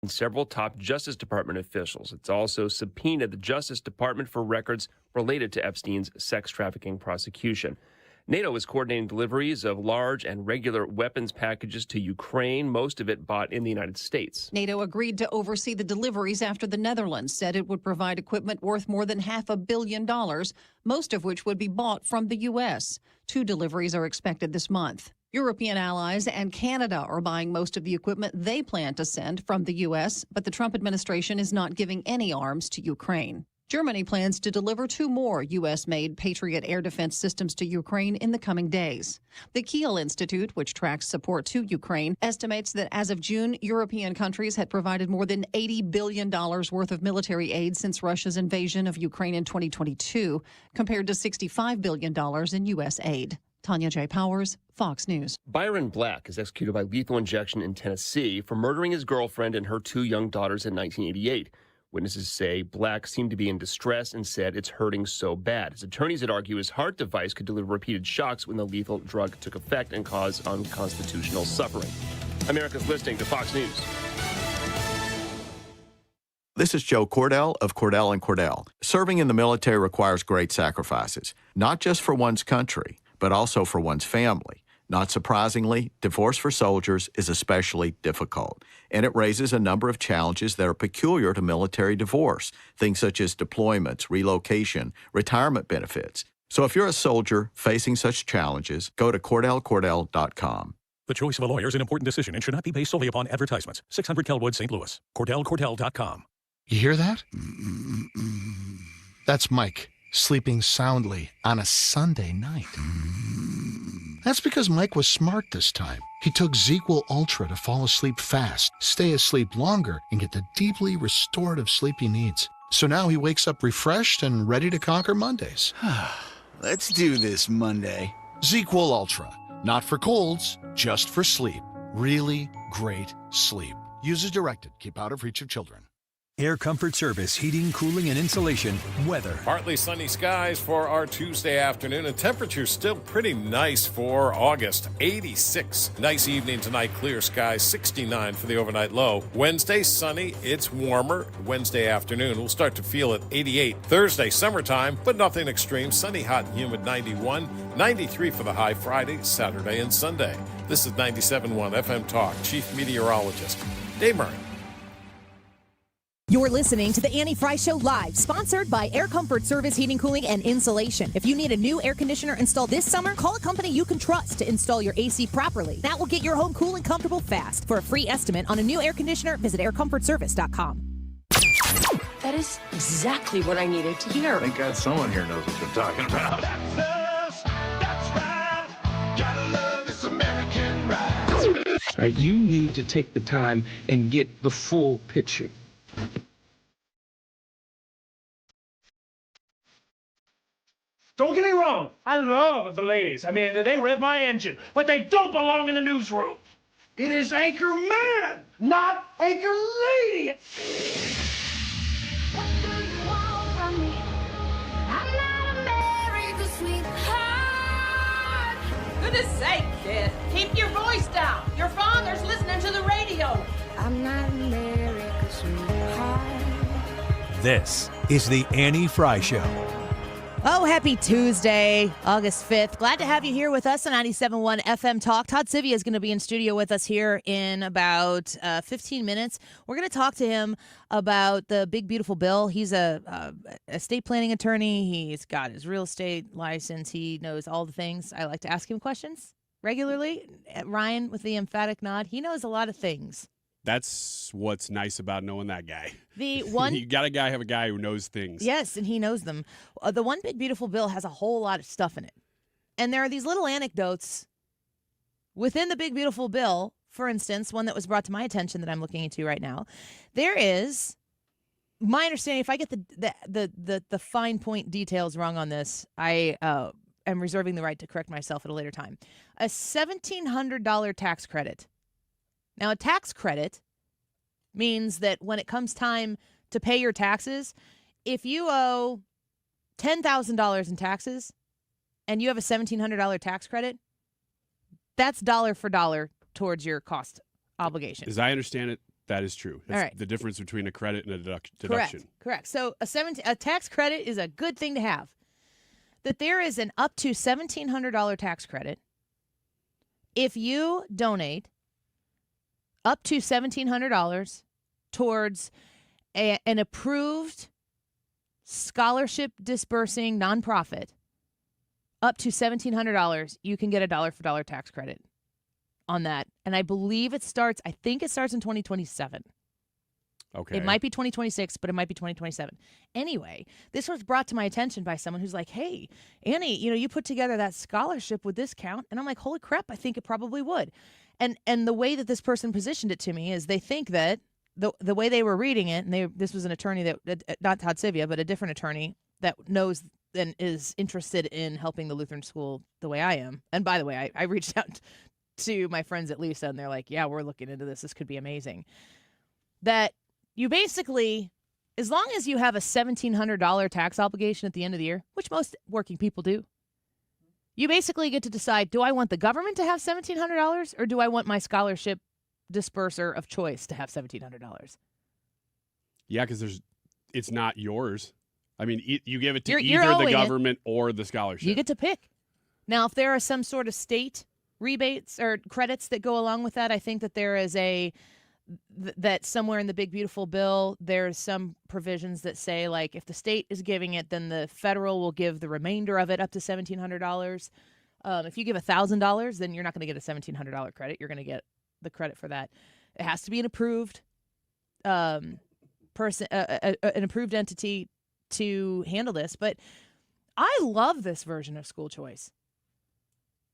several top Justice Department officials. It's also subpoenaed the Justice Department for records related to Epstein's sex trafficking prosecution. NATO is coordinating deliveries of large and regular weapons packages to Ukraine, most of it bought in the United States. NATO agreed to oversee the deliveries after the Netherlands said it would provide equipment worth more than $500 million, most of which would be bought from the U.S. 2 deliveries are expected this month. European allies and Canada are buying most of the equipment they plan to send from the U.S., but the Trump administration is not giving any arms to Ukraine. Germany plans to deliver 2 more U.S.-made Patriot air defense systems to Ukraine in the coming days. The Kiel Institute, which tracks support to Ukraine, estimates that as of June, European countries had provided more than $80 billion worth of military aid since Russia's invasion of Ukraine in 2022, compared to $65 billion in U.S. aid. Tanya J. Powers, Fox News. Byron Black is executed by lethal injection in Tennessee for murdering his girlfriend and her 2 young daughters in 1988. Witnesses say Black seemed to be in distress and said it's hurting so bad. His attorneys would argue his heart device could deliver repeated shocks when the lethal drug took effect and cause unconstitutional suffering. America's listening to Fox News. This is Joe Cordell of Cordell & Cordell. Serving in the military requires great sacrifices, not just for one's country, but also for one's family. Not surprisingly, divorce for soldiers is especially difficult, and it raises a number of challenges that are peculiar to military divorce, things such as deployments, relocation, retirement benefits. So if you're a soldier facing such challenges, go to CordellCordell.com. The choice of a lawyer is an important decision and should not be based solely upon advertisements. 600 Kelwood, St. Louis. CordellCordell.com. You hear that? That's Mike sleeping soundly on a Sunday night. That's because Mike was smart this time. He took ZzzQuil Ultra to fall asleep fast, stay asleep longer, and get the deeply restorative sleep he needs. So now he wakes up refreshed and ready to conquer Mondays. Let's do this Monday. ZzzQuil Ultra. Not for colds, just for sleep. Really great sleep. Use as directed. Keep out of reach of children. Air Comfort Service, heating, cooling, and insulation. Weather. Partly sunny skies for our Tuesday afternoon, and temperatures still pretty nice for August. 86. Nice evening tonight, clear skies. 69 for the overnight low. Wednesday, sunny. It's warmer. Wednesday afternoon, we'll start to feel it. 88. Thursday, summertime, but nothing extreme. Sunny, hot, and humid. 91. 93 for the high Friday, Saturday, and Sunday. This is 97.1 FM Talk. Chief Meteorologist Dave Murray. You're listening to the Annie Fry Show live, sponsored by Air Comfort Service Heating, Cooling, and Insulation. If you need a new air conditioner installed this summer, call a company you can trust to install your AC properly. That will get your home cool and comfortable fast. For a free estimate on a new air conditioner, visit aircomfortservice.com. That is exactly what I needed to hear. Thank God someone here knows what they're talking about. That's us. That's right. Gotta love this American ride. Right, you need to take the time and get the full picture. Don't get me wrong, I love the ladies. I mean, they rev my engine, but they don't belong in the newsroom. It is Anchor Man, not Anchor Lady. What do you want from me? I'm not America's sweetheart. Goodness sake, kid. Keep your voice down. Your father's listening to the radio. I'm not America's sweetheart. This is the Annie Fry Show. Oh, happy Tuesday, August 5th. Glad to have you here with us on 97.1 FM Talk. Todd Sivia is going to be in studio with us here in about 15 minutes. We're going to talk to him about the big, beautiful bill. He's a estate planning attorney. He's got his real estate license. He knows all the things. I like to ask him questions regularly. Ryan with the emphatic nod. He knows a lot of things. That's what's nice about knowing that guy. The one You got to have a guy who knows things. Yes, and he knows them. The One Big Beautiful Bill has a whole lot of stuff in it. And there are these little anecdotes within the Big Beautiful Bill. For instance, one that was brought to my attention that I'm looking into right now. There is, my understanding, if I get the fine point details wrong on this, I am reserving the right to correct myself at a later time. A $1,700 tax credit. Now, a tax credit means that when it comes time to pay your taxes, if you owe $10,000 in taxes and you have a $1,700 tax credit, that's dollar for dollar towards your cost obligation. As I understand it, That is true. That's All right. the difference between a credit and a deduction. Correct. So a tax credit is a good thing to have. That there is an up to $1,700 tax credit if you donate up to $1,700 towards an approved scholarship disbursing nonprofit. Up to $1,700, you can get a dollar for dollar tax credit on that. And I believe it starts in 2027. Okay. It might be 2026, but it might be 2027. Anyway, this was brought to my attention by someone who's like, hey, Annie, you put together that scholarship, would this count? And I'm like, holy crap, I think it probably would. And the way that this person positioned it to me is they think that the way they were reading it, and this was an attorney that, not Todd Sivia, but a different attorney that knows and is interested in helping the Lutheran school the way I am. And by the way, I reached out to my friends at Lisa, and they're like, yeah, we're looking into this. This could be amazing. That you basically, as long as you have a $1,700 tax obligation at the end of the year, which most working people do, you basically get to decide, do I want the government to have $1,700 or do I want my scholarship disperser of choice to have $1,700? Yeah, because it's not yours. I mean, you give it to You're either the owing government or the scholarship. You get to pick. Now, if there are some sort of state rebates or credits that go along with that, I think that there is that somewhere in the big beautiful bill, there's some provisions that say, like, if the state is giving it, then the federal will give the remainder of it up to $1,700. If you give $1,000, then you're not going to get a $1,700 credit. You're going to get the credit for that. It has to be an approved person, an approved entity to handle this. But I love this version of school choice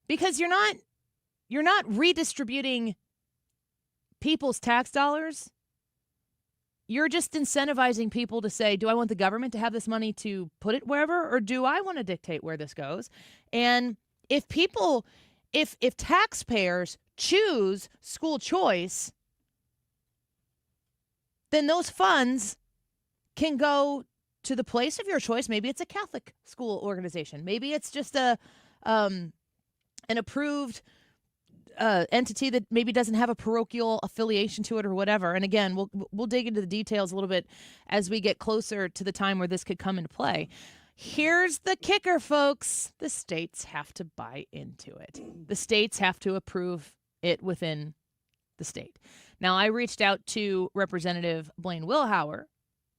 because you're not redistributing people's tax dollars. You're just incentivizing people to say, do I want the government to have this money to put it wherever, or do I want to dictate where this goes? And if taxpayers choose school choice, then those funds can go to the place of your choice. Maybe it's a Catholic school organization. Maybe it's just an approved entity that maybe doesn't have a parochial affiliation to it or whatever. And again, we'll dig into the details a little bit as we get closer to the time where this could come into play. Here's the kicker, folks. The states have to buy into it. The states have to approve it within the state. Now, I reached out to Representative Blaine Wilhauer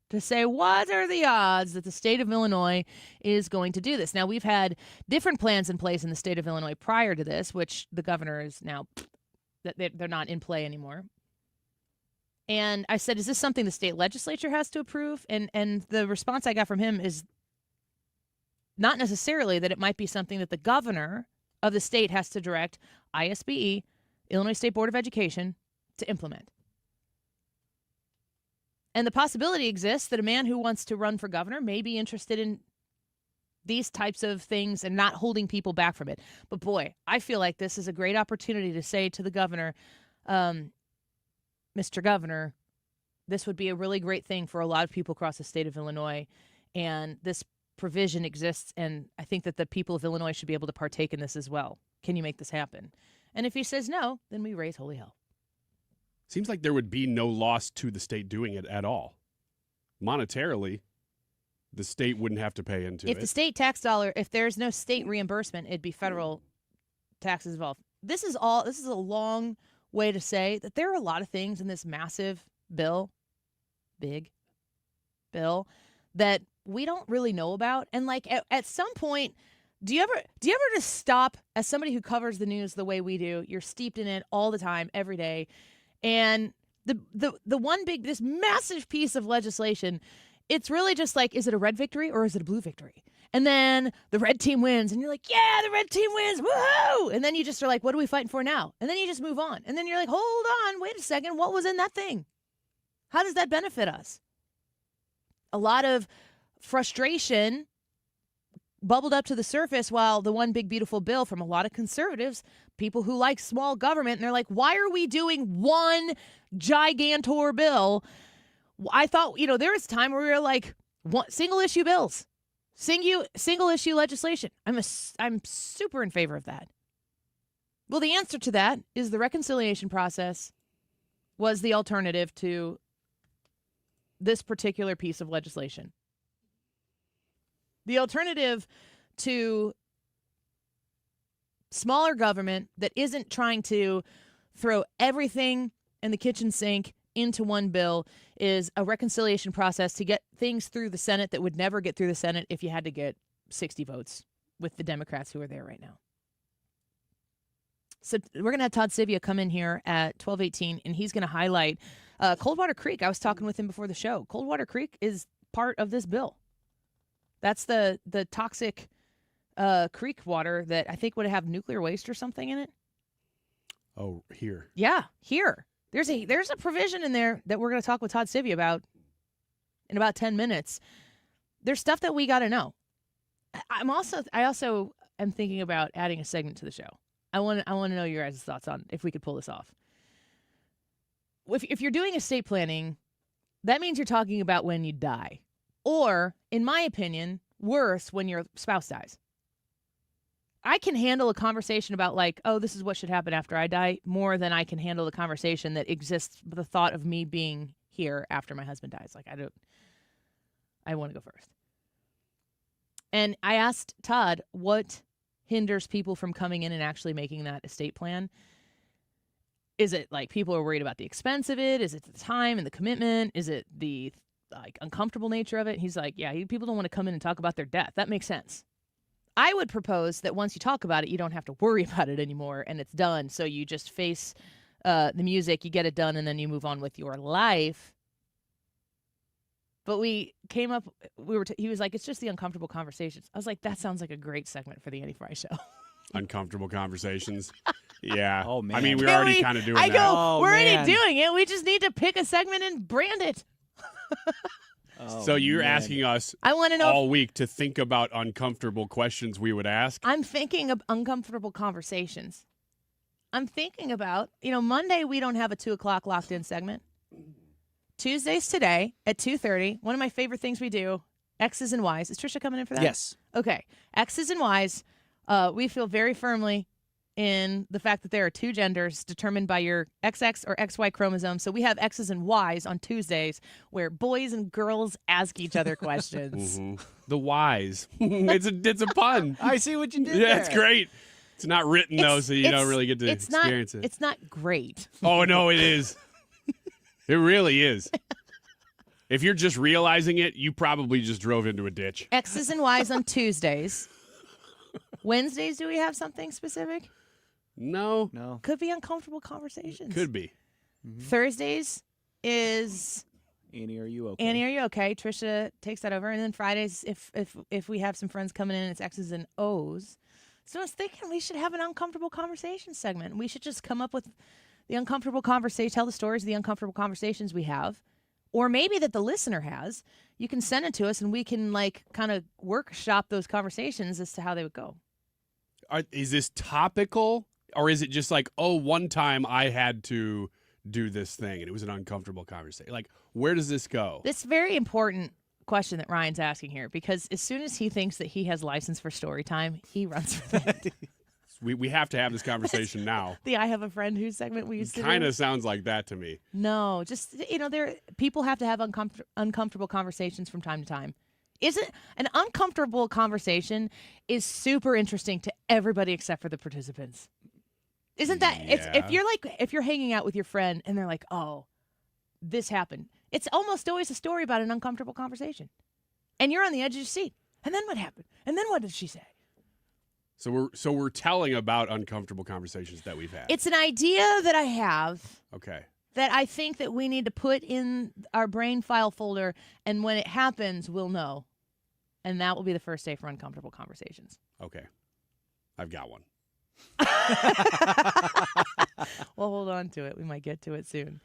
to say, what are the odds that the state of Illinois is going to do this? Now, we've had different plans in place in the state of Illinois prior to this, which the governor is now, they're not in play anymore. And I said, is this something the state legislature has to approve? And the response I got from him is not necessarily that it might be something that the governor of the state has to direct ISBE, Illinois State Board of Education, to implement. And the possibility exists that a man who wants to run for governor may be interested in these types of things and not holding people back from it. But boy, I feel like this is a great opportunity to say to the governor, Mr. Governor, this would be a really great thing for a lot of people across the state of Illinois. And this provision exists, and I think that the people of Illinois should be able to partake in this as well. Can you make this happen? And if he says no, then we raise holy hell. Seems like there would be no loss to the state doing it at all. Monetarily, the state wouldn't have to pay into it. If the state tax dollar, if there's no state reimbursement, it'd be federal taxes involved. This is a long way to say that there are a lot of things in this massive bill, big bill, that we don't really know about. And like at some point, do you ever just stop, as somebody who covers the news the way we do, you're steeped in it all the time, every day, and this massive piece of legislation, it's really just like, is it a red victory or is it a blue victory? And then the red team wins, and you're like, yeah, the red team wins, woohoo! And then you just are like, what are we fighting for now? And then you just move on. And then you're like, hold on, wait a second, what was in that thing? How does that benefit us? A lot of frustration bubbled up to the surface while the one big beautiful bill from a lot of conservatives, people who like small government, and they're like, why are we doing one gigantor bill? I thought, there was a time where we were like, single issue bills, single issue legislation. I'm super in favor of that. Well, the answer to that is the reconciliation process was the alternative to this particular piece of legislation. The alternative to smaller government that isn't trying to throw everything in the kitchen sink into one bill is a reconciliation process to get things through the Senate that would never get through the Senate if you had to get 60 votes with the Democrats who are there right now. So we're going to have Todd Sivia come in here at 12:18, and he's going to highlight Coldwater Creek. I was talking with him before the show. Coldwater Creek is part of this bill. That's the toxic creek water that I think would have nuclear waste or something in it. Oh, here. Yeah, here. There's a provision in there that we're going to talk with Todd Sivia about in about 10 minutes. There's stuff that we got to know. I also am thinking about adding a segment to the show. I want to know your guys' thoughts on if we could pull this off. If you're doing estate planning, that means you're talking about when you die. Or, in my opinion, worse, when your spouse dies. I can handle a conversation about like, oh, this is what should happen after I die, more than I can handle the conversation that exists with the thought of me being here after my husband dies. Like, I want to go first. And I asked Todd what hinders people from coming in and actually making that estate plan. Is it like people are worried about the expense of it? Is it the time and the commitment? Is it the like uncomfortable nature of it? He's like, yeah, people don't want to come in and talk about their death. That makes sense. I would propose that once you talk about it, you don't have to worry about it anymore and it's done. So you just face the music, you get it done, and then you move on with your life. But we came up, he was like, it's just the uncomfortable conversations. I was like, that sounds like a great segment for the Annie Fry Show. Uncomfortable conversations. Yeah. Oh, man. I mean, we're already kind of doing that. I go, we're already doing it. We just need to pick a segment and brand it. So you're asking us I want to know all week to think about uncomfortable questions we would ask? I'm thinking of uncomfortable conversations. I'm thinking about, Monday we don't have a 2 o'clock locked in segment. Tuesdays today at 2:30, one of my favorite things we do, X's and Y's. Is Trisha coming in for that? Yes. Okay. X's and Y's. We feel very firmly in the fact that there are two genders determined by your XX or XY chromosome. So we have X's and Y's on Tuesdays where boys and girls ask each other questions. Mm-hmm. The Y's. It's a pun. I see what you did Yeah, there. it's great. It's not written, though, so you don't really get to experience it. It's not great. Oh, no, it is. It really is. If you're just realizing it, you probably just drove into a ditch. X's and Y's on Tuesdays. Wednesdays, do we have something specific? No. Could be uncomfortable conversations. Could be. Mm-hmm. Thursdays is Annie, are you okay? Annie, are you okay? Trisha takes that over. And then Fridays, if we have some friends coming in, it's X's and O's. So I was thinking we should have an uncomfortable conversation segment. We should just come up with the uncomfortable conversation, tell the stories of the uncomfortable conversations we have. Or maybe that the listener has. You can send it to us and we can kind of workshop those conversations as to how they would go. Is this topical? Or is it just like, oh, one time I had to do this thing and it was an uncomfortable conversation? Like, where does this go? This very important question that Ryan's asking here, because as soon as he thinks that he has license for story time, he runs for that. We have to have this conversation now. The I Have a Friend Who segment we used to do. Kind of sounds like that to me. No, just, people have to have uncomfortable conversations from time to time. Isn't an uncomfortable conversation is super interesting to everybody except for the participants. Isn't that if you're hanging out with your friend and they're like, "Oh, this happened." It's almost always a story about an uncomfortable conversation. And you're on the edge of your seat. And then what happened? And then what did she say? So we're telling about uncomfortable conversations that we've had. It's an idea that I have. Okay. That I think that we need to put in our brain file folder, and when it happens, we'll know. And that will be the first day for uncomfortable conversations. Okay. I've got one. Well, hold on to it. We might get to it soon.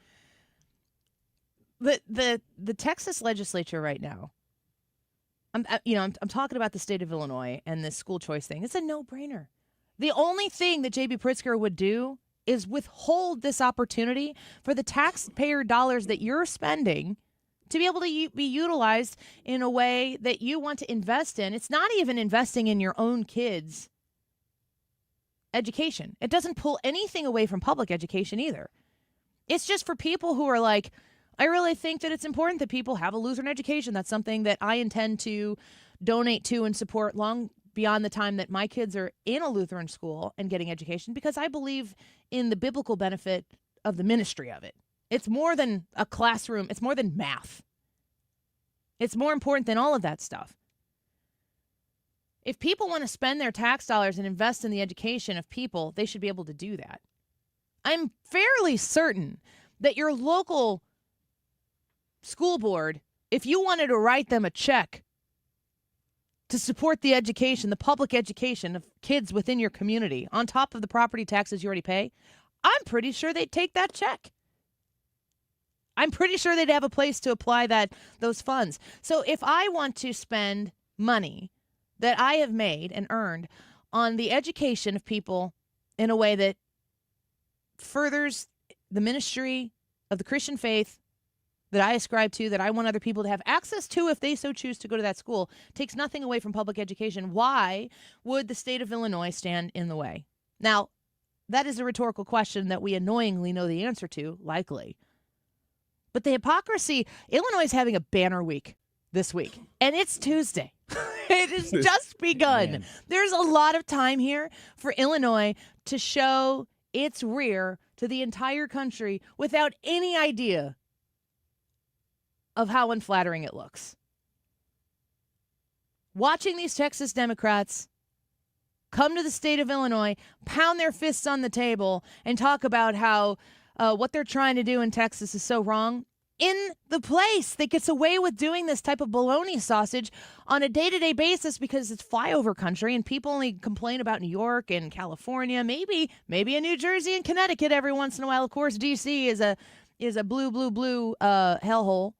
The Texas legislature right now, I'm talking about the state of Illinois and this school choice thing. It's a no-brainer. The only thing that J.B. Pritzker would do is withhold this opportunity for the taxpayer dollars that you're spending to be able to be utilized in a way that you want to invest in. It's not even investing in your own kids' education. It doesn't pull anything away from public education either. It's just for people who are like, I really think that it's important that people have a Lutheran education. That's something that I intend to donate to and support long beyond the time that my kids are in a Lutheran school and getting education, because I believe in the biblical benefit of the ministry of it. It's more than a classroom. It's more than math. It's more important than all of that stuff. If people want to spend their tax dollars and invest in the education of people, they should be able to do that. I'm fairly certain that your local school board, if you wanted to write them a check to support the education, the public education of kids within your community, on top of the property taxes you already pay, I'm pretty sure they'd take that check. I'm pretty sure they'd have a place to apply those funds. So if I want to spend money that I have made and earned on the education of people in a way that furthers the ministry of the Christian faith that I ascribe to, that I want other people to have access to if they so choose to go to that school, takes nothing away from public education, why would the state of Illinois stand in the way? Now, that is a rhetorical question that we annoyingly know the answer to, likely. But the hypocrisy, Illinois is having a banner week this week, and it's Tuesday. It has just begun. Man. There's a lot of time here for Illinois to show its rear to the entire country without any idea of how unflattering it looks. Watching these Texas Democrats come to the state of Illinois, pound their fists on the table, and talk about how what they're trying to do in Texas is so wrong. In the place that gets away with doing this type of bologna sausage on a day-to-day basis because it's flyover country and people only complain about New York and California, maybe in New Jersey and Connecticut every once in a while. Of course, D.C. is a blue hellhole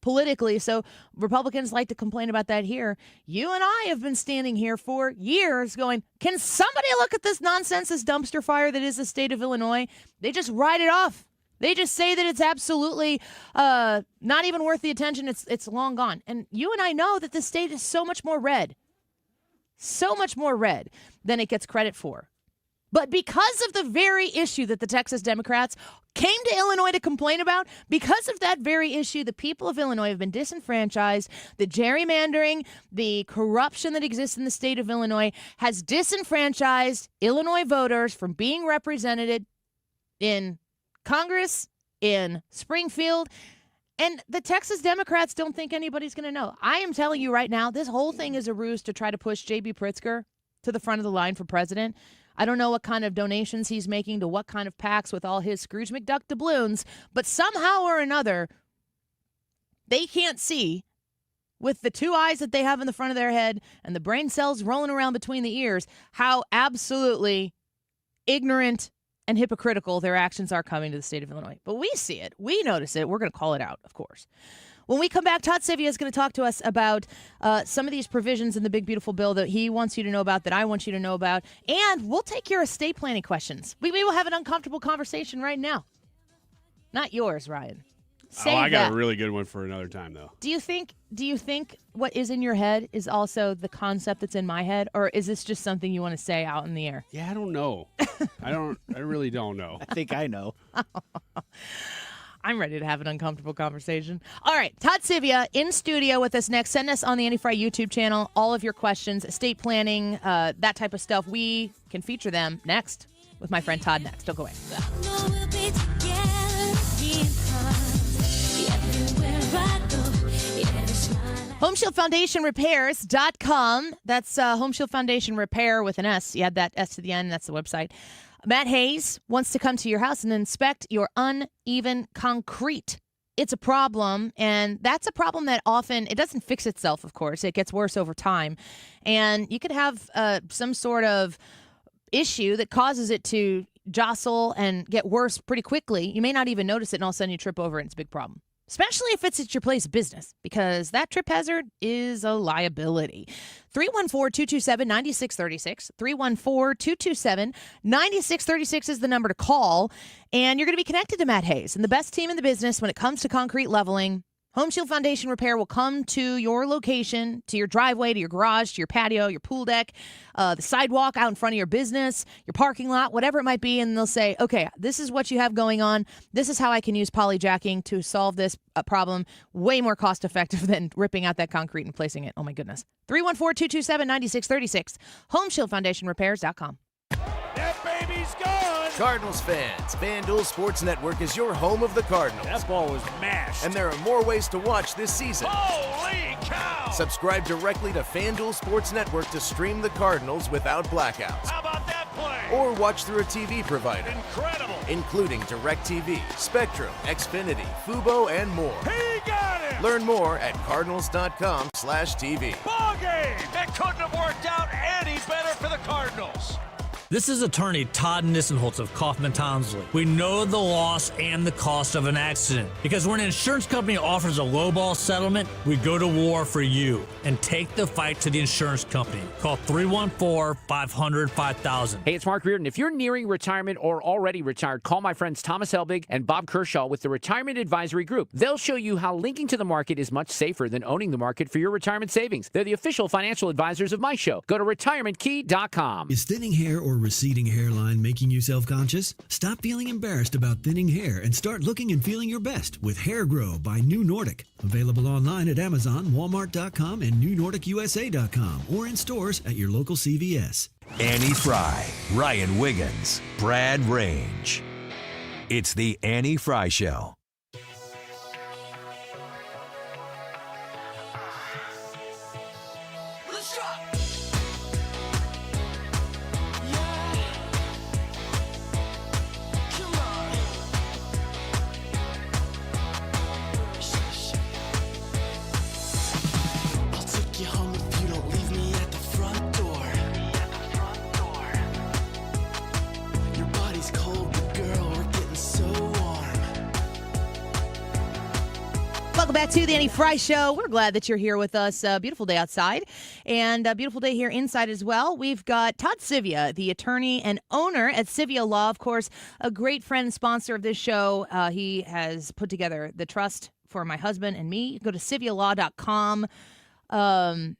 politically, so Republicans like to complain about that here. You and I have been standing here for years going, can somebody look at this nonsense, this dumpster fire that is the state of Illinois? They just write it off. They just say that it's absolutely not even worth the attention. It's long gone. And you and I know that the state is so much more red than it gets credit for. But because of the very issue that the Texas Democrats came to Illinois to complain about, because of that very issue, the people of Illinois have been disenfranchised. The gerrymandering, the corruption that exists in the state of Illinois has disenfranchised Illinois voters from being represented in Congress, in Springfield, and the Texas Democrats don't think anybody's going to know. I am telling you right now, this whole thing is a ruse to try to push J.B. Pritzker to the front of the line for president. I don't know what kind of donations he's making to what kind of PACs with all his Scrooge McDuck doubloons, but somehow or another, they can't see, with the two eyes that they have in the front of their head and the brain cells rolling around between the ears, how absolutely ignorant and hypocritical their actions are coming to the state of Illinois. But we see it. We notice it. We're going to call it out, of course. When we come back, Todd Sivia is going to talk to us about some of these provisions in the big, beautiful bill that he wants you to know about, that I want you to know about. And we'll take your estate planning questions. We will have an uncomfortable conversation right now. Not yours, Ryan. Save I got that. a really good one for another time, though. Do you think what is in your head is also the concept that's in my head, or is this just something you want to say out in the air? Yeah, I don't know. I really don't know. I think I know. I'm ready to have an uncomfortable conversation. All right, Todd Sivia in studio with us next. Send us on the Annie Fry YouTube channel all of your questions, estate planning, that type of stuff. We can feature them next with my friend Todd next. Don't go away. HomeshieldFoundationRepairs.com. That's Home Shield Foundation Repair with an S. You add that S to the end. That's the website. Matt Hayes wants to come to your house and inspect your uneven concrete. It's a problem, and that's a problem that often, it doesn't fix itself, of course. It gets worse over time. And you could have some sort of issue that causes it to jostle and get worse pretty quickly. You may not even notice it, and all of a sudden you trip over it, and it's a big problem. Especially if it's at your place of business, because that trip hazard is a liability. 314-227-9636. 314-227-9636 is the number to call. And you're going to be connected to Matt Hayes and the best team in the business when it comes to concrete leveling. Home Shield Foundation Repair will come to your location, to your driveway, to your garage, to your patio, your pool deck, the sidewalk out in front of your business, your parking lot, whatever it might be, and they'll say, okay, this is what you have going on. This is how I can use polyjacking to solve this problem. Way more cost-effective than ripping out that concrete and placing it. Oh, my goodness. 314-227-9636. HomeShieldFoundationRepairs.com. That baby's gone! Cardinals fans, FanDuel Sports Network is your home of the Cardinals. That ball was mashed. And there are more ways to watch this season. Holy cow! Subscribe directly to FanDuel Sports Network to stream the Cardinals without blackouts. How about that play? Or watch through a TV provider. Incredible! Including DirecTV, Spectrum, Xfinity, Fubo, and more. He got it! Learn more at cardinals.com/TV. Ball game! That couldn't have worked out any better for the Cardinals. This is attorney Todd Nissenholtz of Kaufman Townsley. We know the loss and the cost of an accident because when an insurance company offers a lowball settlement, we go to war for you and take the fight to the insurance company. Call 314-500-5000. Hey, it's Mark Reardon. If you're nearing retirement or already retired, call my friends Thomas Helbig and Bob Kershaw with the Retirement Advisory Group. They'll show you how linking to the market is much safer than owning the market for your retirement savings. They're the official financial advisors of my show. Go to retirementkey.com. Is thinning hair or receding hairline making you self-conscious? Stop feeling embarrassed about thinning hair and start looking and feeling your best with Hair Grow by New Nordic. Available online at Amazon, Walmart.com, and NewNordicUSA.com, or in stores at your local CVS. Annie Fry, Ryan Wiggins, Brad Range. It's the Annie Fry Show. Welcome back to the Annie Fry Show. We're glad that you're here with us. Beautiful day outside and a beautiful day here inside as well. We've got Todd Sivia, the attorney and owner at Sivia Law, of course, a great friend and sponsor of this show. He has put together the trust for my husband and me. Go to SiviaLaw.com. I'm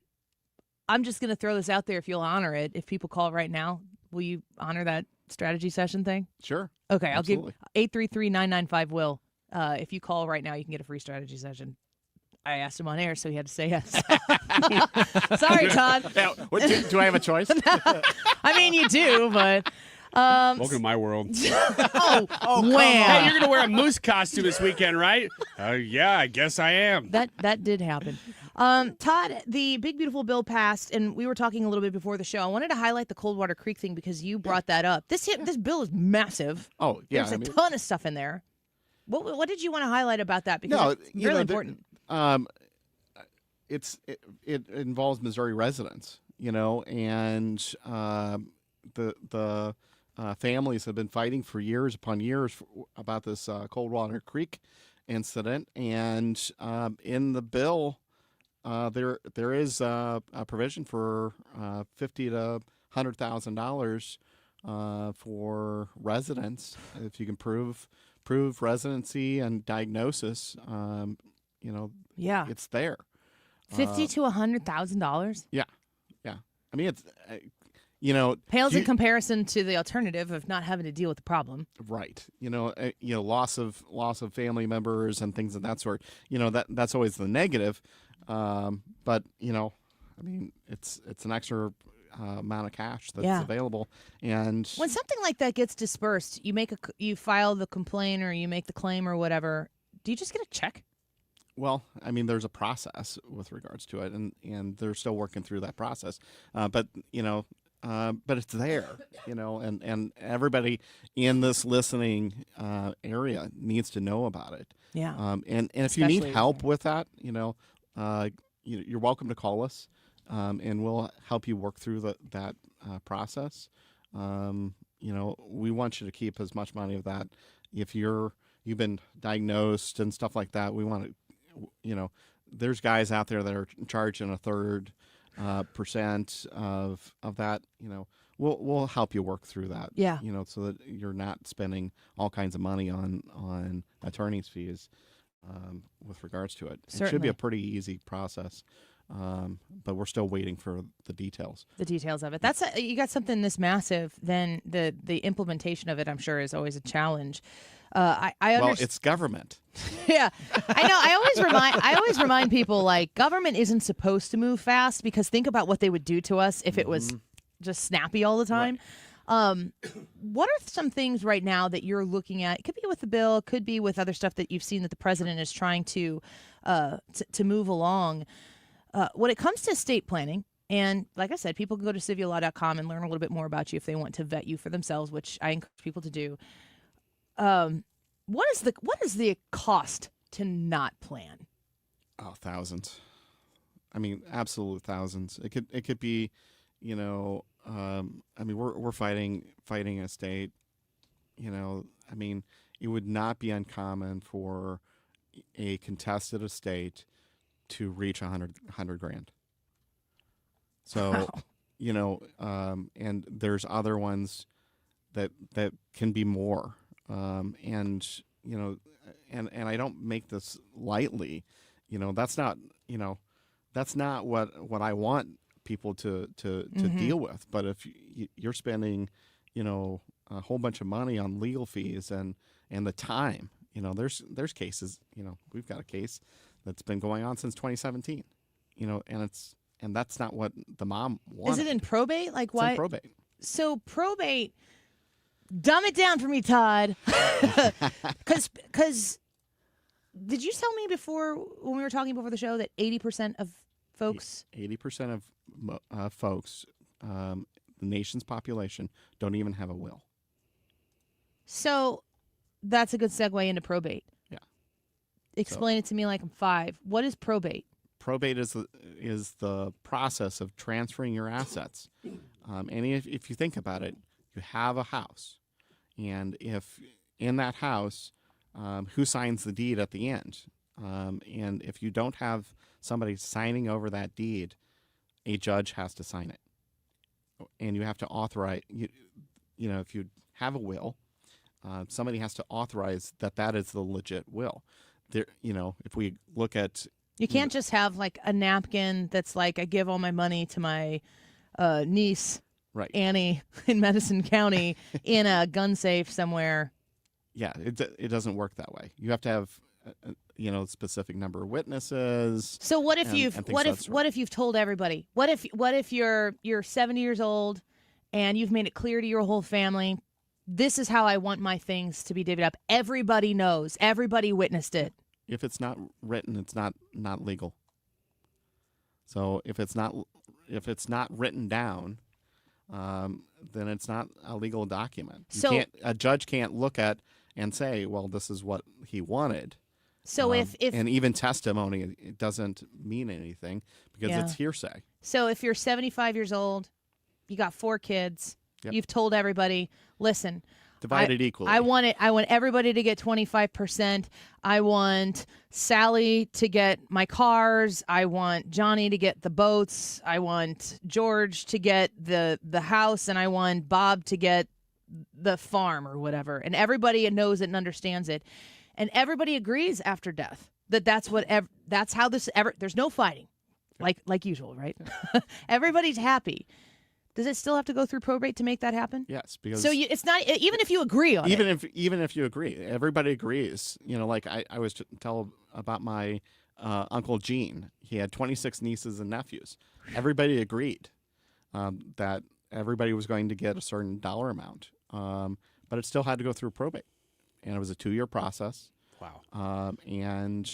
just going to throw this out there if you'll honor it. If people call right now, will you honor that strategy session thing? Sure. Okay, Absolutely. I'll give 833-995-WILL. If you call right now, you can get a free strategy session. I asked him on air, so he had to say yes. Sorry, Todd. Yeah, do I have a choice? I mean, you do, but... Welcome to my world. Wow. Hey, you're going to wear a moose costume this weekend, right? Yeah, I guess I am. That did happen. Todd, the big, beautiful bill passed, and we were talking a little bit before the show. I wanted to highlight the Coldwater Creek thing because you brought that up. This bill is massive. Oh, yeah. There's a ton of stuff in there. What did you want to highlight about that? Because it's really important. It involves Missouri residents, and the families have been fighting for years upon years about this Coldwater Creek incident, and in the bill, there is a provision for $50,000 to $100,000 for residents if you can prove residency and diagnosis. Yeah, it's there. $50,000 to $100,000. Yeah. I mean, it's pales in comparison to the alternative of not having to deal with the problem. Right. Loss of family members and things of that sort. That's always the negative. But I mean, it's an extra amount of cash that's available, and when something like that gets dispersed, you file the complaint or you make the claim or whatever. Do you just get a check? Well, I mean, there's a process with regards to it, and they're still working through that process. But it's there, and everybody in this listening area needs to know about it. Yeah. And if you need help with that, you're welcome to call us. And we'll help you work through that process. We want you to keep as much money of that. If you've been diagnosed and stuff like that, we want to, there's guys out there that are charging a 3% of that. We'll help you work through that. Yeah. So that you're not spending all kinds of money on attorney's fees. with regards to it. It should Certainly. be a pretty easy process, but we're still waiting for the details. The details of it. That's you got something this massive. Then the implementation of it, I'm sure, is always a challenge. I Well, understand. it's government. Yeah, I know. I always remind people, like, government isn't supposed to move fast, because think about what they would do to us if it was just snappy all the time. What are some things right now that you're looking at? It could be with the bill, it could be with other stuff that you've seen that the president is trying to move along. When it comes to estate planning, and like I said, people can go to civialaw.com and learn a little bit more about you if they want to vet you for themselves, which I encourage people to do. What is the cost to not plan? Oh, thousands. I mean, absolute thousands. It could be, you know. I mean, we're fighting a state. You know, I mean, it would not be uncommon for a contested estate to reach 100 grand. So, Wow. you know, and there's other ones that can be more. And you know, and I don't make this lightly. You know, that's not what I want people to deal with. But if you're spending, you know, a whole bunch of money on legal fees and the time, you know, there's cases, you know, we've got a case that's been going on since 2017, you know, and that's not what the mom wanted. Is it in probate? Like, It's why? in probate. So probate, dumb it down for me, Todd. Because did you tell me before, when we were talking before the show, that 80% of folks 80% of folks, the nation's population, don't even have a will. So that's a good segue into probate. Yeah. Explain it to me like I'm 5. What is probate? Probate is the process of transferring your assets. And if you think about it, you have a house, and if in that house, who signs the deed at the end? And if you don't have somebody signing over that deed, a judge has to sign it, and you have to authorize. You know, if you have a will, somebody has to authorize that is the legit will. There, you know, if we look at, You can't just have like a napkin that's like, I give all my money to my niece, right, Annie, in Madison County, in a gun safe somewhere. Yeah, it doesn't work that way. You have to have, you know, a specific number of witnesses. So what if what if you've told everybody? What if you're 70 years old and you've made it clear to your whole family, this is how I want my things to be divvied up. Everybody knows. Everybody witnessed it. If it's not written, it's not legal. So if it's not written down, then it's not a legal document. A judge can't look at and say, well, this is what he wanted. So if and even testimony, it doesn't mean anything because it's hearsay. So if you're 75 years old, you got 4 kids, you've told everybody, listen, divided equally. I want everybody to get 25%. I want Sally to get my cars. I want Johnny to get the boats. I want George to get the house, and I want Bob to get the farm or whatever. And everybody knows it and understands it. And everybody agrees after death that's how this there's no fighting, like usual, right? Everybody's happy. Does it still have to go through probate to make that happen? Yes, because it's not, even if you agree on it. Even if you agree, everybody agrees. You know, like I was tell about my Uncle Gene. He had 26 nieces and nephews. Everybody agreed that everybody was going to get a certain dollar amount, but it still had to go through probate, and it was a 2-year process. Wow. And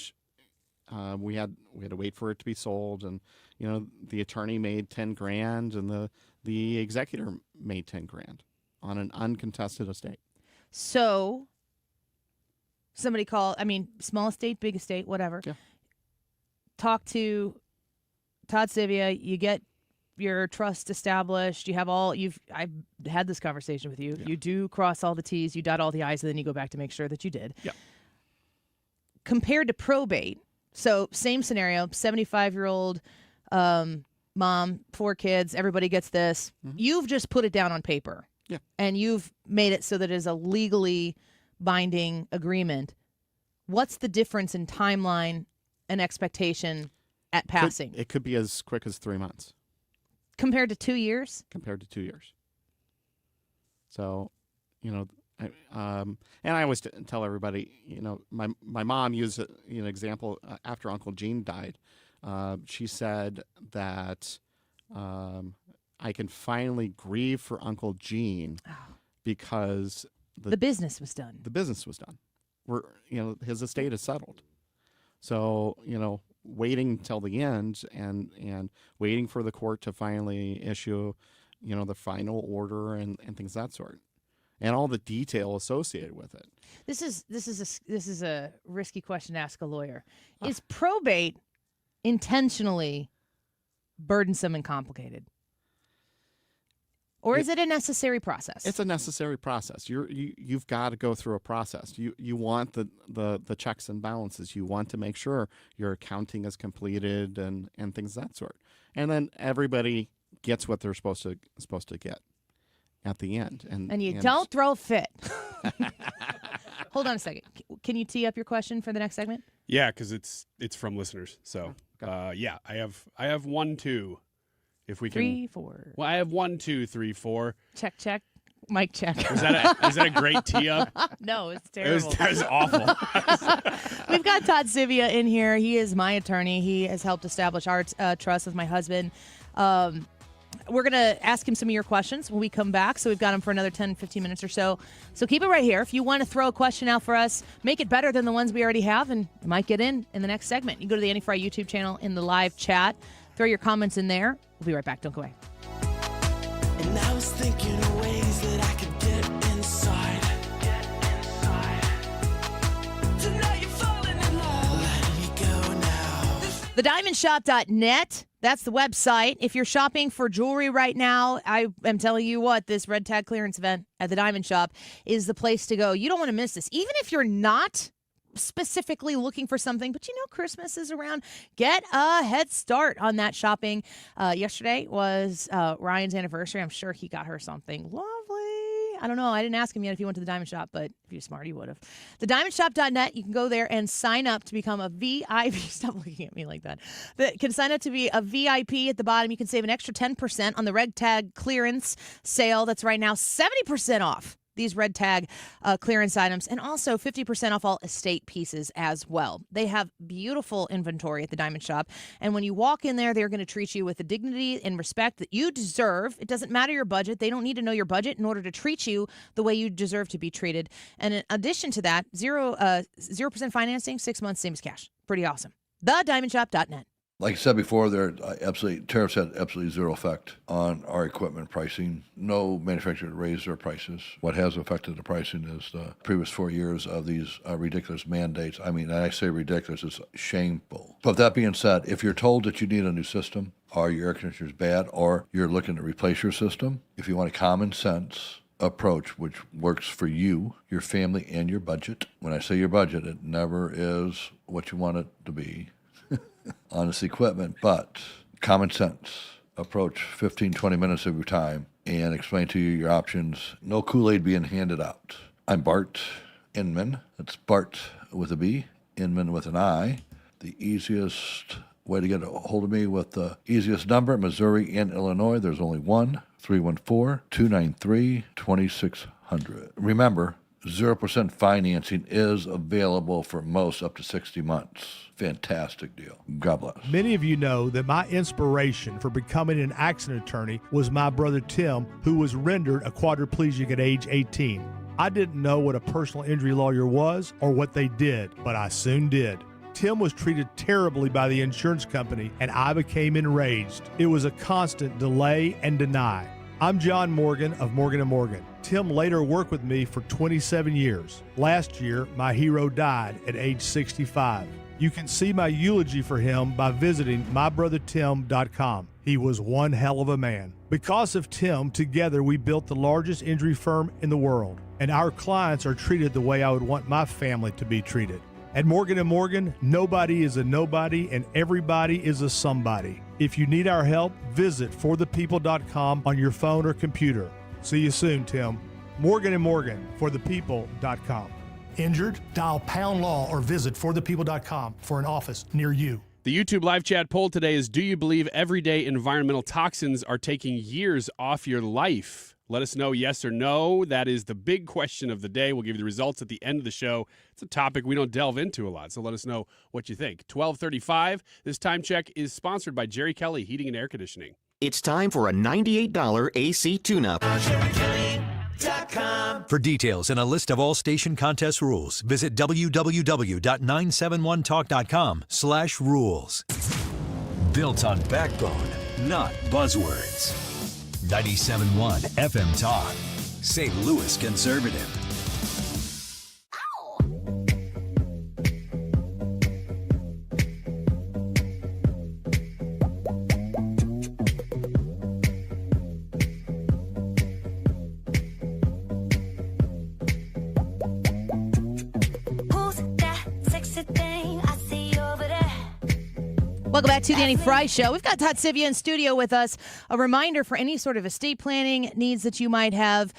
we had to wait for it to be sold, and you know, the attorney made 10 grand, and the executor made 10 grand on an uncontested estate. So somebody small estate, big estate, whatever. Yeah. Talk to Todd Sivia. You get your trust established. I've had this conversation with you. Yeah. You do cross all the T's, you dot all the I's, and then you go back to make sure that you did. Yeah. Compared to probate, so same scenario, 75-year-old mom, 4 kids, everybody gets this. Mm-hmm. You've just put it down on paper. Yeah. And you've made it so that it is a legally binding agreement. What's the difference in timeline and expectation at passing? It could be as quick as 3 months. Compared to 2 years? Compared to 2 years. So, and I always tell everybody, my mom used an example after Uncle Gene died. She said that I can finally grieve for Uncle Gene because the business was done. The business was done. His estate is settled. So, waiting till the end and waiting for the court to finally issue, the final order and things of that sort, and all the detail associated with it. This is a risky question to ask a lawyer. Is probate intentionally burdensome and complicated? Or is it a necessary process? It's a necessary process. You've got to go through a process. You want the checks and balances. You want to make sure your accounting is completed and things of that sort. And then everybody gets what they're supposed to get at the end. And you don't throw a fit. Hold on a second. Can you tee up your question for the next segment? Yeah, because it's from listeners. So I have 1, 2. If we can 3, 4. Well, I have 1, 2, 3, 4. Check. Mic check. Is that a great tee up? No, it's terrible. That was awful. We've got Todd Sivia in here. He is my attorney. He has helped establish our trust with my husband. We're going to ask him some of your questions when we come back. So we've got him for another 10, 15 minutes or so. So keep it right here. If you want to throw a question out for us, make it better than the ones we already have, and it might get in the next segment. You go to the Annie Fry YouTube channel in the live chat. Throw your comments in there. We'll be right back. Don't go away. And I was thinking of ways that I could get inside. Tonight you're falling in love. Letting you go now. TheDiamondShop.net. That's the website. If you're shopping for jewelry right now, I am telling you what, this red tag clearance event at the Diamond Shop is the place to go. You don't want to miss this. Even if you're not specifically looking for something, but Christmas is around. Get a head start on that shopping. Yesterday was Ryan's anniversary. I'm sure he got her something lovely. I don't know. I didn't ask him yet if he went to the Diamond Shop, but if you're smart, he would have. TheDiamondShop.net. You can go there and sign up to become a VIP. Stop looking at me like that. Can sign up to be a VIP at the bottom. You can save an extra 10% on the red tag clearance sale. That's right now 70% off these red tag clearance items, and also 50% off all estate pieces as well. They have beautiful inventory at the Diamond Shop, and when you walk in there, they're going to treat you with the dignity and respect that you deserve. It doesn't matter your budget. They don't need to know your budget in order to treat you the way you deserve to be treated. And in addition to that, 0% financing, 6 months, same as cash. Pretty awesome. TheDiamondShop.net. Like I said before, tariffs had absolutely zero effect on our equipment pricing. No manufacturer raised their prices. What has affected the pricing is the previous 4 years of these ridiculous mandates. I mean, I say ridiculous, it's shameful. But that being said, if you're told that you need a new system, or your air conditioner is bad, or you're looking to replace your system, if you want a common sense approach which works for you, your family, and your budget. When I say your budget, it never is what you want it to be on this equipment, but common sense approach, 15-20 minutes of your time, and explain to you your options. No Kool-Aid being handed out. I'm Bart Inman. That's Bart with a B, Inman with an I. The easiest way to get a hold of me with the easiest number, Missouri and Illinois, there's only one, 314-293-2600. Remember, 0% financing is available for most up to 60 months. Fantastic deal. God bless. Many of you know that my inspiration for becoming an accident attorney was my brother Tim, who was rendered a quadriplegic at age 18. I didn't know what a personal injury lawyer was or what they did, but I soon did. Tim was treated terribly by the insurance company, and I became enraged. It was a constant delay and deny. I'm John Morgan of Morgan & Morgan. Tim later worked with me for 27 years. Last year, my hero died at age 65. You can see my eulogy for him by visiting mybrothertim.com. He was one hell of a man. Because of Tim, together we built the largest injury firm in the world, and our clients are treated the way I would want my family to be treated. At Morgan & Morgan, nobody is a nobody and everybody is a somebody. If you need our help, visit forthepeople.com on your phone or computer. See you soon, Tim. Morgan & Morgan, forthepeople.com. Injured? Dial pound law or visit forthepeople.com for an office near you. The YouTube live chat poll today is, do you believe everyday environmental toxins are taking years off your life? Let us know yes or no. That is the big question of the day. We'll give you the results at the end of the show. It's a topic we don't delve into a lot, so let us know what you think. 12:35. This time check is sponsored by Jerry Kelly Heating and Air Conditioning. It's time for a $98 AC tune-up. For details and a list of all station contest rules, visit www.971talk.com/rules. Built on backbone, not buzzwords. 97.1 FM Talk, St. Louis conservative. Welcome back to the Annie Fry Show. We've got Todd Sivia in studio with us. A reminder for any sort of estate planning needs that you might have,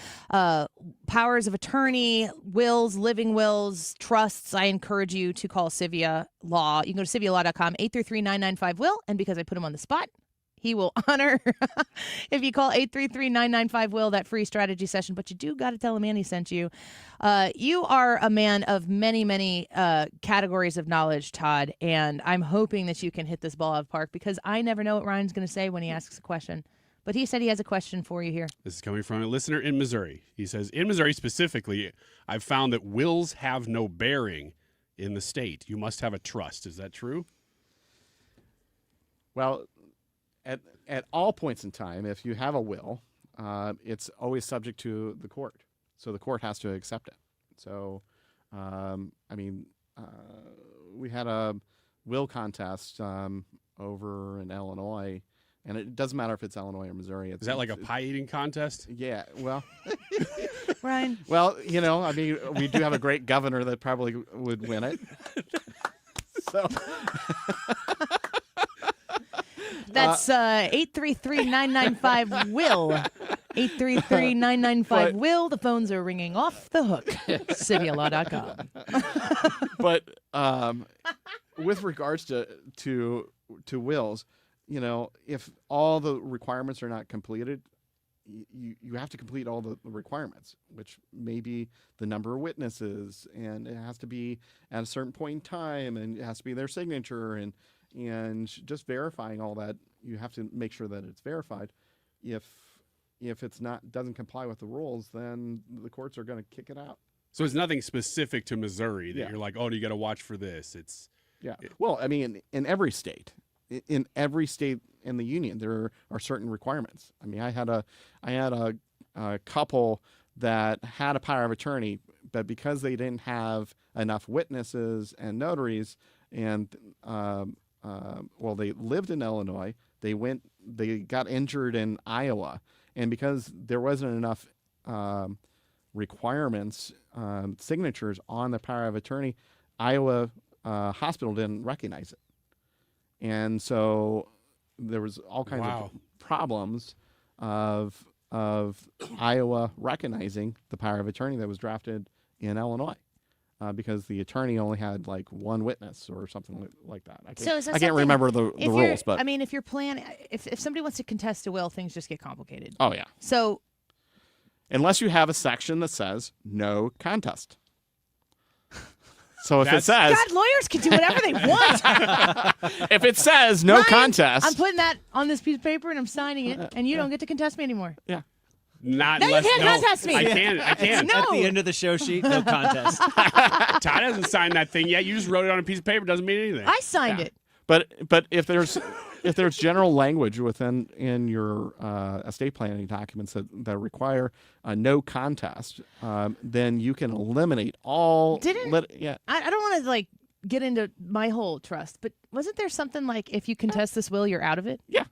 powers of attorney, wills, living wills, trusts. I encourage you to call Sivia Law. You can go to SiviaLaw.com, 833-995-WILL. And because I put him on the spot, he will honor if you call 833-995-WILL, that free strategy session. But you do got to tell him Annie sent you. You are a man of many, many categories of knowledge, Todd, and I'm hoping that you can hit this ball out of the park because I never know what Ryan's going to say when he asks a question. But he said he has a question for you here. This is coming from a listener in Missouri. He says, in Missouri specifically, I've found that wills have no bearing in the state. You must have a trust. Is that true? Well, at all points in time, if you have a will, it's always subject to the court. So the court has to accept it. So, we had a will contest over in Illinois, and it doesn't matter if it's Illinois or Missouri. Is that like a pie eating contest? Yeah, well. Ryan? Well, we do have a great governor that probably would win it. So. That's 833-995-WILL. 833-995-WILL. The phones are ringing off the hook. SiviaLaw.com. But with regards to wills, if all the requirements are not completed, you have to complete all the requirements, which may be the number of witnesses, and it has to be at a certain point in time, and it has to be their signature, and just verifying all that. You have to make sure that it's verified. If it's doesn't comply with the rules, then the courts are going to kick it out. So it's nothing specific to Missouri that you're like, oh, you got to watch for this. Well, I mean, in every state in the union, there are certain requirements. I mean, I had a couple that had a power of attorney, but because they didn't have enough witnesses and notaries, and they lived in Illinois, they got injured in Iowa, and because there wasn't enough requirements, signatures on the power of attorney, Iowa hospital didn't recognize it. And so there was all kinds of problems of Iowa recognizing the power of attorney that was drafted in Illinois, because the attorney only had like one witness or something like that. I can't remember the rules, but if you're planning, if somebody wants to contest a will, things just get complicated. Oh yeah. So unless you have a section that says no contest. So if it says, God, lawyers can do whatever they want. If it says no contest, I'm putting that on this piece of paper and I'm signing it, and you don't get to contest me anymore. Yeah. Not no, you can't contest me. I can't. No. At the end of the show sheet, no contest. Todd hasn't signed that thing yet. You just wrote it on a piece of paper. Doesn't mean anything. I signed it. But if there's general language in your estate planning documents that require no contest, then you can eliminate all. I don't want to get into my whole trust, but wasn't there something like if you contest this will, you're out of it? Yeah.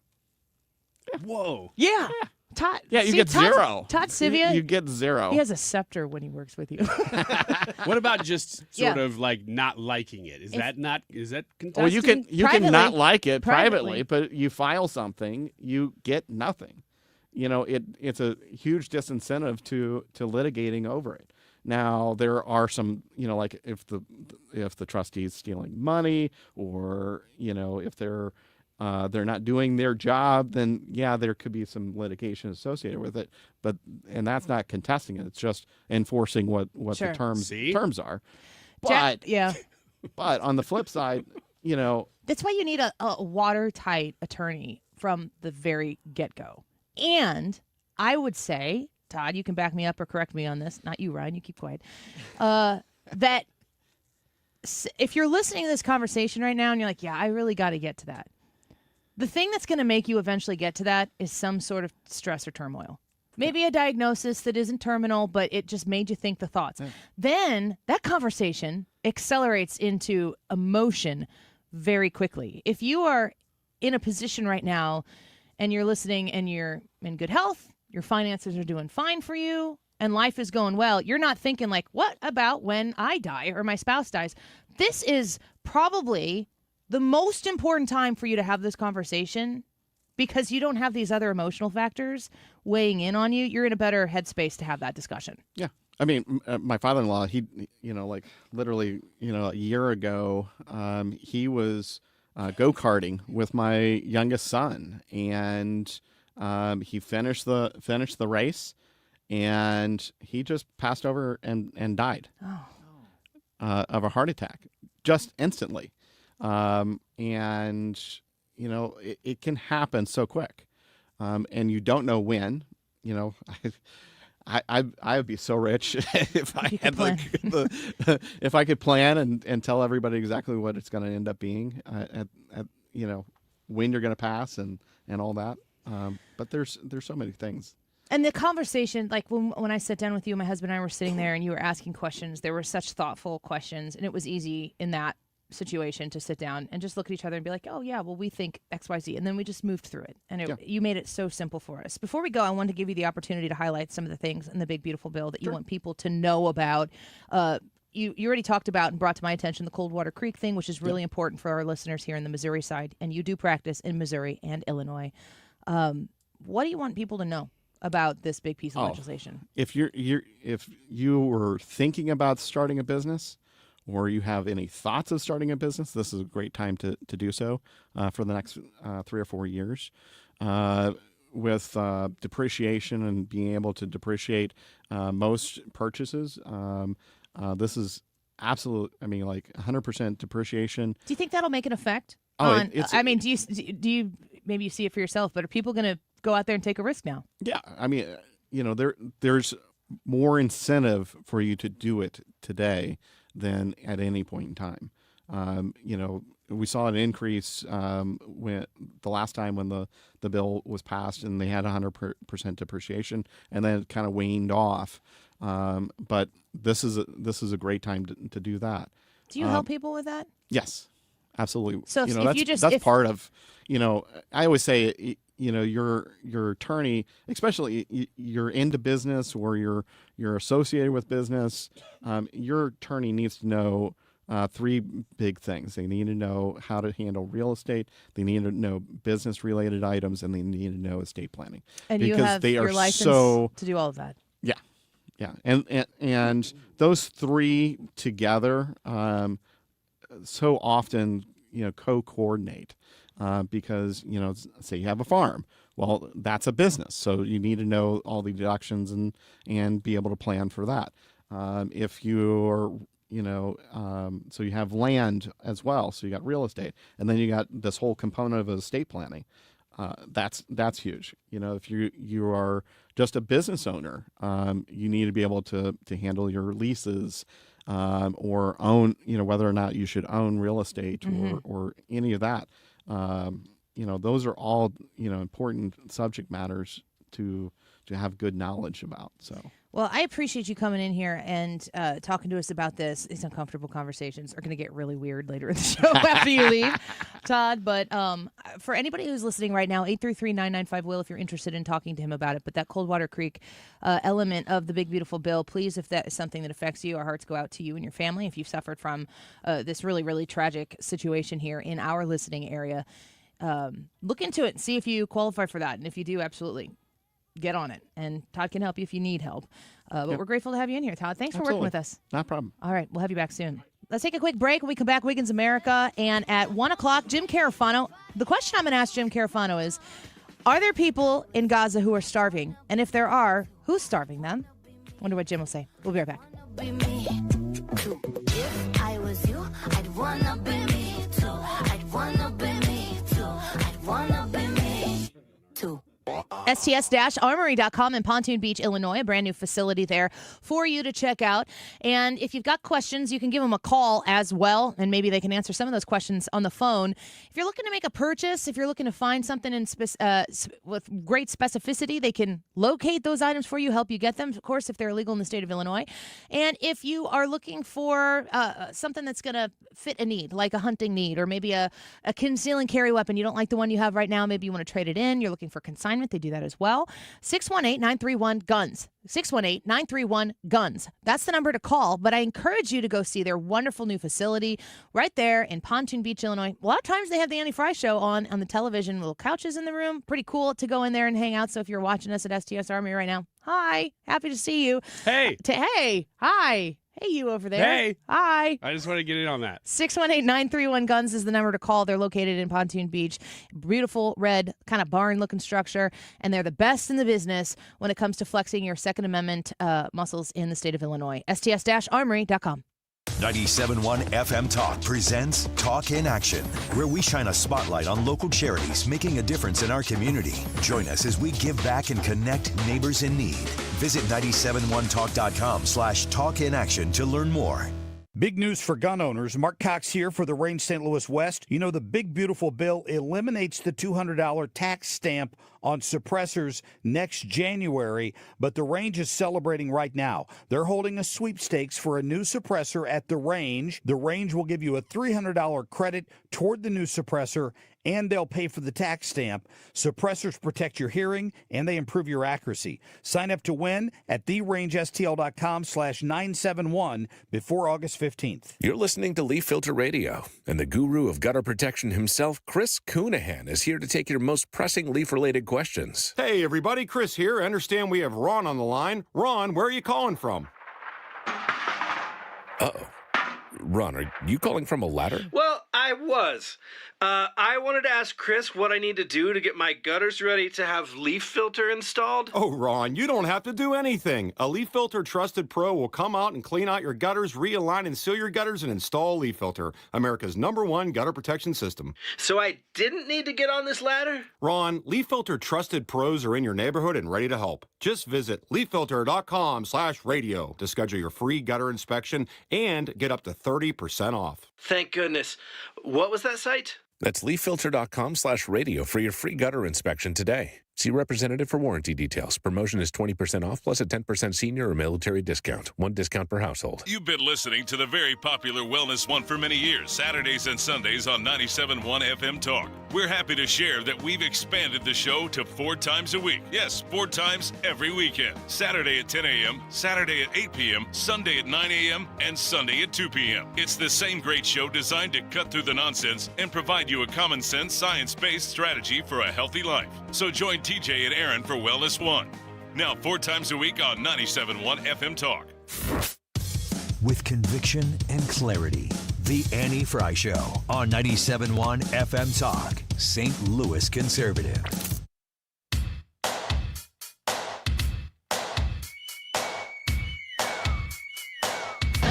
Whoa. Yeah. Todd. Yeah, you get zero. Todd Sivia. You get zero. He has a scepter when he works with you. What about just sort of like not liking it? Is that contesting? Well, you can not like it privately, but you file something, you get nothing. It's a huge disincentive to litigating over it. Now there are some, like if the trustee is stealing money, or if they're not doing their job, then yeah, there could be some litigation associated with it. And that's not contesting it; it's just enforcing what Sure. the terms are. Jack- But yeah. but on the flip side, That's why you need a watertight attorney from the very get-go. And I would say, Todd, you can back me up or correct me on this. Not you, Ryan. You keep quiet. That if you're listening to this conversation right now and you're like, yeah, I really got to get to that. The thing that's going to make you eventually get to that is some sort of stress or turmoil. Maybe a diagnosis that isn't terminal, but it just made you think the thoughts. Yeah. Then that conversation accelerates into emotion very quickly. If you are in a position right now and you're listening and you're in good health, your finances are doing fine for you, and life is going well, you're not thinking like, what about when I die or my spouse dies? This is probably the most important time for you to have this conversation, because you don't have these other emotional factors weighing in on you. You're in a better headspace to have that discussion. Yeah. I mean, my father-in-law, he, like literally, a year ago, he was go-karting with my youngest son, and he finished the race, and he just passed over and died of a heart attack just instantly. And it can happen so quick, and you don't know when. I would be so rich if I had if I could plan and tell everybody exactly what it's going to end up being at when you're going to pass and all that. But there's so many things. And the conversation, like when I sat down with you, my husband and I were sitting there, and you were asking questions. There were such thoughtful questions, and it was easy in that situation to sit down and just look at each other and be like, oh yeah, well, we think XYZ, and then we just moved through it, and you made it so simple for us. Before we go, I wanted to give you the opportunity to highlight some of the things in the big beautiful bill that you want people to know about. You already talked about and brought to my attention the Coldwater Creek thing, which is really important for our listeners here in the Missouri side, and you do practice in Missouri and Illinois. What do you want people to know about this big piece of legislation? If you were thinking about starting a business, or you have any thoughts of starting a business, this is a great time to do so for the next 3 or 4 years. With depreciation and being able to depreciate most purchases, this is absolute. I mean, like 100% depreciation. Do you think that'll make an effect? Do you maybe you see it for yourself, but are people going to go out there and take a risk now? Yeah, I mean, there's more incentive for you to do it today than at any point in time. We saw an increase when the last time when the bill was passed, and they had 100% depreciation, and then it kind of waned off. But this is a great time to do that. Do you help people with that? Yes, absolutely. So that's part of. I always say, your attorney, especially you're into business or you're associated with business, your attorney needs to know 3 big things. They need to know how to handle real estate, they need to know business related items, and they need to know estate planning. And because you have they your are license to do all of that. Yeah. And those 3 together so often co-coordinate. Because, say you have a farm, well, that's a business. So you need to know all the deductions and be able to plan for that. If you're, so you have land as well. So you got real estate, and then you got this whole component of estate planning. That's huge. If you are just a business owner, you need to be able to handle your leases, or own, whether or not you should own real estate or any of that. Those are all, important subject matters to have good knowledge about. So, well, I appreciate you coming in here and talking to us about this. These uncomfortable conversations are going to get really weird later in the show after you leave, Todd. But for anybody who's listening right now, 833-995-WILL if you're interested in talking to him about it. But that Coldwater Creek element of the big beautiful bill, please, if that is something that affects you, our hearts go out to you and your family. If you've suffered from this really, really tragic situation here in our listening area, look into it and see if you qualify for that. And if you do, absolutely get on it. And Todd can help you if you need help. But we're grateful to have you in here, Todd. Thanks for working with us. No problem. All right, we'll have you back soon. Let's take a quick break. When we come back, Wiggins America, and at 1 o'clock, Jim Carafano. The question I'm going to ask Jim Carafano is, are there people in Gaza who are starving? And if there are, who's starving them? Wonder what Jim will say. We'll be right back. If I was you, I'd wanna be me too. I'd wanna be me too. I'd wanna be me too. STS-Armory.com in Pontoon Beach, Illinois, a brand new facility there for you to check out. And if you've got questions, you can give them a call as well, and maybe they can answer some of those questions on the phone. If you're looking to make a purchase, if you're looking to find something with great specificity, they can locate those items for you, help you get them, of course, if they're illegal in the state of Illinois. And if you are looking for something that's going to fit a need, like a hunting need, or maybe a conceal and carry weapon, you don't like the one you have right now, maybe you want to trade it in, you're looking for consignment, they do that as well. 618-931-GUNS. 618-931-GUNS. That's the number to call, but I encourage you to go see their wonderful new facility right there in Pontoon Beach, Illinois. A lot of times they have the Annie Fry Show on the television, little couches in the room. Pretty cool to go in there and hang out. So if you're watching us at STS Army right now, hi, happy to see you. Hey. Hey, hi. Hey, you over there. Hey. Hi. I just want to get in on that. 618-931-GUNS is the number to call. They're located in Pontoon Beach. Beautiful red kind of barn-looking structure, and they're the best in the business when it comes to flexing your Second Amendment muscles in the state of Illinois. STS-Armory.com. 97.1 FM Talk presents Talk in Action, where we shine a spotlight on local charities making a difference in our community. Join us as we give back and connect neighbors in need. Visit 971talk.com/talkinaction to learn more. Big news for gun owners. Mark Cox here for the Range St. Louis West. You know, the big, beautiful bill eliminates the $200 tax stamp on suppressors next January, but the Range is celebrating right now. They're holding a sweepstakes for a new suppressor at the Range. The Range will give you a $300 credit toward the new suppressor, and they'll pay for the tax stamp. Suppressors protect your hearing, and they improve your accuracy. Sign up to win at therangestl.com/971 before August 15th. You're listening to Leaf Filter Radio, and the guru of gutter protection himself, Chris Coonahan, is here to take your most pressing leaf-related questions. Hey, everybody, Chris here. I understand we have Ron on the line. Ron, where are you calling from? Uh-oh. Ron, are you calling from a ladder? Well, I was. I wanted to ask Chris what I need to do to get my gutters ready to have leaf filter installed. Oh, Ron, you don't have to do anything. A Leaf Filter Trusted Pro will come out and clean out your gutters, realign and seal your gutters, and install Leaf Filter, America's #1 gutter protection system. So I didn't need to get on this ladder? Ron, Leaf Filter Trusted Pros are in your neighborhood and ready to help. Just visit leaffilter.com/radio to schedule your free gutter inspection and get up to 30% off. Thank goodness. What was that site? That's leaffilter.com/radio for your free gutter inspection today. See representative for warranty details. Promotion is 20% off plus a 10% senior or military discount. One discount per household. You've been listening to the very popular Wellness One for many years, Saturdays and Sundays on 97.1 FM Talk. We're happy to share that we've expanded the show to 4 times a week. Yes, 4 times every weekend. Saturday at 10 a.m., Saturday at 8 p.m., Sunday at 9 a.m., and Sunday at 2 p.m. It's the same great show designed to cut through the nonsense and provide you a common sense, science-based strategy for a healthy life. So join TJ and Aaron for Wellness One. Now 4 times a week on 97.1 FM Talk. With conviction and clarity, The Annie Fry Show on 97.1 FM Talk, St. Louis Conservative.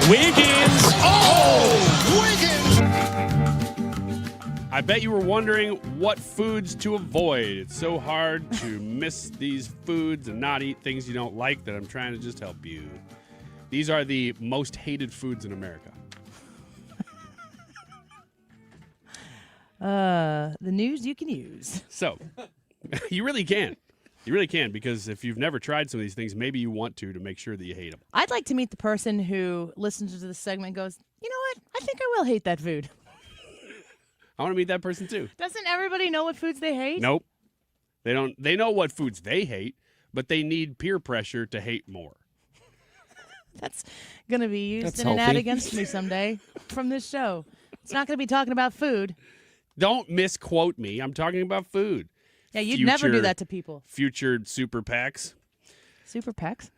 Wiggins! Oh! Wiggins! I bet you were wondering what foods to avoid. It's so hard to miss these foods and not eat things you don't like that I'm trying to just help you. These are the most hated foods in America. The news you can use. So, you really can. You really can, because if you've never tried some of these things, maybe you want to make sure that you hate them. I'd like to meet the person who listens to this segment and goes, you know what? I think I will hate that food. I want to meet that person too. Doesn't everybody know what foods they hate? Nope. They don't. They know what foods they hate, but they need peer pressure to hate more. That's going to be used That's in an ad healthy. against me someday from this show. It's not going to be talking about food. Don't misquote me. I'm talking about food. Yeah, you'd never do that to people. Future super PACs. Super PACs?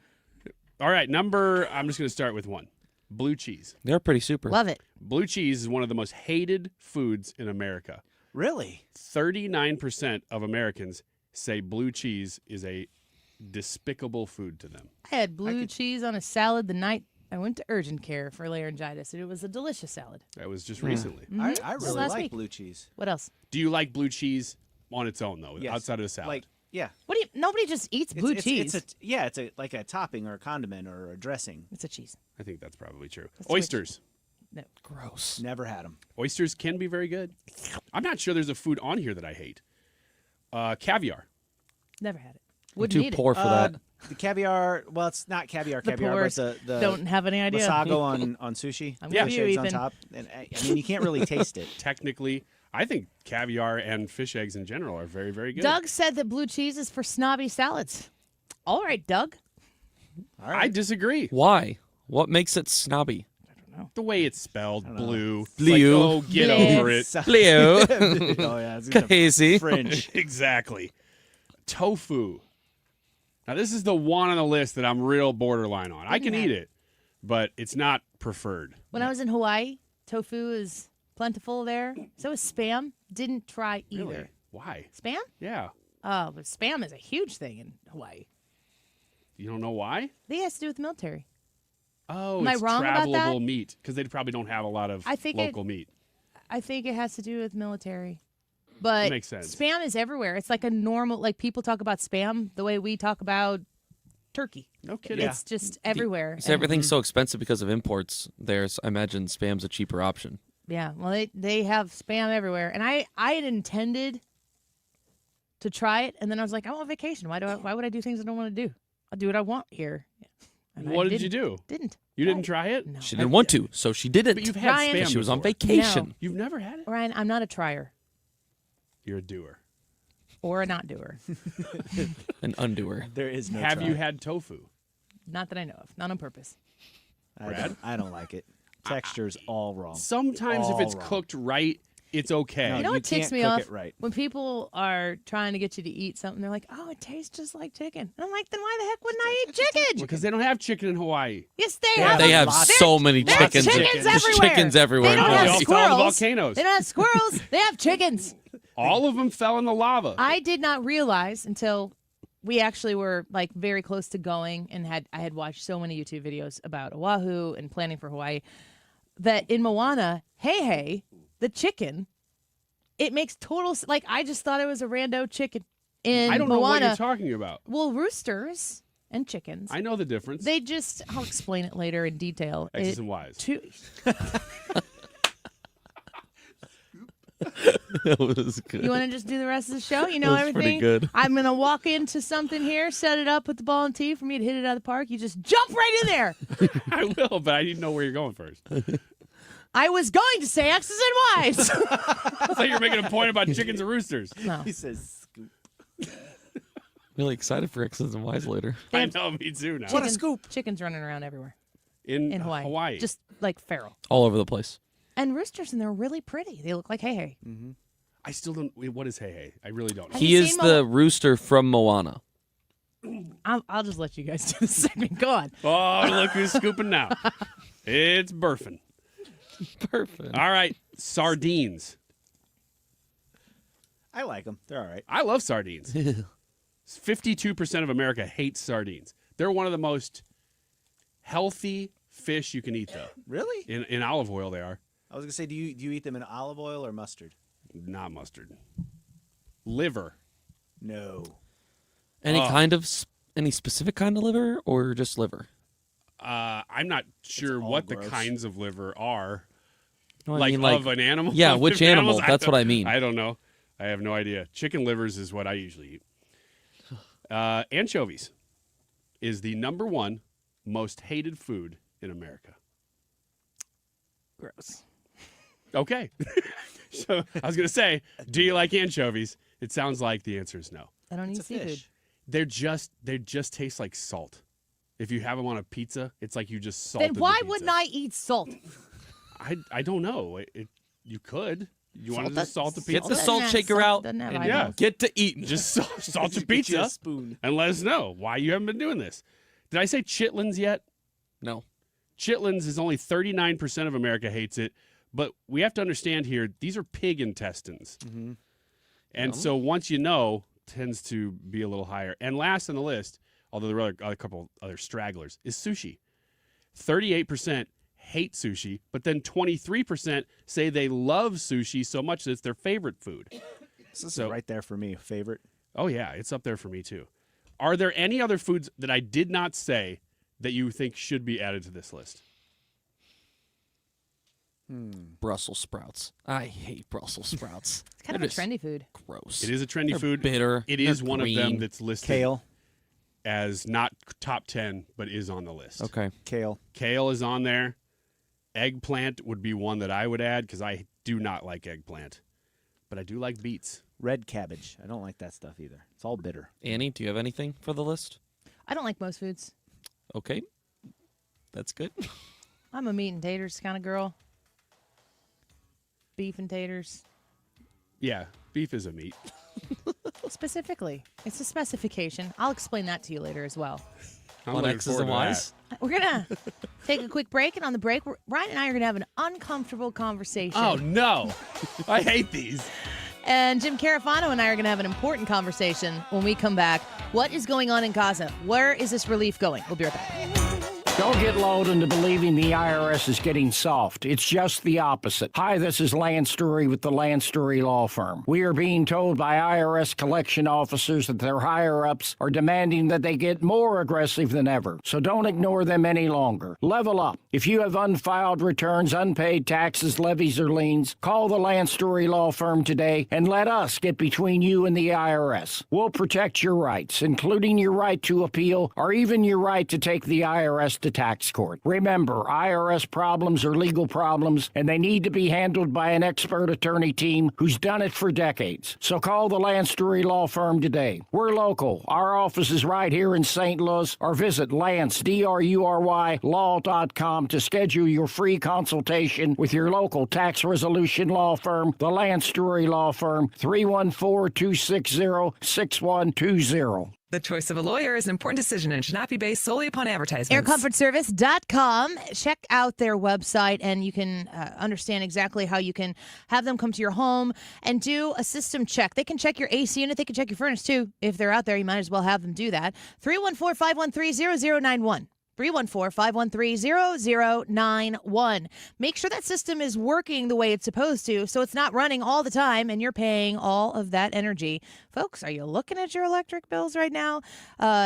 All right, I'm just going to start with one. Blue cheese. They're pretty super. Love it. Blue cheese is one of the most hated foods in America. Really? 39% of Americans say blue cheese is a despicable food to them. I had blue cheese on a salad the night I went to urgent care for laryngitis, and it was a delicious salad. That was just recently. I Just really last like week. blue cheese. What else? Do you like blue cheese on its own, though, Yes. outside of the salad? Like, yeah. What do you? Nobody just eats blue cheese. It's like a topping or a condiment or a dressing. It's a cheese. I think that's probably true. That's the way Oysters. No. Gross. Never had them. Oysters can be very good. I'm not sure there's a food on here that I hate. Never Caviar. had it. I'm Wouldn't too eat poor it. for that. The caviar, well, it's not caviar, The caviar, poors but the don't have any idea. Masago on sushi. I'm Yeah. with Fish you, eggs on Ethan. top. And I mean, you can't really taste it. Technically, I think caviar and fish eggs in general are very, very good. Doug said that blue cheese is for snobby salads. All right, Doug. I disagree. Why? What makes it snobby? The way it's spelled, blue. It's Blue. Like, oh, get Blue. over it. Blue. Oh, yeah. It's gonna Crazy. French. Exactly. Tofu. Now, this is the one on the list that I'm real borderline on. I can eat it, but it's not preferred. When I was in Hawaii, tofu is plentiful there. So is Spam. Didn't try either. Really? Why? Spam? Yeah. Oh, but Spam is a huge thing in Hawaii. You don't know why? I think it has to do with the military. Oh, Am I it's wrong about that? travelable meat because they probably don't have a lot of I think local meat. I think it has to do with military. But makes sense. Spam is everywhere. It's like a normal, like people talk about Spam the way we talk about turkey. No kidding. It's just everywhere. So everything's so expensive because of imports. There's, I imagine, Spam's a cheaper option. Yeah, well, they have Spam everywhere. And I had intended to try it, and then I was like, I'm on vacation. Why would I do things I don't want to do? I'll do what I want here. And I What did you do? Didn't. You didn't try it? No. She didn't want to, so she didn't. But you've had Ryan- Spam She was on before. vacation. No. You've never had it? Ryan, I'm not a trier You're a doer. or a not doer. An undoer. There is no Have try. you had tofu? Not that I know of. Not on purpose. I don't like it. Texture's all wrong. Sometimes if All it's wrong. cooked right, it's okay. No, You know you what ticks can't me cook off? it right. When people are trying to get you to eat something, they're like, oh, it tastes just like chicken. And I'm like, then why the heck wouldn't I eat chicken? Because they don't have chicken in Hawaii. Yes, they have. They have Lots- so many they have chickens. chickens There's everywhere. chickens everywhere. They don't They have all fell in the squirrels. volcanoes. They don't have squirrels. They have chickens. All of them fell in the lava. I did not realize until we actually were like very close to going and I had watched so many YouTube videos about Oahu and planning for Hawaii that in Moana, hey, the chicken, it makes total like I just thought it was a rando chicken. In I don't Moana, know what you're talking about. well, roosters and chickens. I know the difference. They just I'll explain it later in detail. X's and Y's. That was good. You want to just do the rest of the show? You know That was everything. pretty good. I'm gonna walk into something here, set it up with the ball and tee for me to hit it out of the park. You just jump right in there. I will, but I need to know where you're going first. I was going to say X's and Y's. I thought you were making a point about chickens and roosters. No. He says scoop. Really excited for X's and Y's later. I know, me too now. What a scoop. Chickens running around everywhere In Hawaii. Just like feral. All over the place. And roosters, and they're really pretty. They look like hey. Mm-hmm. I still don't. Wait, what is hey hey? I really don't know. Have He you is seen the rooster from Moana. I'll just let you guys do the segment. Go on. Oh, look who's scooping now. It's burfing. Perfect. All right, sardines. I like them. They're all right. I love sardines. 52% of America hates sardines. They're one of the most healthy fish you can eat, though. Really? In olive oil, they are. I was gonna say, do you eat them in olive oil or mustard? Not mustard. Liver. No. Any specific kind of liver or just liver? I'm not sure what gross. the kinds of liver are. No, I like mean, like- of an animal? Yeah, Of which animals? animal? That's what I mean. I don't know. I have no idea. Chicken livers is what I usually eat. Anchovies is the number one most hated food in America. Gross. Okay. So I was going to say, do you like anchovies? It sounds like the answer is no. I don't eat It's a seafood. fish. They just taste like salt. If you have them on a pizza, it's like you just salted Then why the pizza. wouldn't I eat salt? I don't know. You could. You wanted to salt the pizza? Get the salt shaker out. And get to eating. Just salt your Get you a pizza spoon. and let us know why you haven't been doing this. Did I say chitlins yet? No. Chitlins is only 39% of America hates it, but we have to understand here, these are pig intestines. Mm-hmm. And so once you know, tends to be a little higher. And last on the list, although there are a couple other stragglers, is sushi. 38% hate sushi, but then 23% say they love sushi so much that it's their favorite food. This is right there for me, favorite. Oh, yeah, it's up there for me too. Are there any other foods that I did not say that you think should be added to this list? Brussels sprouts. I hate Brussels sprouts. It's kind of a trendy food. Gross. It is a trendy They're food. bitter. It is They're one of them green. that's listed Kale. as not top 10, but is on the list. Okay. Kale. Kale is on there. Eggplant would be one that I would add because I do not like eggplant, but I do like beets. Red cabbage. I don't like that stuff either. It's all bitter. Annie, do you have anything for the list? I don't like most foods. Okay. That's good. I'm a meat and taters kind of girl. Beef and taters. Yeah, beef is a meat. Specifically. It's a specification. I'll explain that to you later as well. I'm On looking X's forward and to Y's? We're going to take a quick break, and on the break, Ryan and I are going to have an uncomfortable conversation. Oh, no. I hate these. And Jim Carafano and I are going to have an important conversation when we come back. What is going on in Gaza? Where is this relief going? We'll be right back. Don't get lulled into believing the IRS is getting soft. It's just the opposite. Hi, this is Lance Story with the Lance Story Law Firm. We are being told by IRS collection officers that their higher-ups are demanding that they get more aggressive than ever. So don't ignore them any longer. Level up. If you have unfiled returns, unpaid taxes, levies, or liens, call the Lance Story Law Firm today and let us get between you and the IRS. We'll protect your rights, including your right to appeal or even your right to take the IRS to tax court. Remember, IRS problems are legal problems, and they need to be handled by an expert attorney team who's done it for decades. So call the Lance Story Law Firm today. We're local. Our office is right here in St. Louis, or visit Lance, DRURY, law.com to schedule your free consultation with your local tax resolution law firm, the Lance Story Law Firm, 314-260-6120. The choice of a lawyer is an important decision and should not be based solely upon advertisements. AirComfortService.com. Check out their website, and you can understand exactly how you can have them come to your home and do a system check. They can check your AC unit. They can check your furnace, too. If they're out there, you might as well have them do that. 314-513-0091. 314-513-0091. Make sure that system is working the way it's supposed to, so it's not running all the time and you're paying all of that energy. Folks, are you looking at your electric bills right now?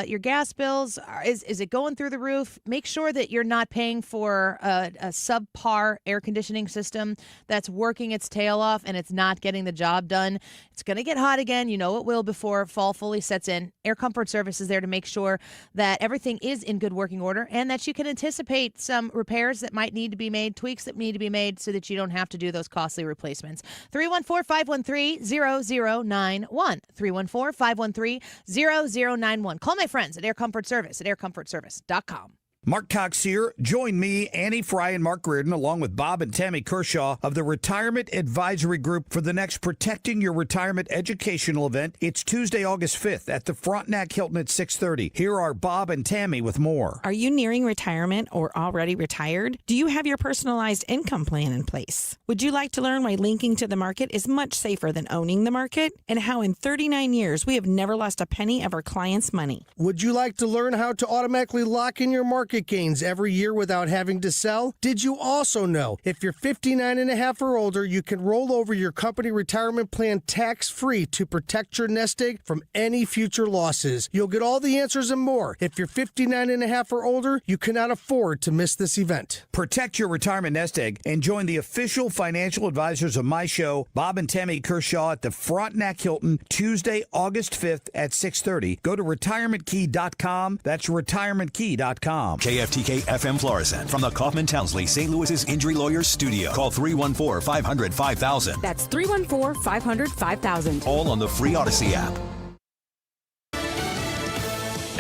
Your gas bills, is it going through the roof? Make sure that you're not paying for a subpar air conditioning system that's working its tail off and it's not getting the job done. It's going to get hot again. You know it will before fall fully sets in. Air Comfort Service is there to make sure that everything is in good working order and that you can anticipate some repairs that might need to be made, tweaks that need to be made so that you don't have to do those costly replacements. 314-513-0091. 314-513-0091. Call my friends at Air Comfort Service at aircomfortservice.com. Mark Cox here. Join me, Annie Fry, and Mark Reardon, along with Bob and Tammy Kershaw of the Retirement Advisory Group for the next Protecting Your Retirement educational event. It's Tuesday, August 5th at the Frontenac Hilton at 6:30. Here are Bob and Tammy with more. Are you nearing retirement or already retired? Do you have your personalized income plan in place? Would you like to learn why linking to the market is much safer than owning the market? And how in 39 years we have never lost a penny of our clients' money? Would you like to learn how to automatically lock in your market gains every year without having to sell? Did you also know if you're 59 and a half or older, you can roll over your company retirement plan tax-free to protect your nest egg from any future losses? You'll get all the answers and more. If you're 59 and a half or older, you cannot afford to miss this event. Protect your retirement nest egg and join the official financial advisors of my show, Bob and Tammy Kershaw, at the Frontenac Hilton, Tuesday, August 5th at 6:30. Go to retirementkey.com. That's retirementkey.com. KFTK FM Florissant from the Kaufman Townsley St. Louis's Injury Lawyers Studio. Call 314-500-5000. That's 314-500-5000. All on the free Odyssey app.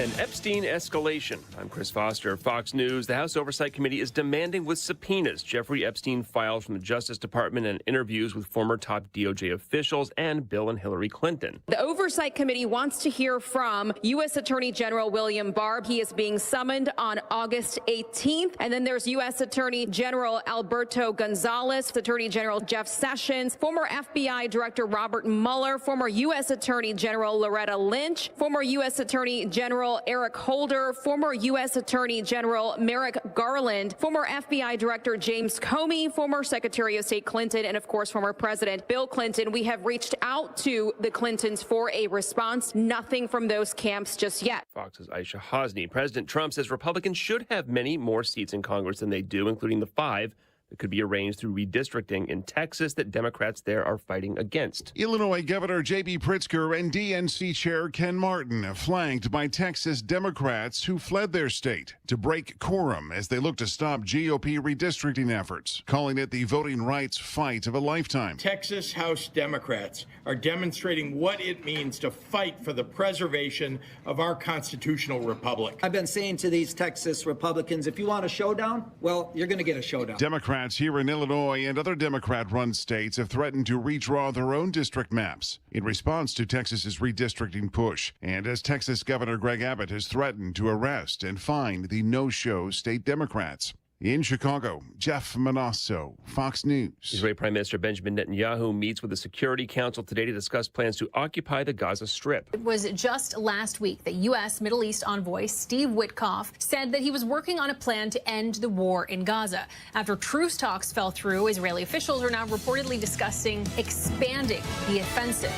An Epstein escalation. I'm Chris Foster, Fox News. The House Oversight Committee is demanding with subpoenas Jeffrey Epstein files from the Justice Department and interviews with former top DOJ officials and Bill and Hillary Clinton. The Oversight Committee wants to hear from U.S. Attorney General William Barr. He is being summoned on August 18th. And then there's U.S. Attorney General Alberto Gonzales, Attorney General Jeff Sessions, former FBI Director Robert Mueller, former U.S. Attorney General Loretta Lynch, former U.S. Attorney General Eric Holder, former U.S. Attorney General Merrick Garland, former FBI Director James Comey, former Secretary of State Clinton, and of course, former President Bill Clinton. We have reached out to the Clintons for a response. Nothing from those camps just yet. Fox's Aisha Hosni. President Trump says Republicans should have many more seats in Congress than they do, including the 5 that could be arranged through redistricting in Texas that Democrats there are fighting against. Illinois Governor J.B. Pritzker and DNC Chair Ken Martin flanked by Texas Democrats who fled their state to break quorum as they look to stop GOP redistricting efforts, calling it the voting rights fight of a lifetime. Texas House Democrats are demonstrating what it means to fight for the preservation of our constitutional republic. I've been saying to these Texas Republicans, if you want a showdown, well, you're going to get a showdown. Democrats here in Illinois and other Democrat-run states have threatened to redraw their own district maps in response to Texas's redistricting push. And as Texas Governor Greg Abbott has threatened to arrest and fine the no-show state Democrats. In Chicago, Jeff Manasso, Fox News. Israeli Prime Minister Benjamin Netanyahu meets with the Security Council today to discuss plans to occupy the Gaza Strip. It was just last week that U.S. Middle East envoy Steve Witkoff said that he was working on a plan to end the war in Gaza. After truce talks fell through, Israeli officials are now reportedly discussing expanding the offensive.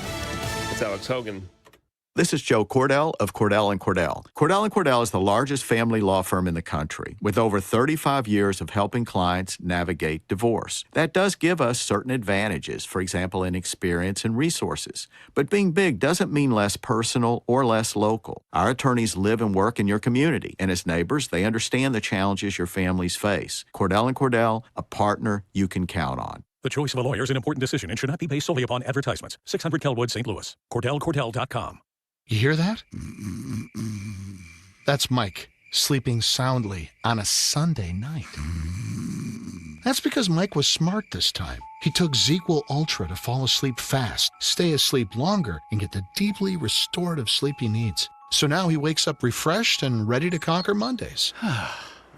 It's Alex Hogan. This is Joe Cordell of Cordell & Cordell. Cordell & Cordell is the largest family law firm in the country, with over 35 years of helping clients navigate divorce. That does give us certain advantages, for example, in experience and resources. But being big doesn't mean less personal or less local. Our attorneys live and work in your community, and as neighbors, they understand the challenges your families face. Cordell & Cordell, a partner you can count on. The choice of a lawyer is an important decision and should not be based solely upon advertisements. 600 Kelwood, St. Louis. CordellCordell.com. You hear that? That's Mike, sleeping soundly on a Sunday night. That's because Mike was smart this time. He took ZzzQuil Ultra to fall asleep fast, stay asleep longer, and get the deeply restorative sleep he needs. So now he wakes up refreshed and ready to conquer Mondays.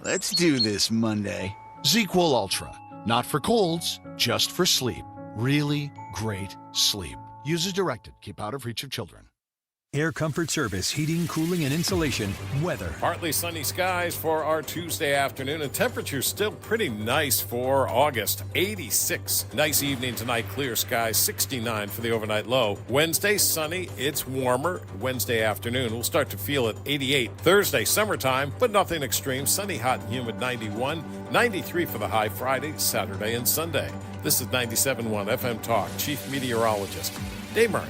Let's do this Monday. ZzzQuil Ultra. Not for colds, just for sleep. Really great sleep. Use as directed. Keep out of reach of children. Air Comfort Service, heating, cooling, and insulation. Weather. Partly sunny skies for our Tuesday afternoon, and temperatures still pretty nice for August. 86. Nice evening tonight, clear skies. 69 for the overnight low. Wednesday, sunny. It's warmer. Wednesday afternoon, we'll start to feel it. 88. Thursday, summertime, but nothing extreme. Sunny, hot, and humid. 91. 93 for the high Friday, Saturday, and Sunday. This is 97.1 FM Talk. Chief Meteorologist Dave Murray.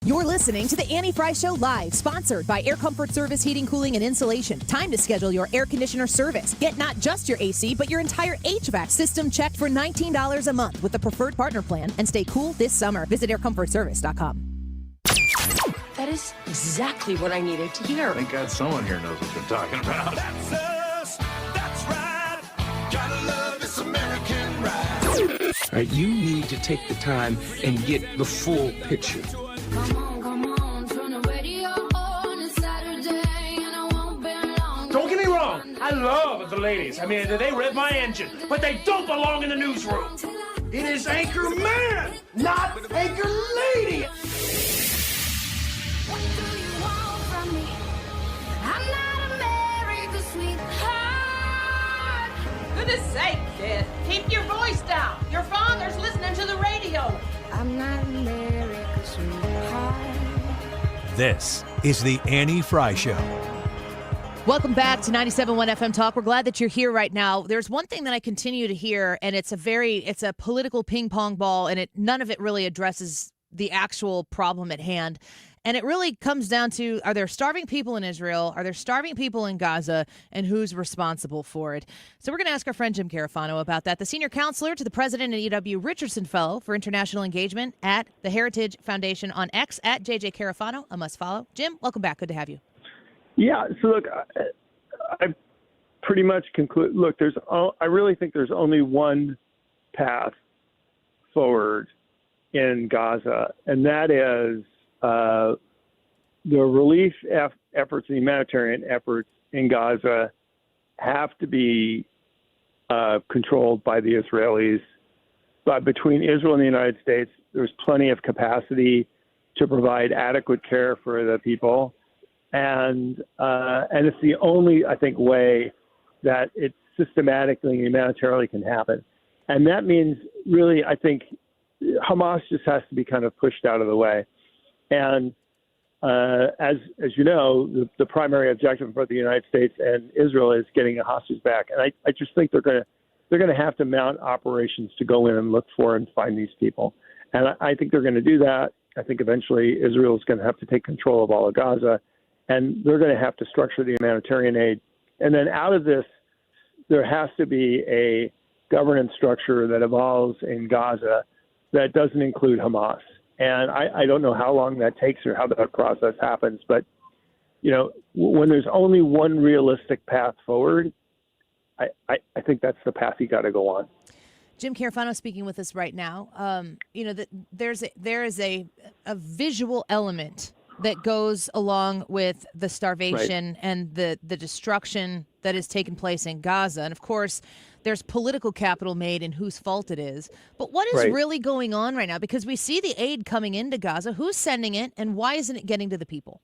You're listening to the Annie Fry Show live, sponsored by Air Comfort Service Heating, Cooling, and Insulation. Time to schedule your air conditioner service. Get not just your AC, but your entire HVAC system checked for $19 a month with the preferred partner plan and stay cool this summer. Visit aircomfortservice.com. That is exactly what I needed to hear. Thank God someone here knows what they're talking about. That's us. That's right. Gotta love this American ride. All right, you need to take the time and get the full picture. Come on, turn the radio on. It's Saturday and I won't be long. Don't get me wrong, I love the ladies. I mean, they rev my engine, but they don't belong in the newsroom. It is Anchor Man, not Anchor Lady. What do you want from me? I'm not America's sweetheart. Goodness sake, kid. Keep your voice down. Your father's listening to the radio. I'm not America's sweetheart. This is the Annie Fry Show. Welcome back to 97.1 FM Talk. We're glad that you're here right now. There's one thing that I continue to hear, and it's a political ping pong ball, and none of it really addresses the actual problem at hand. And it really comes down to, are there starving people in Israel? Are there starving people in Gaza? And who's responsible for it? So we're going to ask our friend Jim Carafano about that, the senior counselor to the president and E.W. Richardson Fellow for International Engagement at the Heritage Foundation on X, at JJ Carafano, a must follow. Jim, welcome back. Good to have you. Yeah. So look, I pretty much conclude. Look, I really think there's only one path forward in Gaza, and that is the relief efforts, the humanitarian efforts in Gaza have to be controlled by the Israelis. But between Israel and the United States, there's plenty of capacity to provide adequate care for the people. And it's the only, I think, way that it systematically and humanitarily can happen. And that means really, I think, Hamas just has to be kind of pushed out of the way. And as you know, the primary objective for the United States and Israel is getting the hostages back. And I just think they're going to have to mount operations to go in and look for and find these people. And I think they're going to do that. I think eventually Israel is going to have to take control of all of Gaza, and they're going to have to structure the humanitarian aid. And then out of this, there has to be a governance structure that evolves in Gaza that doesn't include Hamas. And I don't know how long that takes or how that process happens. But, you know, when there's only one realistic path forward, I think that's the path you got to go on. Jim Carafano speaking with us right now. You know, there is a visual element that goes along with the starvation and the destruction that has taken place in Gaza. And of course, there's political capital made in whose fault it is. But what is really going on right now? Because we see the aid coming into Gaza. Who's sending it, and why isn't it getting to the people?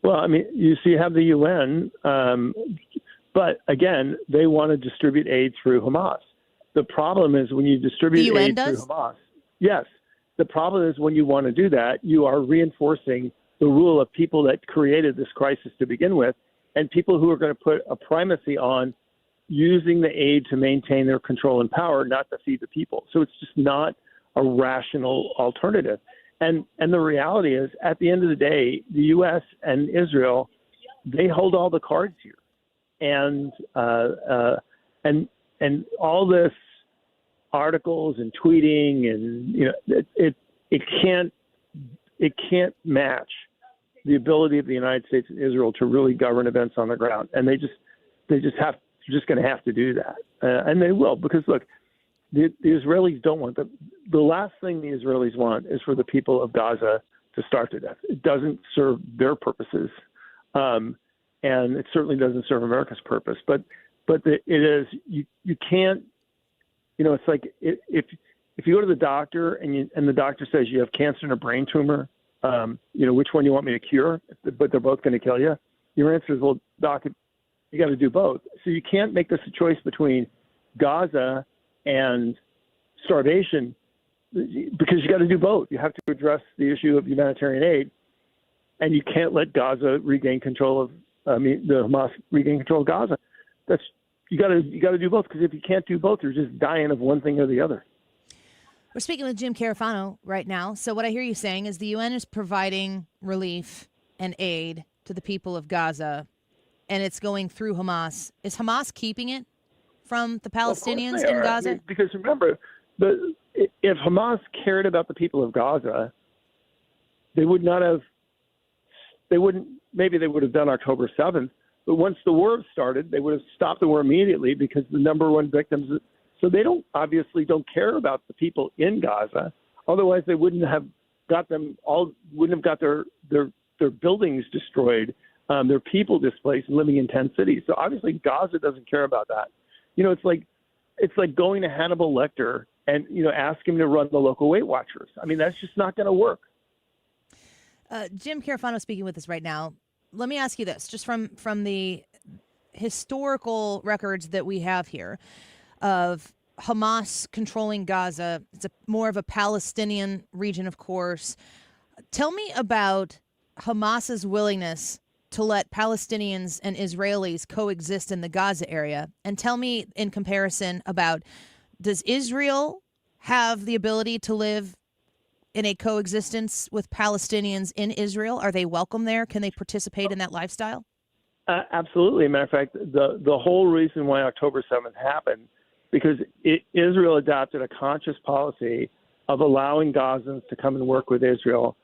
Well, I mean, you have the UN, but again, they want to distribute aid through Hamas. The problem is when you distribute aid through Hamas. Yes. The problem is when you want to do that, you are reinforcing the rule of people that created this crisis to begin with, and people who are going to put a primacy on using the aid to maintain their control and power, not to feed the people. So it's just not a rational alternative. And the reality is, at the end of the day, the U.S. and Israel, they hold all the cards here. And all this articles and tweeting and, you know, it can't match the ability of the United States and Israel to really govern events on the ground. And they're just going to have to do that. And they will, because look, the Israelis don't want the last thing the Israelis want is for the people of Gaza to starve to death. It doesn't serve their purposes. And it certainly doesn't serve America's purpose, but it is, you can't, you know, it's like if you go to the doctor and the doctor says you have cancer and a brain tumor, you know, which one you want me to cure, but they're both going to kill you. Your answer is, well, doc, you got to do both. So you can't make this a choice between Gaza and starvation, because you got to do both. You have to address the issue of humanitarian aid, and you can't let Gaza regain control of, the Hamas regain control of Gaza. You got to do both, because if you can't do both, you're just dying of one thing or the other. We're speaking with Jim Carafano right now. So what I hear you saying is the UN is providing relief and aid to the people of Gaza, and it's going through Hamas. Is Hamas keeping it from the Palestinians in Gaza? I mean, because remember, if Hamas cared about the people of Gaza, they would not have. Maybe they would have done October 7th. But once the war started, they would have stopped the war immediately, because the number one victims. So they obviously don't care about the people in Gaza. Otherwise, they wouldn't have got their buildings destroyed, their people displaced, and living in 10 cities. So obviously, Gaza doesn't care about that. You know, it's like going to Hannibal Lecter and, you know, ask him to run the local Weight Watchers. I mean, that's just not going to work. Jim Carafano speaking with us right now. Let me ask you this, just from the historical records that we have here of Hamas controlling Gaza. It's more of a Palestinian region, of course. Tell me about Hamas's willingness to let Palestinians and Israelis coexist in the Gaza area. And tell me, in comparison, about, does Israel have the ability to live in a coexistence with Palestinians in Israel? Are they welcome there? Can they participate in that lifestyle? Absolutely. Matter of fact, the whole reason why October 7th happened, because Israel adopted a conscious policy of allowing Gazans to come and work with Israel,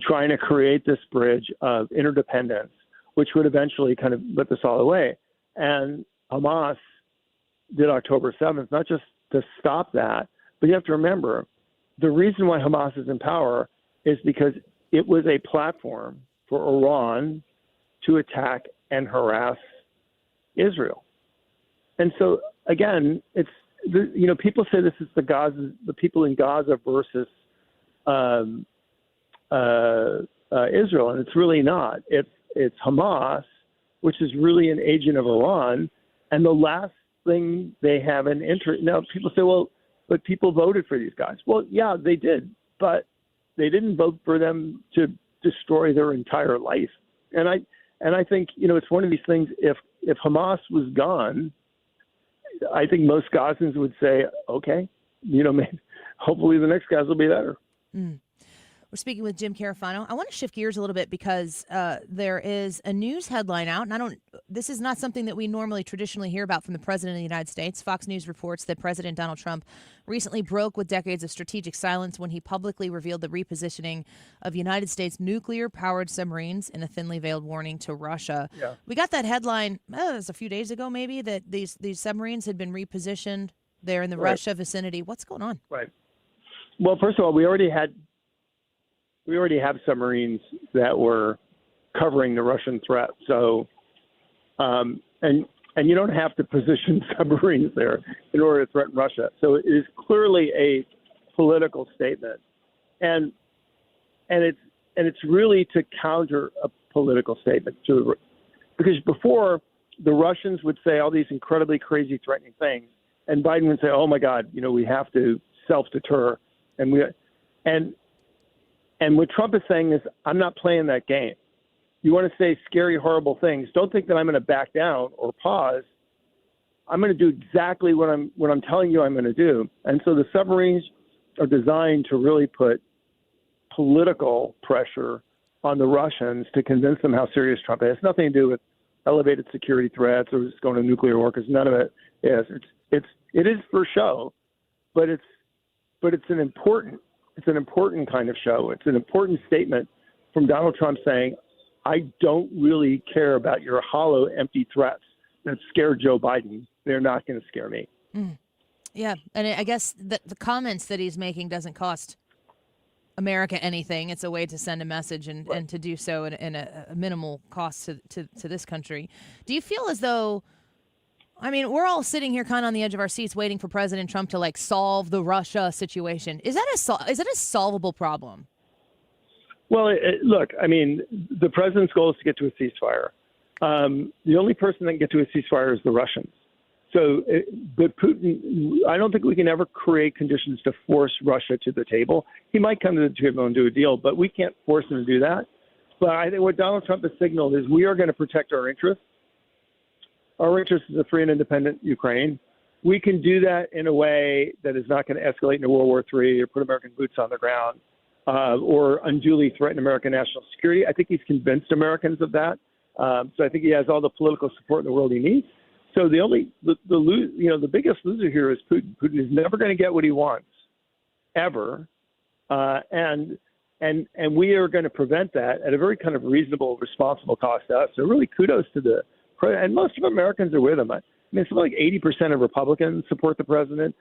trying to create this bridge of interdependence, which would eventually kind of put this all away. And Hamas did October 7th, not just to stop that, but you have to remember, the reason why Hamas is in power is because it was a platform for Iran to attack and harass Israel. And so, again, it's, people say this is the people in Gaza versus Israel, and it's really not. It's Hamas, which is really an agent of Iran, and the last thing they have an interest. Now, people say, well, but people voted for these guys. Well, yeah, they did, but they didn't vote for them to destroy their entire life. And I think, it's one of these things. If Hamas was gone, I think most Gazans would say, okay, maybe, hopefully the next guys will be better. Mm. We're speaking with Jim Carafano. I want to shift gears a little bit because there is a news headline out, and this is not something that we normally traditionally hear about from the President of the United States. Fox News reports that President Donald Trump recently broke with decades of strategic silence when he publicly revealed the repositioning of United States nuclear-powered submarines in a thinly veiled warning to Russia. Yeah. We got that headline, it was a few days ago maybe, that these submarines had been repositioned there in the Russia vicinity. What's going on? Right. Well, first of all, we already have submarines that were covering the Russian threat. So, and you don't have to position submarines there in order to threaten Russia. So it is clearly a political statement, and it's really to counter a political statement because before the Russians would say all these incredibly crazy, threatening things, and Biden would say, "Oh my God, we have to self-deter," And what Trump is saying is, I'm not playing that game. You want to say scary, horrible things. Don't think that I'm going to back down or pause. I'm going to do exactly what I'm telling you I'm going to do. And so the submarines are designed to really put political pressure on the Russians to convince them how serious Trump is. It's nothing to do with elevated security threats or just going to nuclear war, because none of it is. It is for show, but it's an important kind of show. It's an important statement from Donald Trump saying, I don't really care about your hollow, empty threats that scared Joe Biden. They're not going to scare me. Mm. Yeah, and I guess the comments that he's making doesn't cost America anything. It's a way to send a message and to do so in a minimal cost to this country. Do you feel as though, we're all sitting here kind of on the edge of our seats waiting for President Trump to solve the Russia situation. Is that a solvable problem? Well, look, the president's goal is to get to a ceasefire. The only person that can get to a ceasefire is the Russians. So, but Putin, I don't think we can ever create conditions to force Russia to the table. He might come to the table and do a deal, but we can't force him to do that. But I think what Donald Trump has signaled is we are going to protect our interests. Our interest is a free and independent Ukraine. We can do that in a way that is not going to escalate into World War III or put American boots on the ground or unduly threaten American national security. I think he's convinced Americans of that. So I think he has all the political support in the world he needs. So the biggest loser here is Putin. Putin is never going to get what he wants, ever, and we are going to prevent that at a very kind of reasonable, responsible cost to us. So really, kudos to the president. And most of Americans are with him. Something like 80% of Republicans support the president.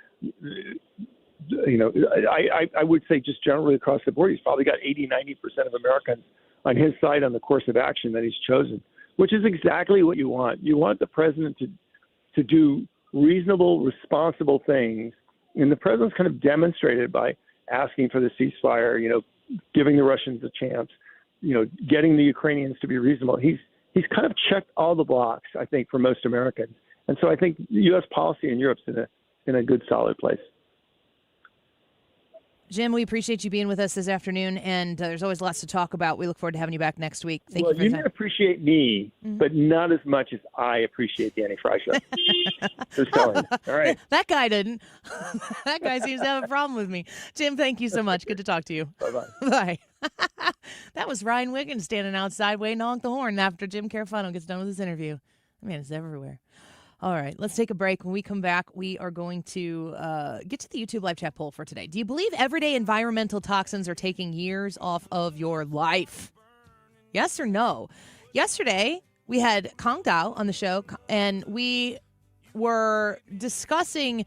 I would say just generally across the board, he's probably got 80-90% of Americans on his side on the course of action that he's chosen, which is exactly what you want. You want the president to do reasonable, responsible things. And the president's kind of demonstrated by asking for the ceasefire, giving the Russians a chance, getting the Ukrainians to be reasonable. He's kind of checked all the blocks, I think, for most Americans. And so I think U.S. policy in Europe's in a good, solid place. Jim, we appreciate you being with us this afternoon, and there's always lots to talk about. We look forward to having you back next week. Thank you for your time. Appreciate me, but not as much as I appreciate the Annie Fry Show. Just telling you. All right. That guy didn't. That guy seems to have a problem with me. Jim, thank you so much. Good to talk to you. Bye-bye. Bye. That was Ryan Wiggins standing outside waiting to honk the horn after Jim Carafano gets done with his interview. Man, it's everywhere. All right, let's take a break. When we come back, we are going to get to the YouTube live chat poll for today. Do you believe everyday environmental toxins are taking years off of your life? Yes or no? Yesterday, we had Kong Dao on the show, and we were discussing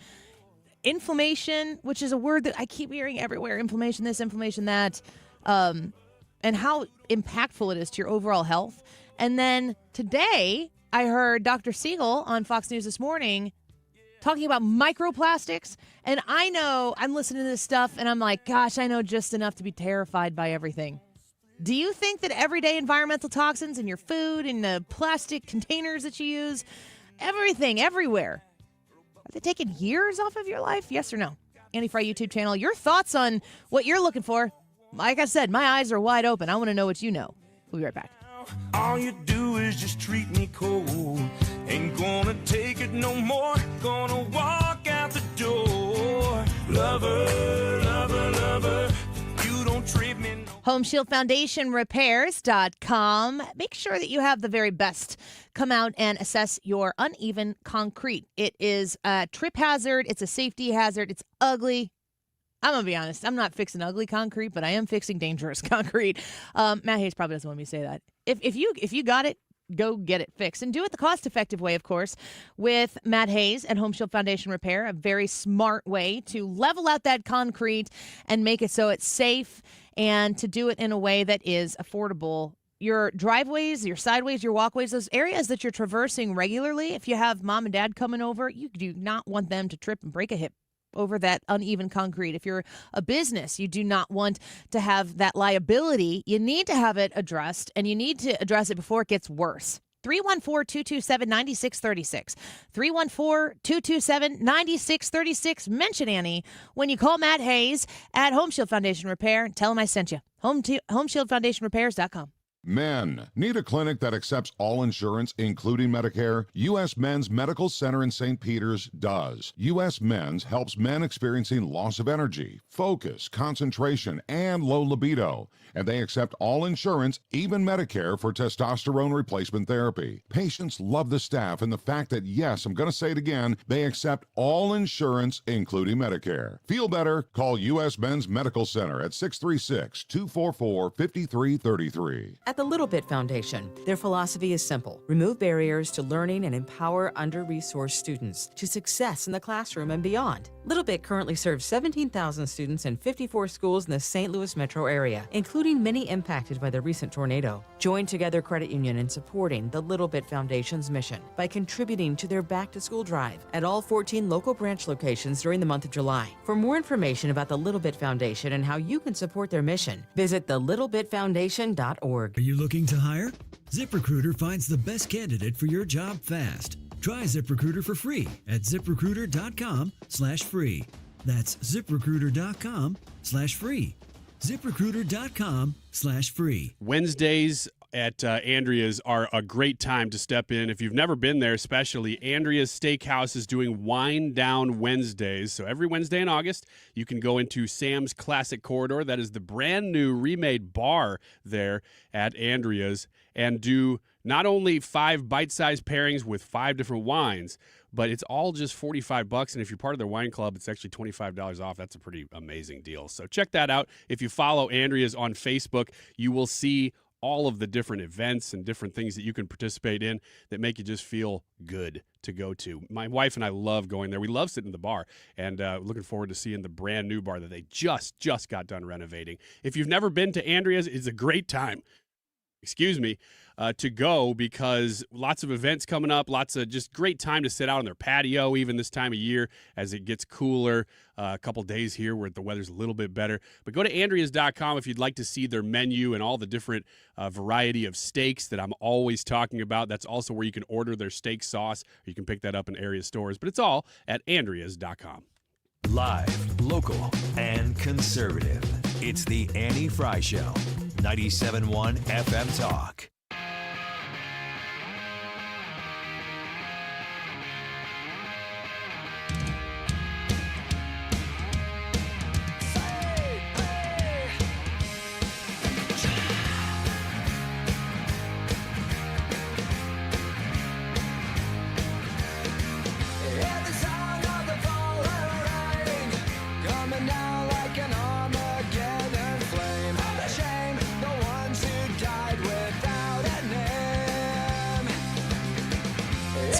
inflammation, which is a word that I keep hearing everywhere, inflammation this, inflammation that, and how impactful it is to your overall health. And then today, I heard Dr. Siegel on Fox News this morning talking about microplastics. And I know I'm listening to this stuff and I'm like, gosh, I know just enough to be terrified by everything. Do you think that everyday environmental toxins in your food, in the plastic containers that you use, everything, everywhere, are they taking years off of your life? Yes or no? Annie Fry YouTube channel. Your thoughts on what you're looking for. Like I said, my eyes are wide open. I want to know what you know. We'll be right back. All you do is just treat me cold. Ain't gonna take it no more. Gonna walk out the door. Lover, lover, lover. You don't treat me no. Home Shield Foundation Repairs.com. Make sure that you have the very best come out and assess your uneven concrete. It is a trip hazard. It's a safety hazard. It's ugly. I'm going to be honest. I'm not fixing ugly concrete, but I am fixing dangerous concrete. Matt Hayes probably doesn't want me to say that. If you got it, go get it fixed. And do it the cost-effective way, of course, with Matt Hayes and Home Shield Foundation Repair, a very smart way to level out that concrete and make it so it's safe and to do it in a way that is affordable. Your driveways, your sideways, your walkways, those areas that you're traversing regularly, if you have mom and dad coming over, you do not want them to trip and break a hip over that uneven concrete. If you're a business, you do not want to have that liability. You need to have it addressed, and you need to address it before it gets worse. 314-227-9636. 314-227-9636. Mention Annie when you call Matt Hayes at Home Shield Foundation Repair. Tell him I sent you. HomeshieldFoundationRepairs.com. Men. Need a clinic that accepts all insurance, including Medicare? U.S. Men's Medical Center in St. Peters does. U.S. Men's helps men experiencing loss of energy, focus, concentration, and low libido. And they accept all insurance, even Medicare, for testosterone replacement therapy. Patients love the staff and the fact that, yes, I'm going to say it again, they accept all insurance, including Medicare. Feel better? Call U.S. Men's Medical Center at 636-244-5333. At the Little Bit Foundation, their philosophy is simple. Remove barriers to learning and empower under-resourced students to success in the classroom and beyond. Little Bit currently serves 17,000 students in 54 schools in the St. Louis metro area, including many impacted by the recent tornado. Join Together Credit Union in supporting the Little Bit Foundation's mission by contributing to their back-to-school drive at all 14 local branch locations during the month of July. For more information about the Little Bit Foundation and how you can support their mission, visit thelittlebitfoundation.org. Are you looking to hire? ZipRecruiter finds the best candidate for your job fast. Try ZipRecruiter for free at ZipRecruiter.com/free. That's ZipRecruiter.com/free. ZipRecruiter.com/free. Wednesdays at Andrea's are a great time to step in. If you've never been there, especially, Andrea's Steakhouse is doing Wine Down Wednesdays. So every Wednesday in August, you can go into Sam's Classic Corridor. That is the brand new remade bar there at Andrea's, and do not only 5 bite-sized pairings with 5 different wines, but it's all just $45. And if you're part of their wine club, it's actually $25 off. That's a pretty amazing deal. So check that out. If you follow Andrea's on Facebook, you will see all of the different events and different things that you can participate in that make you just feel good to go to. My wife and I love going there. We love sitting in the bar, and looking forward to seeing the brand new bar that they just got done renovating. If you've never been to Andrea's, it's a great time. To go, because lots of events coming up, lots of just great time to sit out on their patio even this time of year as it gets cooler. A couple days here where the weather's a little bit better. But go to Andreas.com if you'd like to see their menu and all the different variety of steaks that I'm always talking about. That's also where you can order their steak sauce. Or you can pick that up in area stores. But it's all at Andreas.com. Live, local, and conservative. It's the Annie Fry Show. 97.1 FM Talk.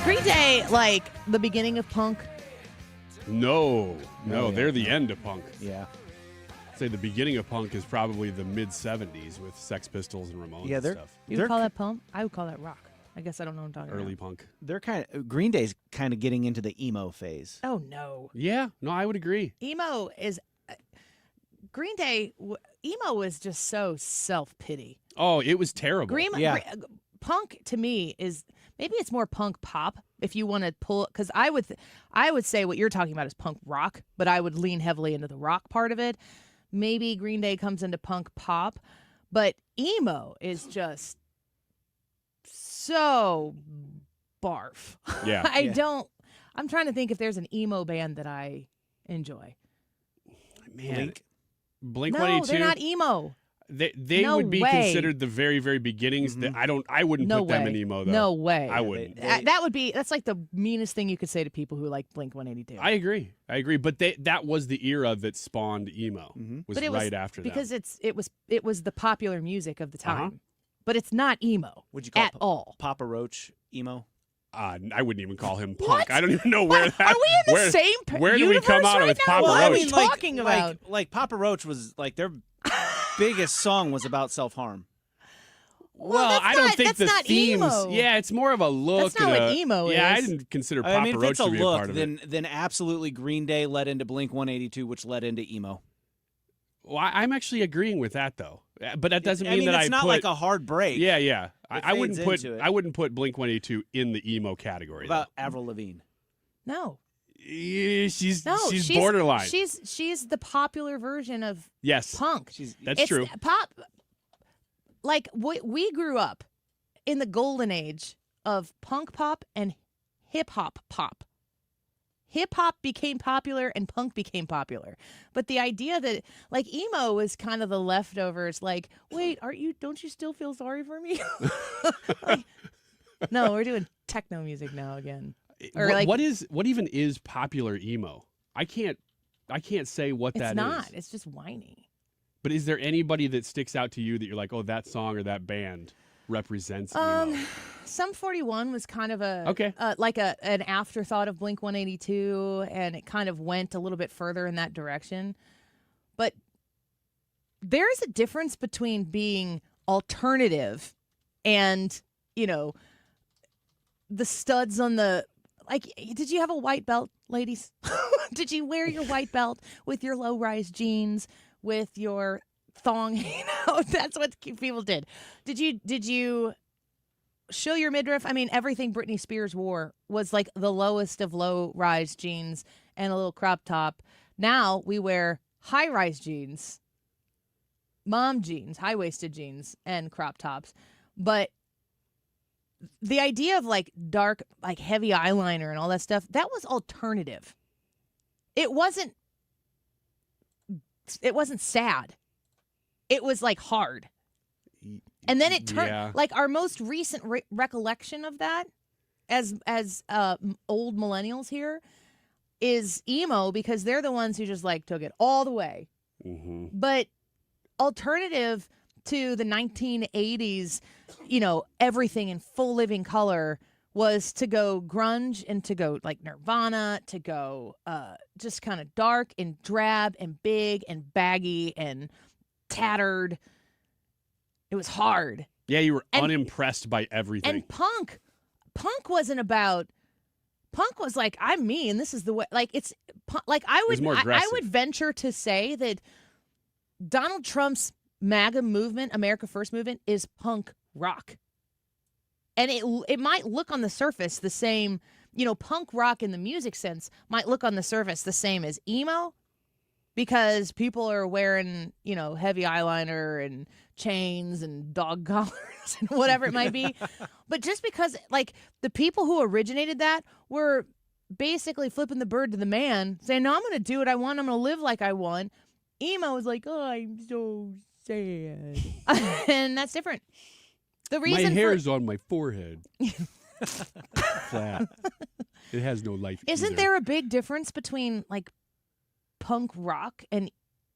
Green Day, like the beginning of punk? No, they're the end of punk. Yeah. I'd say the beginning of punk is probably the mid-'70s with Sex Pistols and Ramones and stuff. You would call that punk? I would call that rock. I guess I don't know what I'm talking about. Early punk. They're Green Day's kind of getting into the emo phase. Oh, no. Yeah, no, I would agree. Emo is... Green Day, emo was just so self-pity. Oh, it was terrible. Punk, to me, is... Maybe it's more punk pop if you want to pull, because I would say what you're talking about is punk rock, but I would lean heavily into the rock part of it. Maybe Green Day comes into punk pop, but emo is just so barf. Yeah. I'm trying to think if there's an emo band that I enjoy. Man, Blink No, 182. they're not emo. They No would be way. considered the very, very beginnings. That I wouldn't No put them way. in emo though. No way. I wouldn't. That's like the meanest thing you could say to people who like Blink 182. I agree. But that was the era that spawned emo. Was But it right after that. because it was the popular music of the time. But it's not emo. Would you call at all? Papa Roach emo? I wouldn't even call him punk. I don't even know where that. Are we in the same Where do we come out with Papa What are Roach? we talking about? Like Papa Roach was like their biggest song was about self-harm. Well, I don't think that's the not themes. emo. Yeah, it's more of a look. That's not and what emo Yeah, I is. didn't consider Papa I mean, if Roach it's a to be a look, part of it. then absolutely Green Day led into Blink 182, which led into emo. Well, I'm actually agreeing with that though. But that doesn't mean that it's not like a hard break. Yeah. I fades wouldn't put into it. I wouldn't put Blink 182 in the emo category. What about Avril Lavigne? No. She's No, borderline. She's the popular version of Yes. punk. That's true. Pop, like we grew up in the golden age of punk pop and hip hop pop. Hip hop became popular and punk became popular. But the idea that like emo was kind of the leftovers, like, wait, don't you still feel sorry for me? Like, no, we're doing techno music now again. Or what even is popular emo? I can't say what that is. It's not. It's just whiny. But is there anybody that sticks out to you that you're like, oh, that song or that band represents emo? Sum 41 was kind of Okay. an afterthought of Blink 182, and it kind of went a little bit further in that direction. But there is a difference between being alternative and, the studs on the... Like, did you have a white belt, ladies? Did you wear your white belt with your low-rise jeans, with your thong hanging out? That's what people did. Did you show your midriff? I mean, everything Britney Spears wore was like the lowest of low-rise jeans and a little crop top. Now we wear high-rise jeans, mom jeans, high-waisted jeans, and crop tops. But the idea of like dark, like heavy eyeliner and all that stuff, that was alternative. It wasn't sad. It was like hard. And then it turned like our most recent recollection of that as old millennials here is emo, because they're the ones who just like took it all the way. Mm-hmm. But alternative to the 1980s, everything in full living color was to go grunge and to go like Nirvana, to go just kind of dark and drab and big and baggy and tattered. It was hard. Yeah, you were unimpressed by everything. And punk wasn't about. Punk was like, I'm me, and this is the way. Like it's like I would venture to say that Donald Trump's MAGA movement, America First movement, is punk rock. And it might look on the surface the same, punk rock in the music sense might look on the surface the same as emo because people are wearing, heavy eyeliner and chains and dog collars and whatever it might be. But just because, like, the people who originated that were basically flipping the bird to the man, saying, no, I'm going to do what I want. I'm going to live like I want. Emo is like, oh, I'm so sad. And that's different. The reason my hair's on my forehead. Flat. It has no life. Isn't there a big difference between, like, punk rock and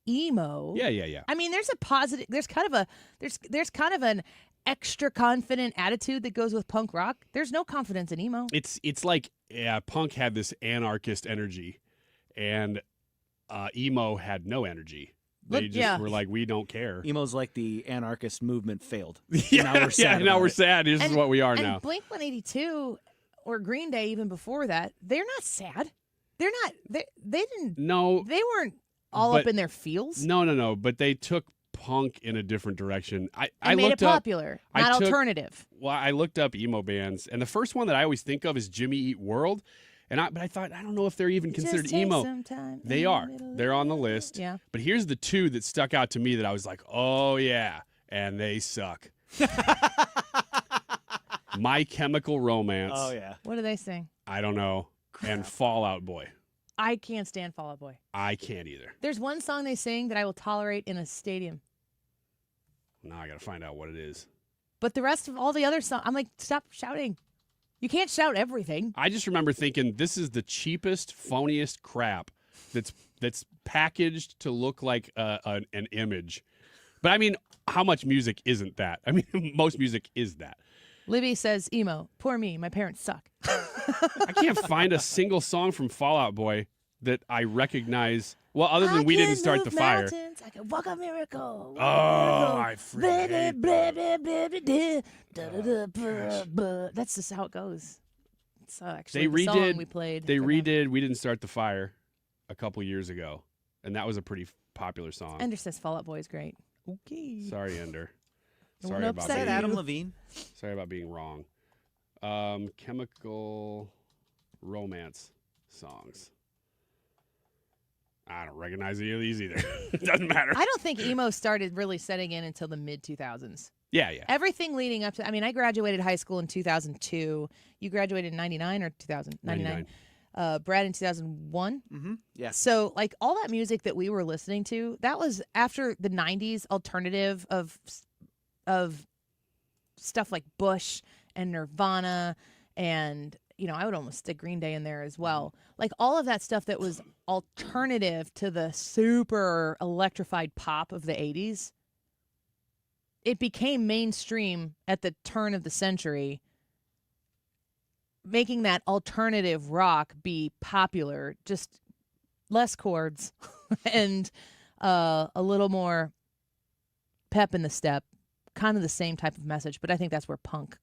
emo? Yeah. I mean, there's a positive. There's kind of an extra confident attitude that goes with punk rock. There's no confidence in emo. It's like punk had this anarchist energy, and emo had no energy. They just were like, we don't care. Emo's like the anarchist movement failed. Now we're sad. Now we're sad. This is what we are now. And Blink-182 or Green Day, even before that, they're not sad. They're not. They didn't. No, they weren't all up in their feels. No. But they took punk in a different direction. I made looked it popular, not alternative. Well, I looked up emo bands, and the first one that I always think of is Jimmy Eat World. But I thought, I don't know if they're even considered emo. They are. They're on the list. Yeah. But here's the two that stuck out to me that I was like, oh, yeah. And they suck. My Chemical Romance. Oh, yeah. What do they sing? I don't know. And Fall Out Boy. I can't stand Fall Out Boy. I can't either. There's one song they sing that I will tolerate in a stadium. Now I got to find out what it is. But the rest of all the other songs, I'm like, stop shouting. You can't shout everything. I just remember thinking this is the cheapest, phoniest crap that's packaged to look like an image. But I mean, how much music isn't that? I mean, most music is that. Libby says, emo. Poor me. My parents suck. I can't find a single song from Fall Out Boy that I recognize. Well, other than We Didn't Start the Fire. I can walk a miracle. I freaking That's just how it goes. It's actually the song we played. They redid We Didn't Start the Fire a couple years ago, and that was a pretty popular song. Ender says Fall Out Boy is great. Okay. Sorry, Ender. Sorry about being Adam Levine. Sorry about being wrong. Chemical Romance songs. I don't recognize any of these either. It doesn't matter. I don't think emo started really setting in until the mid-2000s. Yeah. Everything leading up to, I mean, I graduated high school in 2002. You graduated in 99 or 2000? 99. Brad in 2001. Mm-hmm. Yeah. So, like, all that music that we were listening to, that was after the 90s alternative of stuff like Bush and Nirvana and, I would almost stick Green Day in there as well. Like, all of that stuff that was alternative to the super electrified pop of the 80s. It became mainstream at the turn of the century, making that alternative rock be popular, just less chords and a little more pep in the step, kind of the same type of message. But I think that's where punk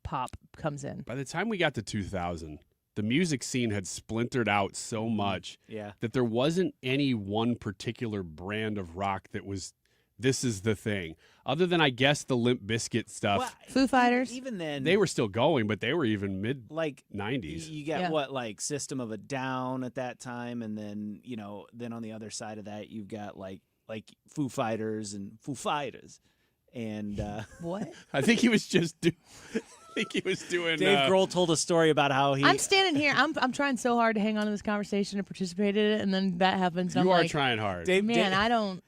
pop comes in. By the time we got to 2000, the music scene had splintered out so much that there wasn't any one particular brand of rock that was, this is the thing. Other than, I guess, the Limp Bizkit stuff. Well, Foo Fighters. Even then. They were still going, but they were even mid-90s. You get System of a Down at that time, and then, then on the other side of that, you've got like Foo Fighters and Foo Fighters. And what? I think he was just doing Dave Grohl told a story about how I'm standing here. I'm trying so hard to hang on to this conversation and participate in it, and then that happens. And You I'm are like, trying hard. I don't.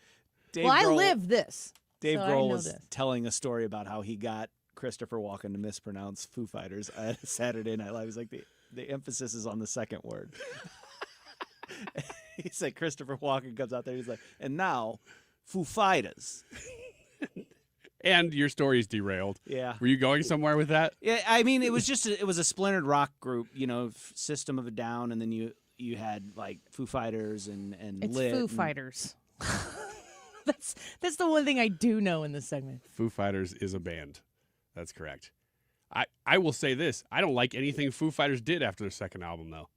I live this. Dave so Grohl was telling a story about how he got Christopher Walken to mispronounce Foo Fighters at Saturday Night Live. He's like, the emphasis is on the second word. He said Christopher Walken comes out there. He's like, and now Foo Fighters. And your story's derailed. Yeah. Were you going somewhere with that? Yeah, I mean, it was just it was a splintered rock group, System of a Down, and then you had like Foo Fighters and it's Lit. Foo Fighters. That's the one thing I do know in this segment. Foo Fighters is a band. That's correct. I will say this. I don't like anything Foo Fighters did after their second album, though.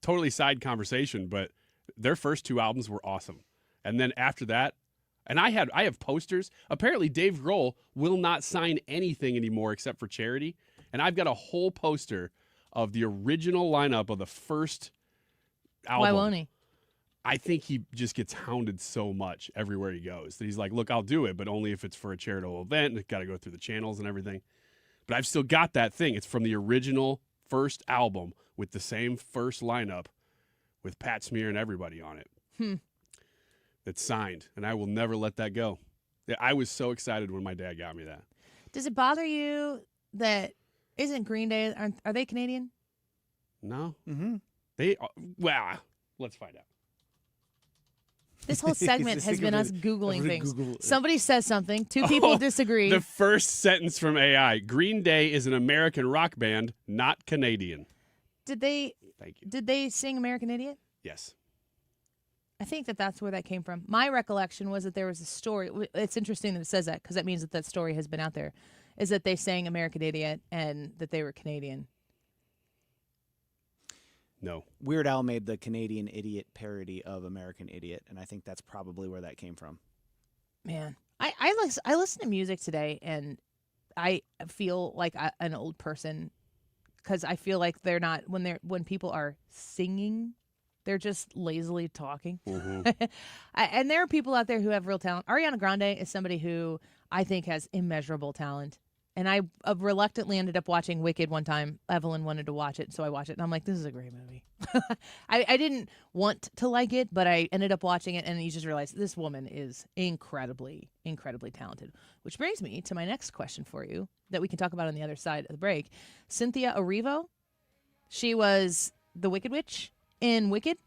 Totally side conversation, but their first two albums were awesome. And then after that, and I have posters. Apparently, Dave Grohl will not sign anything anymore except for charity. And I've got a whole poster of the original lineup of the first album. Why won't he? I think he just gets hounded so much everywhere he goes that he's like, look, I'll do it, but only if it's for a charitable event. It's got to go through the channels and everything. But I've still got that thing. It's from the original first album with the same first lineup with Pat Smear and everybody on it. That's signed, and I will never let that go. I was so excited when my dad got me that. Does it bother you that isn't Green Day, are they Canadian? No. Mm-hmm. They are, well, let's find out. This whole segment has been us Googling things. Somebody says something. Two people disagree. The first sentence from AI. Green Day is an American rock band, not Canadian. Thank you. Did they sing American Idiot? Yes. I think that's where that came from. My recollection was that there was a story. It's interesting that it says that because that means that story has been out there, is that they sang American Idiot and that they were Canadian. No. Weird Al made the Canadian Idiot parody of American Idiot, and I think that's probably where that came from. Man, I listen to music today, and I feel like an old person because I feel like they're not when people are singing. They're just lazily talking. Mm-hmm. And there are people out there who have real talent. Ariana Grande is somebody who I think has immeasurable talent. And I reluctantly ended up watching Wicked one time. Evelyn wanted to watch it, so I watched it. And I'm like, this is a great movie. I didn't want to like it, but I ended up watching it, and you just realize this woman is incredibly, incredibly talented. Which brings me to my next question for you that we can talk about on the other side of the break. Cynthia Erivo, she was the Wicked Witch in Wicked.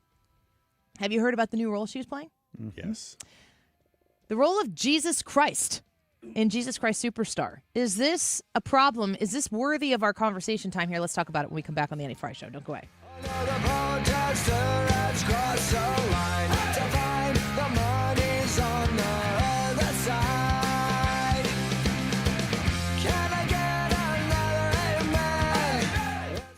Have you heard about the new role she was playing? Mm-hmm. Yes. The role of Jesus Christ in Jesus Christ Superstar. Is this a problem? Is this worthy of our conversation time here? Let's talk about it when we come back on the Annie Fry Show. Don't go away.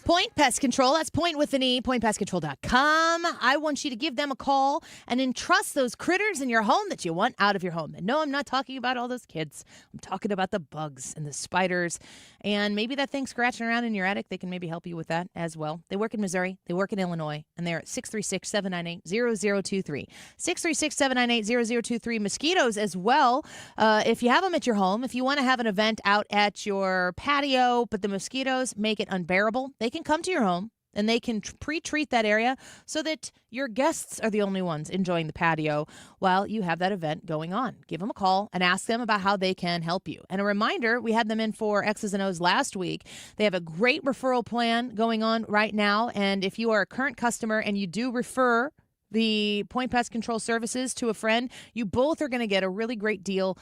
Point Pest Control. That's Point with an E. PointPestControl.com. I want you to give them a call and entrust those critters in your home that you want out of your home. And no, I'm not talking about all those kids. I'm talking about the bugs and the spiders and maybe that thing scratching around in your attic. They can maybe help you with that as well. They work in Missouri. They work in Illinois. And they're at 636-798-0023. 636-798-0023. Mosquitoes as well. If you have them at your home, if you want to have an event out at your patio, but the mosquitoes make it unbearable, they can come to your home and they can pre-treat that area so that your guests are the only ones enjoying the patio while you have that event going on. Give them a call and ask them about how they can help you. And a reminder, we had them in for X's and O's last week. They have a great referral plan going on right now. And if you are a current customer and you do refer the Point Pest Control services to a friend, you both are going to get a really great deal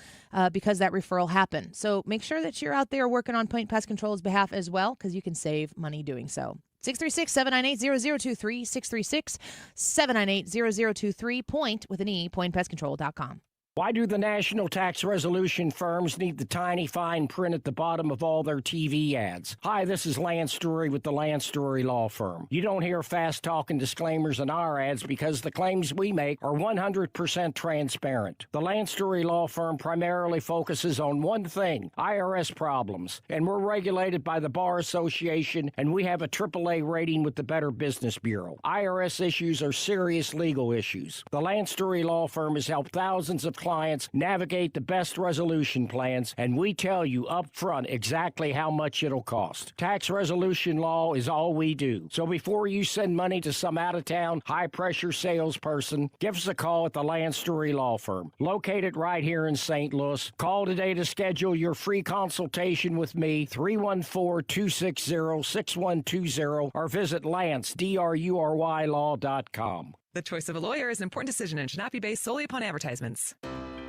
because that referral happened. So make sure that you're out there working on Point Pest Control's behalf as well, because you can save money doing so. 636-798-0023, 636-798-0023, Point with an E, PointPestControl.com. Why do the national tax resolution firms need the tiny fine print at the bottom of all their TV ads? Hi, this is Lance Story with the Lance Story Law Firm. You don't hear fast-talking disclaimers in our ads because the claims we make are 100% transparent. The Lance Story Law Firm primarily focuses on one thing, IRS problems, and we're regulated by the Bar Association, and we have a AAA rating with the Better Business Bureau. IRS issues are serious legal issues. The Lance Story Law Firm has helped thousands of clients navigate the best resolution plans, and we tell you up front exactly how much it'll cost. Tax resolution law is all we do. So before you send money to some out-of-town, high-pressure salesperson, give us a call at the Land Story Law Firm, located right here in St. Louis. Call today to schedule your free consultation with me, 314-260-6120, or visit lance.drurylaw.com. The choice of a lawyer is an important decision and should not be based solely upon advertisements.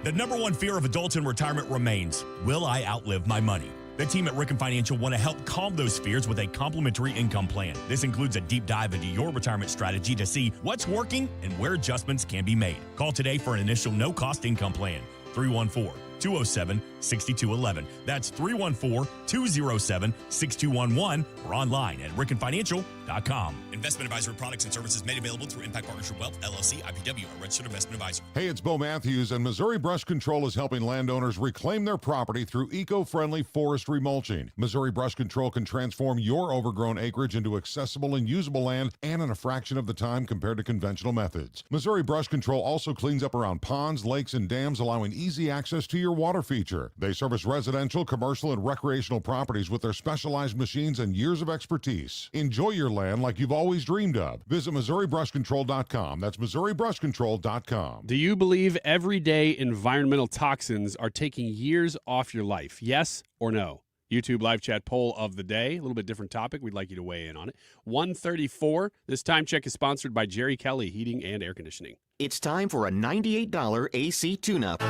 The number one fear of adults in retirement remains, will I outlive my money? The team at Ricken Financial want to help calm those fears with a complimentary income plan. This includes a deep dive into your retirement strategy to see what's working and where adjustments can be made. Call today for an initial no-cost income plan, 314-207-6211. That's 314-207-6211 or online at rickenfinancial.com. MissouriBrushControl.com. Investment advisory products and services made available through Impact Partnership Wealth, LLC, IPW, a registered investment advisor. Hey, it's Bo Matthews, and Missouri Brush Control is helping landowners reclaim their property through eco-friendly forestry mulching. Missouri Brush Control can transform your overgrown acreage into accessible and usable land, and in a fraction of the time compared to conventional methods. Missouri Brush Control also cleans up around ponds, lakes, and dams, allowing easy access to your water feature. They service residential, commercial, and recreational properties with their specialized machines and years of expertise. Enjoy your land like you've always dreamed of. Visit MissouriBrushControl.com. That's MissouriBrushControl.com. Do you believe everyday environmental toxins are taking years off your life? Yes or no? YouTube live chat poll of the day. A little bit different topic. We'd like you to weigh in on it. 134. This time check is sponsored by Jerry Kelly Heating and Air Conditioning. It's time for a $98 AC tune-up.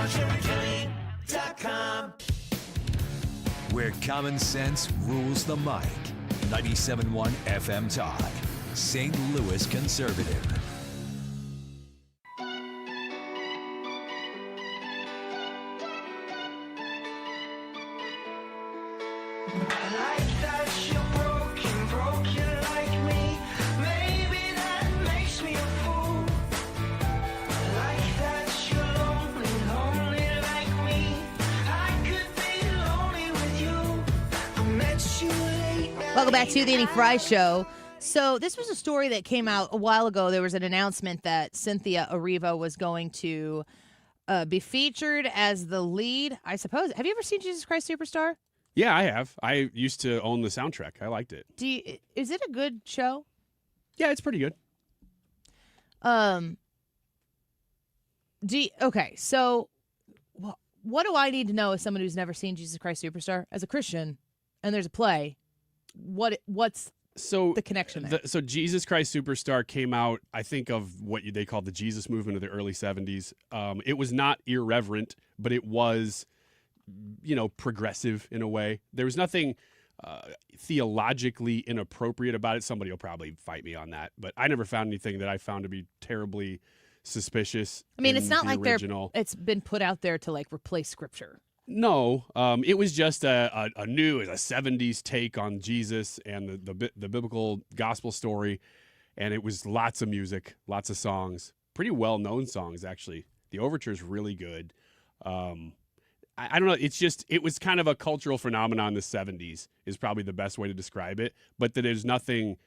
Where common sense rules the mic. 97.1 FM Talk. St. Louis Conservative. Welcome back to the Annie Fry Show. So this was a story that came out a while ago. There was an announcement that Cynthia Erivo was going to be featured as the lead, I suppose. Have you ever seen Jesus Christ Superstar? Yeah, I have. I used to own the soundtrack. I liked it. Is it a good show? Yeah, it's pretty good. Okay, so what do I need to know as someone who's never seen Jesus Christ Superstar? As a Christian, and there's a play, what's the connection there? So Jesus Christ Superstar came out, I think, of what they called the Jesus movement of the early 70s. It was not irreverent, but it was, progressive in a way. There was nothing theologically inappropriate about it. Somebody will probably fight me on that, but I never found anything that I found to be terribly suspicious. I mean, it's not like it's been put out there to replace scripture. No, it was just a 70s take on Jesus and the biblical gospel story, and it was lots of music, lots of songs, pretty well-known songs, actually. The overture is really good. I don't know, it was kind of a cultural phenomenon in the 70s is probably the best way to describe it, but that there's nothing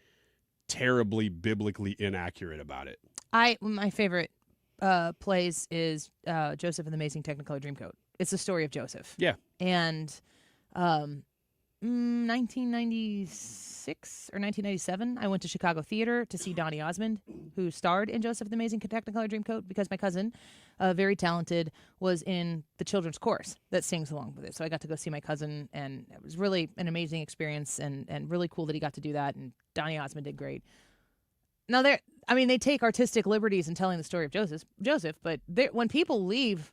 terribly biblically inaccurate about it. My favorite plays is Joseph and the Amazing Technicolor Dreamcoat. It's the story of Joseph. Yeah. And 1996 or 1997, I went to Chicago Theater to see Donny Osmond, who starred in Joseph and the Amazing Technicolor Dreamcoat, because my cousin, very talented, was in the children's chorus that sings along with it. So I got to go see my cousin, and it was really an amazing experience and really cool that he got to do that, and Donny Osmond did great. Now, they take artistic liberties in telling the story of Joseph, but when people leave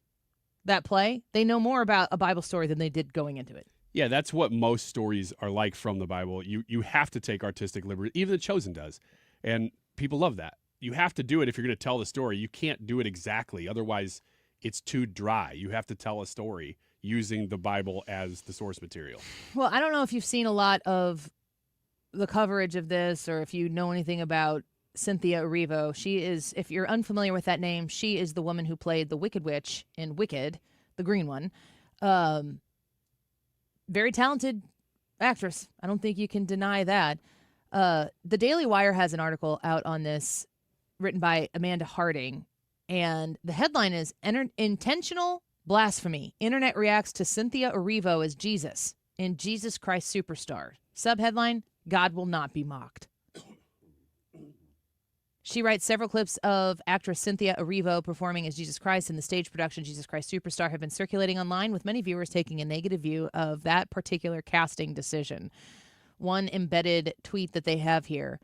that play, they know more about a Bible story than they did going into it. Yeah, that's what most stories are like from the Bible. You have to take artistic liberty. Even The Chosen does. And people love that. You have to do it if you're going to tell the story. You can't do it exactly. Otherwise, it's too dry. You have to tell a story using the Bible as the source material. Well, I don't know if you've seen a lot of the coverage of this or if you know anything about Cynthia Erivo. She is, if you're unfamiliar with that name, she is the woman who played the Wicked Witch in Wicked, the green one. Very talented actress. I don't think you can deny that. The Daily Wire has an article out on this written by Amanda Harding, and the headline is Intentional Blasphemy. Internet reacts to Cynthia Erivo as Jesus in Jesus Christ Superstar. Subheadline, God will not be mocked. She writes, several clips of actress Cynthia Erivo performing as Jesus Christ in the stage production Jesus Christ Superstar have been circulating online, with many viewers taking a negative view of that particular casting decision. One embedded tweet that they have here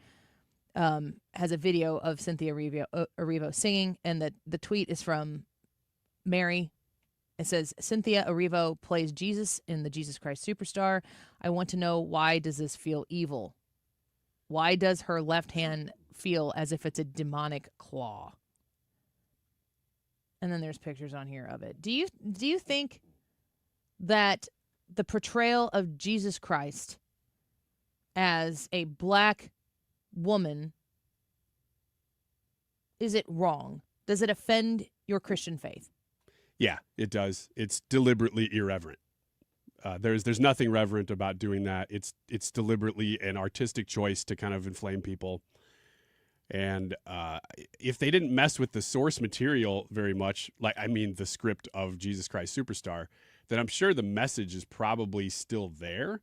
has a video of Cynthia Erivo singing, and the tweet is from Mary. It says, Cynthia Erivo plays Jesus in the Jesus Christ Superstar. I want to know, why does this feel evil? Why does her left hand feel as if it's a demonic claw? And then there's pictures on here of it. Do you think that the portrayal of Jesus Christ as a black woman, is it wrong? Does it offend your Christian faith? Yeah, it does. It's deliberately irreverent. There's nothing reverent about doing that. It's deliberately an artistic choice to kind of inflame people. And if they didn't mess with the source material very much, the script of Jesus Christ Superstar, then I'm sure the message is probably still there.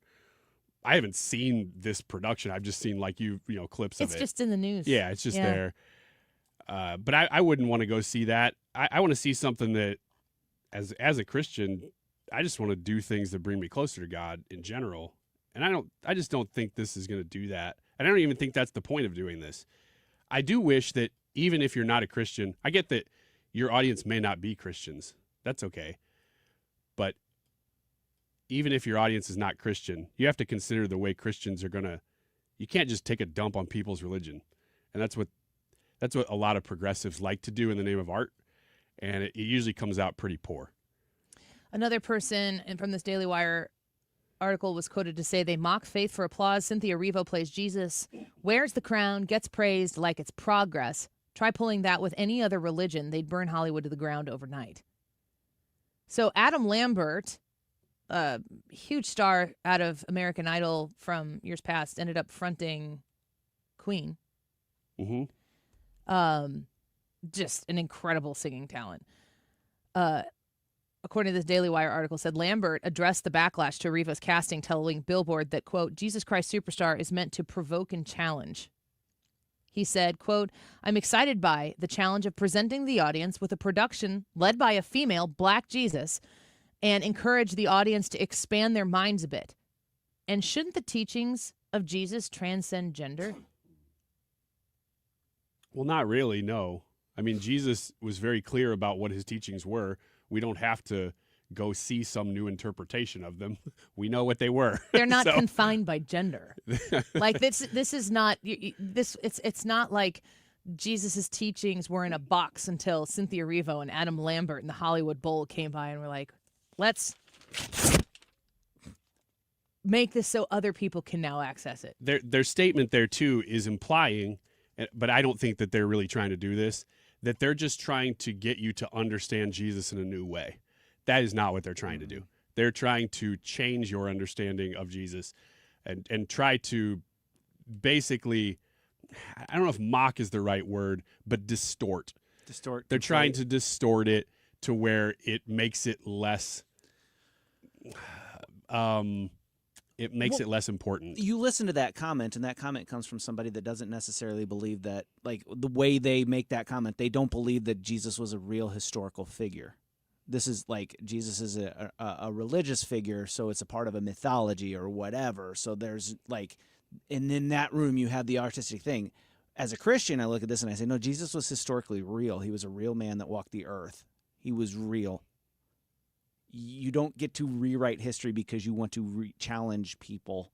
I haven't seen this production. I've just seen clips of it. It's just in the news. Yeah, it's just there. But I wouldn't want to go see that. I want to see something that, as a Christian, I just want to do things that bring me closer to God in general. And I just don't think this is going to do that. And I don't even think that's the point of doing this. I do wish that even if you're not a Christian, I get that your audience may not be Christians. That's okay. But even if your audience is not Christian, you have to consider the way Christians are you can't just take a dump on people's religion. And that's what a lot of progressives like to do in the name of art. And it usually comes out pretty poor. Another person from this Daily Wire article was quoted to say, they mock faith for applause. Cynthia Erivo plays Jesus, wears the crown, gets praised like it's progress. Try pulling that with any other religion. They'd burn Hollywood to the ground overnight. So Adam Lambert, a huge star out of American Idol from years past, ended up fronting Queen. Mm-hmm. Just an incredible singing talent. According to this Daily Wire article, said Lambert addressed the backlash to Erivo's casting, telling Billboard that, quote, Jesus Christ Superstar is meant to provoke and challenge. He said, quote, I'm excited by the challenge of presenting the audience with a production led by a female Black Jesus and encourage the audience to expand their minds a bit. And shouldn't the teachings of Jesus transcend gender? Well, not really, no. I mean, Jesus was very clear about what his teachings were. We don't have to go see some new interpretation of them. We know what they were. They're not confined by gender. Like this is not it's not like Jesus's teachings were in a box until Cynthia Erivo and Adam Lambert and the Hollywood Bowl came by and were like, let's make this so other people can now access it. Their statement there too is implying, but I don't think that they're really trying to do this, that they're just trying to get you to understand Jesus in a new way. That is not what they're trying to do. They're trying to change your understanding of Jesus and try to basically, I don't know if mock is the right word, but distort. They're trying to distort it to where it makes it less it less important. You listen to that comment, and that comment comes from somebody that doesn't necessarily believe that, like, the way they make that comment, they don't believe that Jesus was a real historical figure. This is like Jesus is a religious figure, so it's a part of a mythology or whatever. So there's like, and in that room you have the artistic thing. As a Christian, I look at this and I say, no, Jesus was historically real. He was a real man that walked the earth. He was real. You don't get to rewrite history because you want to challenge people.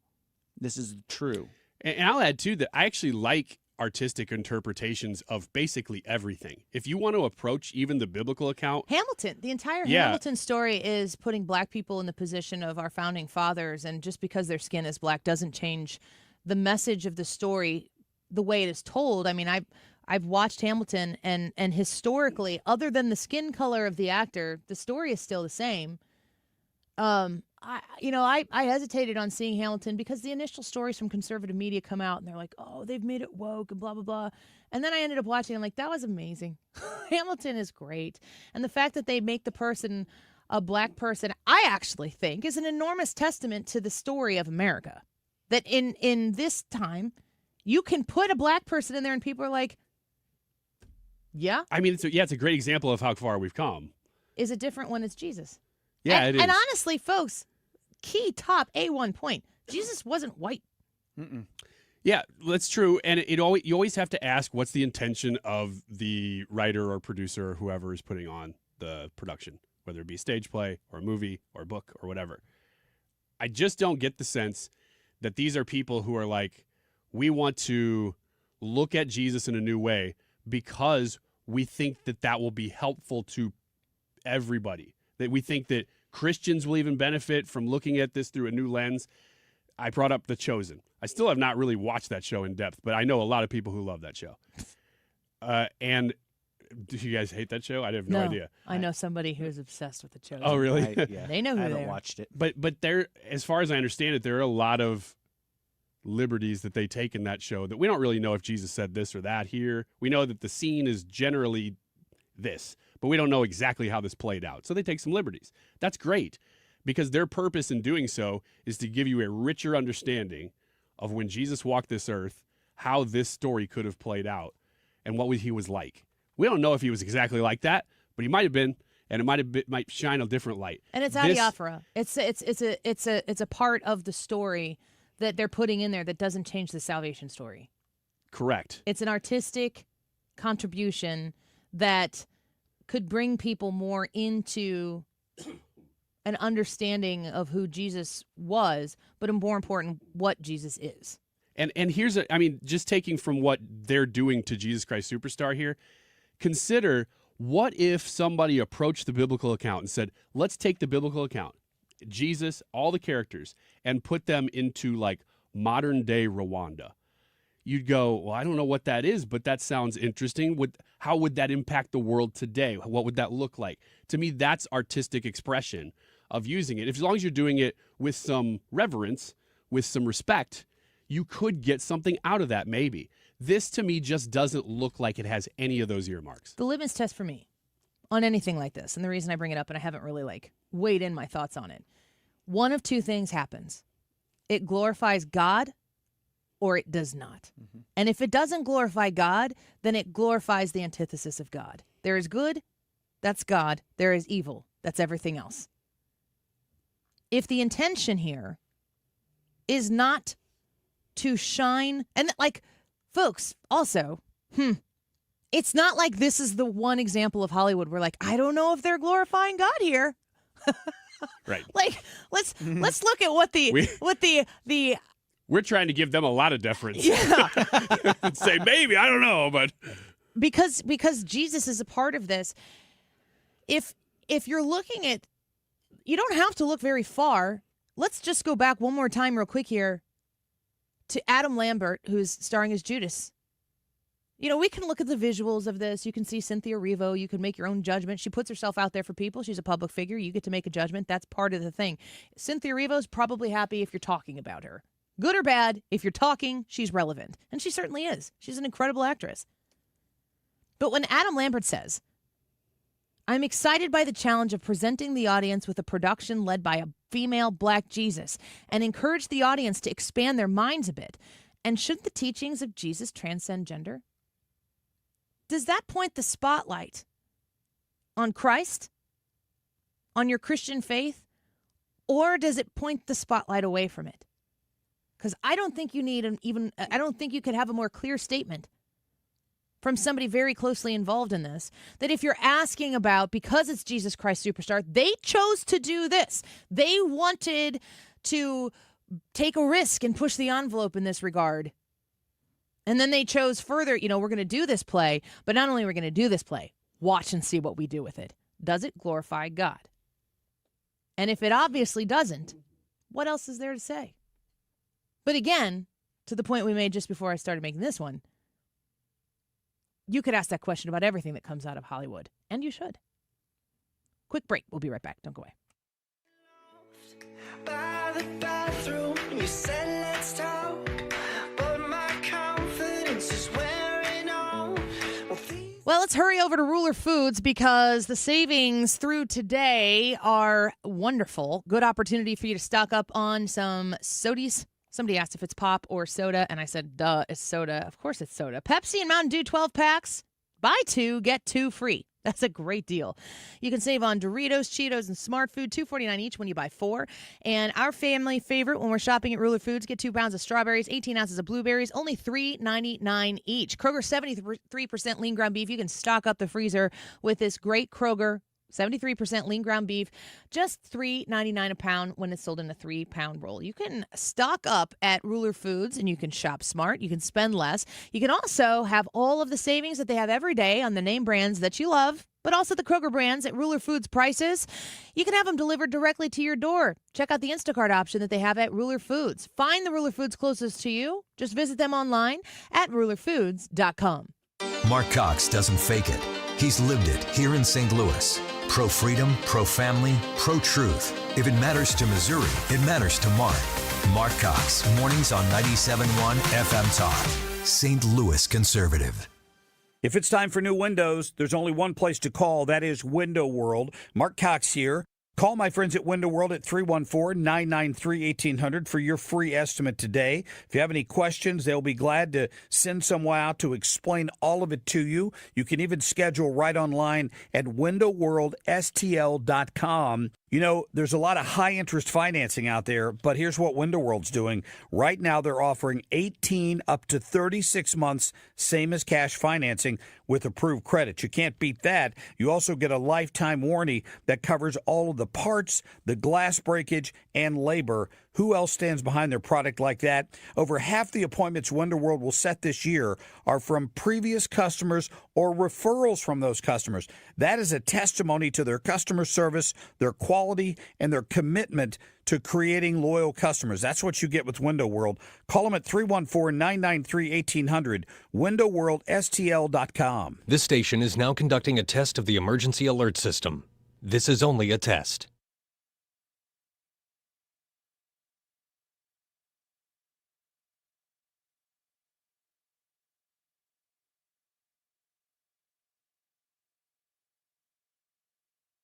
This is true. And I'll add, too, that I actually like artistic interpretations of basically everything. If you want to approach even the biblical account. Hamilton, the entire Hamilton story is putting Black people in the position of our founding fathers, and just because their skin is black doesn't change the message of the story the way it is told. I mean, I've watched Hamilton, and historically, other than the skin color of the actor, the story is still the same. I hesitated on seeing Hamilton because the initial stories from conservative media come out and they're like, oh, they've made it woke and blah, blah, blah. And then I ended up watching, I'm like, that was amazing. Hamilton is great. And the fact that they make the person a Black person, I actually think is an enormous testament to the story of America. That in this time, you can put a Black person in there and people are like, yeah. I mean, it's a great example of how far we've come. Is it different when it's Jesus? Yeah, it is. And honestly, folks, key top A1 point, Jesus wasn't white. Mm-mm. Yeah, that's true. And you always have to ask, what's the intention of the writer or producer or whoever is putting on the production, whether it be a stage play or a movie or a book or whatever. I just don't get the sense that these are people who are like, we want to look at Jesus in a new way because we think that will be helpful to everybody. That we think that Christians will even benefit from looking at this through a new lens. I brought up The Chosen. I still have not really watched that show in depth, but I know a lot of people who love that show. And do you guys hate that show? I have no idea. I know somebody who's obsessed with The Chosen. Oh, really? They know who I they haven't are. watched it. But there, as far as I understand it, there are a lot of liberties that they take in that show that we don't really know if Jesus said this or that here. We know that the scene is generally this, but we don't know exactly how this played out. So they take some liberties. That's great, because their purpose in doing so is to give you a richer understanding of when Jesus walked this earth, how this story could have played out, and what he was like. We don't know if he was exactly like that, but he might have been, and it might shine a different light. And it's adiaphora. It's a part of the story that they're putting in there that doesn't change the salvation story. Correct. It's an artistic contribution that could bring people more into an understanding of who Jesus was, but more important, what Jesus is. And here's just taking from what they're doing to Jesus Christ Superstar here, consider what if somebody approached the biblical account and said, let's take the biblical account, Jesus, all the characters, and put them into like modern day Rwanda. You'd go, well, I don't know what that is, but that sounds interesting. How would that impact the world today? What would that look like? To me, that's artistic expression of using it. As long as you're doing it with some reverence, with some respect, you could get something out of that maybe. This, to me, just doesn't look like it has any of those earmarks. The litmus test for me on anything like this, and the reason I bring it up, and I haven't really weighed in my thoughts on it, one of two things happens. It glorifies God, or it does not. Mm-hmm. And if it doesn't glorify God, then it glorifies the antithesis of God. There is good, that's God. There is evil, that's everything else. If the intention here is not to shine, and folks, also, it's not like this is the one example of Hollywood where I don't know if they're glorifying God here. Right. Let's look at what the we're trying to give them a lot of deference. Yeah. And say maybe, I don't know, but because Jesus is a part of this. If you're looking at, you don't have to look very far. Let's just go back one more time real quick here to Adam Lambert, who's starring as Judas. We can look at the visuals of this. You can see Cynthia Erivo. You can make your own judgment. She puts herself out there for people. She's a public figure. You get to make a judgment. That's part of the thing. Cynthia Erivo's probably happy if you're talking about her. Good or bad, if you're talking, she's relevant. And she certainly is. She's an incredible actress. But when Adam Lambert says, I'm excited by the challenge of presenting the audience with a production led by a female black Jesus and encourage the audience to expand their minds a bit. And should the teachings of Jesus transcend gender? Does that point the spotlight on Christ, on your Christian faith, or does it point the spotlight away from it? Because I don't think you need I don't think you could have a more clear statement from somebody very closely involved in this, that if you're asking about, because it's Jesus Christ Superstar, they chose to do this. They wanted to take a risk and push the envelope in this regard. And then they chose further, we're going to do this play, but not only are we going to do this play, watch and see what we do with it. Does it glorify God? And if it obviously doesn't, what else is there to say? But again, to the point we made just before I started making this one, you could ask that question about everything that comes out of Hollywood, and you should. Quick break. We'll be right back. Don't go away. By the bathroom, you said let's talk, but my confidence is wearing on. Well, let's hurry over to Ruler Foods because the savings through today are wonderful. Good opportunity for you to stock up on some sodies. Somebody asked if it's pop or soda, and I said, duh, it's soda. Of course it's soda. Pepsi and Mountain Dew 12 packs. Buy 2, get 2 free. That's a great deal. You can save on Doritos, Cheetos, and Smart Food, $2.49 each when you buy 4. And our family favorite when we're shopping at Ruler Foods, get 2 pounds of strawberries, 18 ounces of blueberries, only $3.99 each. Kroger 73% lean ground beef. You can stock up the freezer with this great Kroger 73% lean ground beef, just $3.99 a pound when it's sold in a 3-pound roll. You can stock up at Ruler Foods and you can shop smart. You can spend less. You can also have all of the savings that they have every day on the name brands that you love but also the Kroger brands at Ruler Foods prices. You can have them delivered directly to your door. Check out the Instacart option that they have at Ruler Foods. Find the Ruler Foods closest to you. Just visit them online at rulerfoods.com. Mark Cox doesn't fake it. He's lived it here in St. Louis. Pro-freedom, pro-family, pro-truth. If it matters to Missouri, it matters to Mark. Mark Cox, mornings on 97.1 FM Talk. St. Louis Conservative. If it's time for new windows, there's only one place to call. That is Window World. Mark Cox here. Call my friends at Window World at 314-993-1800 for your free estimate today. If you have any questions, they'll be glad to send someone out to explain all of it to you. You can even schedule right online at windowworldstl.com. You know, there's a lot of high-interest financing out there, but here's what Window World's doing. Right now, they're offering 18 up to 36 months, same as cash financing with approved credit. You can't beat that. You also get a lifetime warranty that covers all of the parts, the glass breakage, and labor. Who else stands behind their product like that? Over half the appointments Window World will set this year are from previous customers or referrals from those customers. That is a testimony to their customer service, their quality, and their commitment to creating loyal customers. That's what you get with Window World. Call them at 314-993-1800, windowworldstl.com. This station is now conducting a test of the emergency alert system. This is only a test.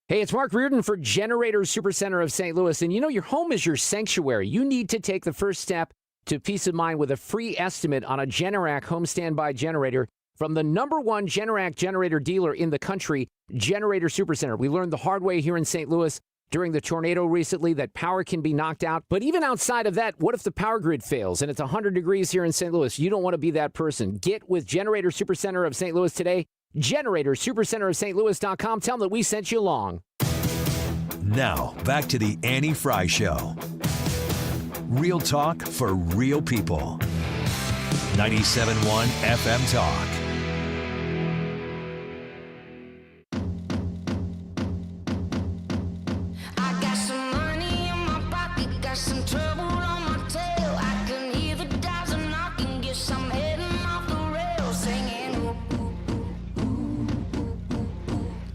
Hey, it's Mark Reardon for Generator Supercenter of St. Louis. And you know, your home is your sanctuary. You need to take the first step to peace of mind with a free estimate on a Generac home standby generator from the #1 Generac generator dealer in the country, Generator Supercenter. We learned the hard way here in St. Louis during the tornado recently that power can be knocked out. But even outside of that, what if the power grid fails and it's 100 degrees here in St. Louis? You don't want to be that person. Get with Generator Supercenter of St. Louis today. Generator Supercenter of St. Louis.com. Tell them that we sent you along. Now, back to the Annie Fry Show. Real talk for real people. 97.1 FM Talk. I got some money in my pocket, got some trouble on my tail. I can hear the dials are knocking, guess I'm heading off the rail, singing.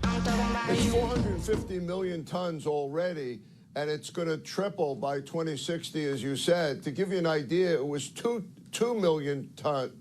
I'm talking about It's you. 450 million tons already, and it's going to triple by 2060, as you said. To give you an idea, it was 2 million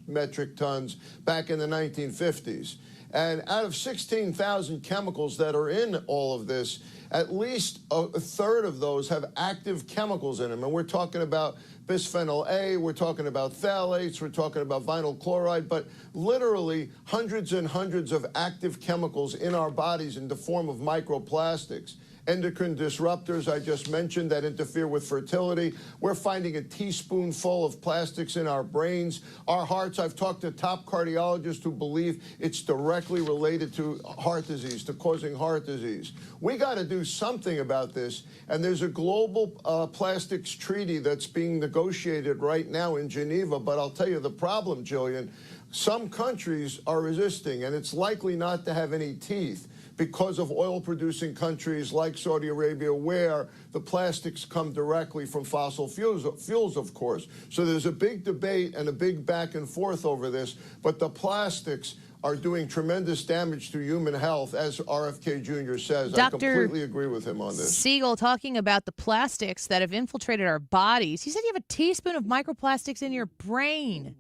metric tons back in the 1950s. And out of 16,000 chemicals that are in all of this, at least a third of those have active chemicals in them. And we're talking about bisphenol A, we're talking about phthalates, we're talking about vinyl chloride, but literally hundreds and hundreds of active chemicals in our bodies in the form of microplastics. Endocrine disruptors I just mentioned that interfere with fertility. We're finding a teaspoonful of plastics in our brains. Our hearts, I've talked to top cardiologists who believe it's directly related to heart disease, to causing heart disease. We got to do something about this, and there's a global plastics treaty that's being negotiated right now in Geneva, but I'll tell you the problem, Jillian, some countries are resisting, and it's likely not to have any teeth, because of oil-producing countries like Saudi Arabia, where the plastics come directly from fossil fuels, of course. So there's a big debate and a big back and forth over this, but the plastics are doing tremendous damage to human health, as RFK Jr. says. I completely agree with him on this. Siegel talking about the plastics that have infiltrated our bodies. He said you have a teaspoon of microplastics in your brain.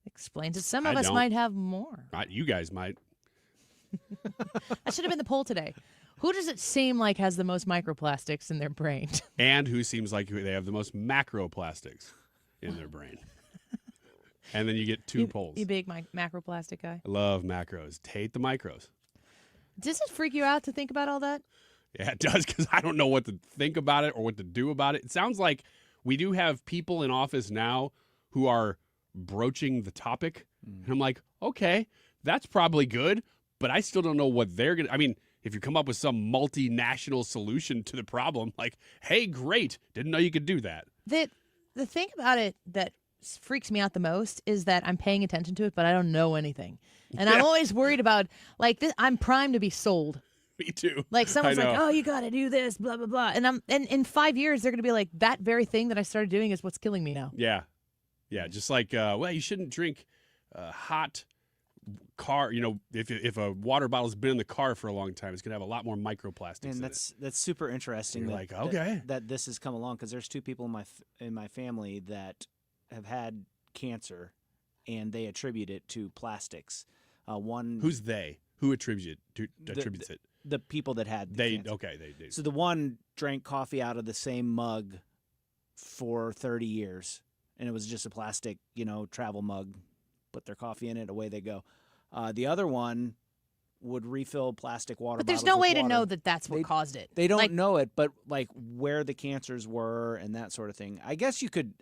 Explains that some of us might have more. You guys might. That should have been the poll today. Who does it seem like has the most microplastics in their brain? And who seems like they have the most macroplastics in their brain? And then you get two polls. You big macroplastic guy? I love macros. Hate the micros. Does it freak you out to think about all that? Yeah, it does, because I don't know what to think about it or what to do about it. It sounds like we do have people in office now who are broaching the topic. And I'm like, okay, that's probably good. But I still don't know what they're going to... I mean, if you come up with some multinational solution to the problem, like, hey, great, didn't know you could do that. The thing about it that freaks me out the most is that I'm paying attention to it, but I don't know anything. And I'm always worried about, like, this, I'm primed to be sold. Me too. Like, someone's I like, know. oh, you got to do this, blah, blah, blah. And in 5 years, they're going to be like, that very thing that I started doing is what's killing me now. Yeah. Yeah. Just like, well, you shouldn't drink hot car. If a water bottle's been in the car for a long time, it's going to have a lot more microplastics And in that's super interesting. You're that, like, okay. that this has come along, because there's two people in my family that have had cancer, and they attribute it to plastics. One Who's they? Who attributes it? The people that had They cancer. okay. They do. So the one drank coffee out of the same mug for 30 years, and it was just a plastic, travel mug. Put their coffee in it, away they go. The other one would refill plastic water But there's bottles no way with to water. know that that's what caused it. They don't Like, know it, but like where the cancers were and that sort of thing. I guess you could.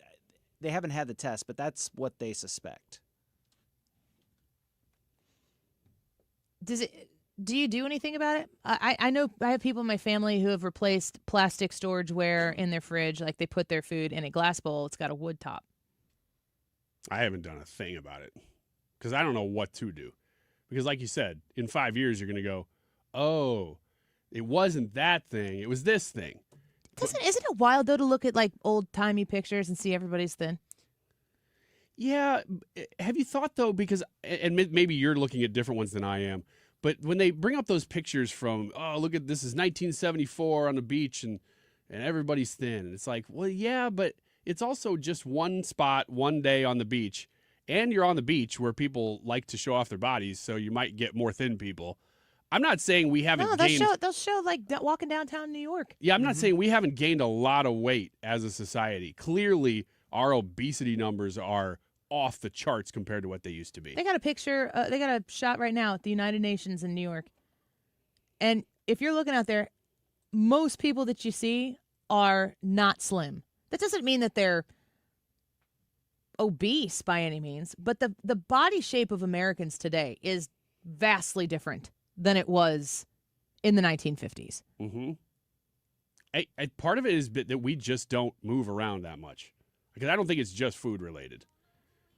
They haven't had the test, but that's what they suspect. Do you do anything about it? I know I have people in my family who have replaced plastic storageware in their fridge. Like, they put their food in a glass bowl. It's got a wood top. I haven't done a thing about it because I don't know what to do. Because like you said, in 5 years, you're going to go, oh, it wasn't that thing. It was this thing. Isn't it wild, though, to look at, like, old-timey pictures and see everybody's thin? Yeah. Have you thought, though, because, and maybe you're looking at different ones than I am, but when they bring up those pictures from, oh, look at this is 1974 on the beach and everybody's thin. And it's like, well, yeah, but it's also just one spot, one day on the beach. And you're on the beach where people like to show off their bodies, so you might get more thin people. I'm not saying we haven't gained... they'll show like walking downtown New York. Yeah, I'm not saying we haven't gained a lot of weight as a society. Clearly, our obesity numbers are off the charts compared to what they used to be. They got a picture, they got a shot right now at the United Nations in New York. And if you're looking out there, most people that you see are not slim. That doesn't mean that they're obese by any means, but the body shape of Americans today is vastly different than it was in the 1950s. Mm-hmm. Part of it is that we just don't move around that much. Because I don't think it's just food related.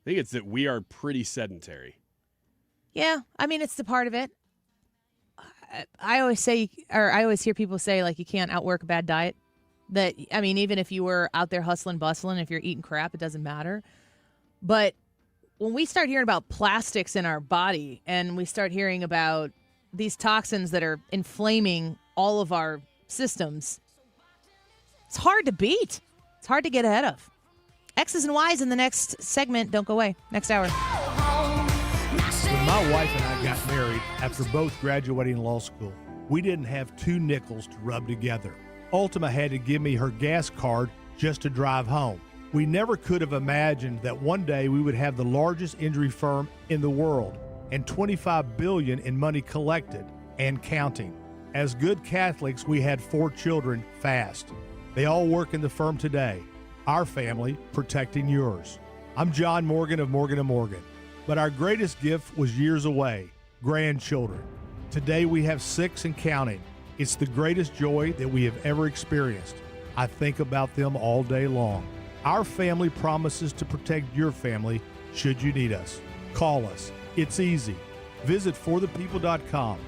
I think it's that we are pretty sedentary. Yeah, I mean, it's the part of it. I always hear people say, like, you can't outwork a bad diet. That, I mean, even if you were out there hustling, bustling, if you're eating crap, it doesn't matter. But when we start hearing about plastics in our body and we start hearing about these toxins that are inflaming all of our systems, it's hard to beat. It's hard to get ahead of. X's and Y's in the next segment. Don't go away. Next hour. When my wife and I got married after both graduating law school, we didn't have two nickels to rub together. Ultima had to give me her gas card just to drive home. We never could have imagined that one day we would have the largest injury firm in the world and $25 billion in money collected and counting. As good Catholics, we had 4 children fast. They all work in the firm today. Our family protecting yours. I'm John Morgan of Morgan & Morgan. But our greatest gift was years away, grandchildren. Today we have 6 and counting. It's the greatest joy that we have ever experienced. I think about them all day long. Our family promises to protect your family should you need us. Call us. It's easy. Visit forthepeople.com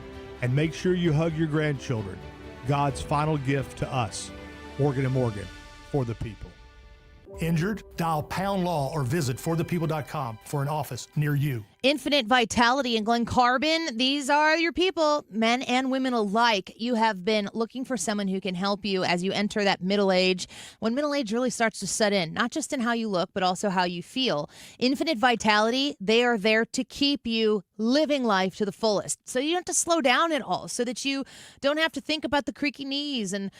and make sure you hug your grandchildren. God's final gift to us. Morgan & Morgan, for the people. Injured? Dial pound law or visit forthepeople.com for an office near you. Infinite Vitality and Glen Carbon, these are your people, men and women alike. You have been looking for someone who can help you as you enter that middle age, when middle age really starts to set in, not just in how you look, but also how you feel. Infinite Vitality, they are there to keep you living life to the fullest. So you don't have to slow down at all, so that you don't have to think about the creaky knees and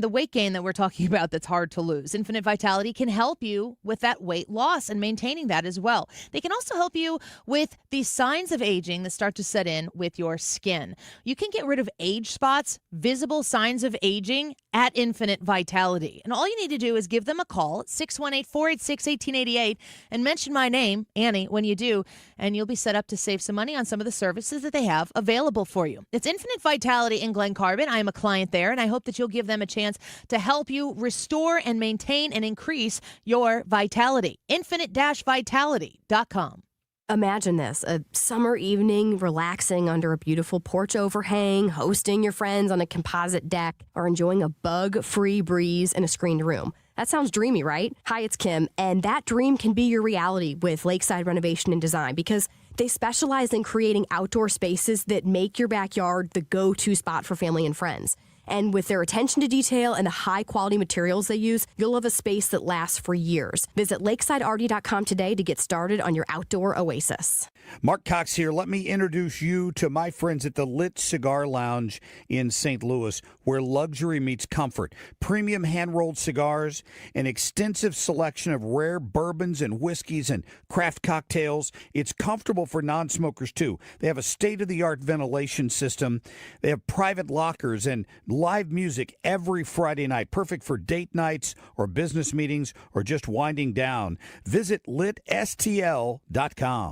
the weight gain that we're talking about that's hard to lose. Infinite Vitality can help you with that weight loss and maintaining that as well. They can also help you with the signs of aging that start to set in with your skin. You can get rid of age spots, visible signs of aging at Infinite Vitality. And all you need to do is give them a call at 618-486-1888 and mention my name, Annie, when you do, and you'll be set up to save some money on some of the services that they have available for you. It's Infinite Vitality in Glen Carbon. I am a client there, and I hope that you'll give them a chance to help you restore and maintain and increase your vitality. Infinite-vitality.com. Imagine this, a summer evening, relaxing under a beautiful porch overhang, hosting your friends on a composite deck, or enjoying a bug-free breeze in a screened room. That sounds dreamy, right? Hi, it's Kim, and that dream can be your reality with Lakeside Renovation and Design because they specialize in creating outdoor spaces that make your backyard the go-to spot for family and friends. And with their attention to detail and the high-quality materials they use, you'll have a space that lasts for years. Visit lakesiderd.com today to get started on your outdoor oasis. Mark Cox here. Let me introduce you to my friends at the Lit Cigar Lounge in St. Louis, where luxury meets comfort. Premium hand-rolled cigars, an extensive selection of rare bourbons and whiskeys and craft cocktails. It's comfortable for non-smokers, too. They have a state-of-the-art ventilation system. They have private lockers and live music every Friday night, perfect for date nights or business meetings or just winding down. Visit litstl.com.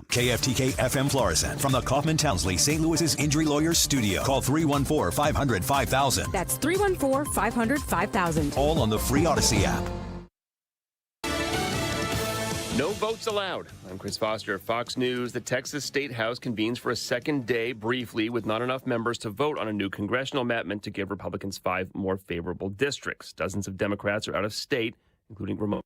KFTK FM Florissant from the Kaufman Townsley St. Louis's Injury Lawyers Studio. Call 314-500-5000. That's 314-500-5000. All on the free Odyssey app. No votes allowed. I'm Chris Foster, Fox News. The Texas State House convenes for a second day briefly with not enough members to vote on a new congressional map meant to give Republicans 5 more favorable districts. Dozens of Democrats are out of state, including remote.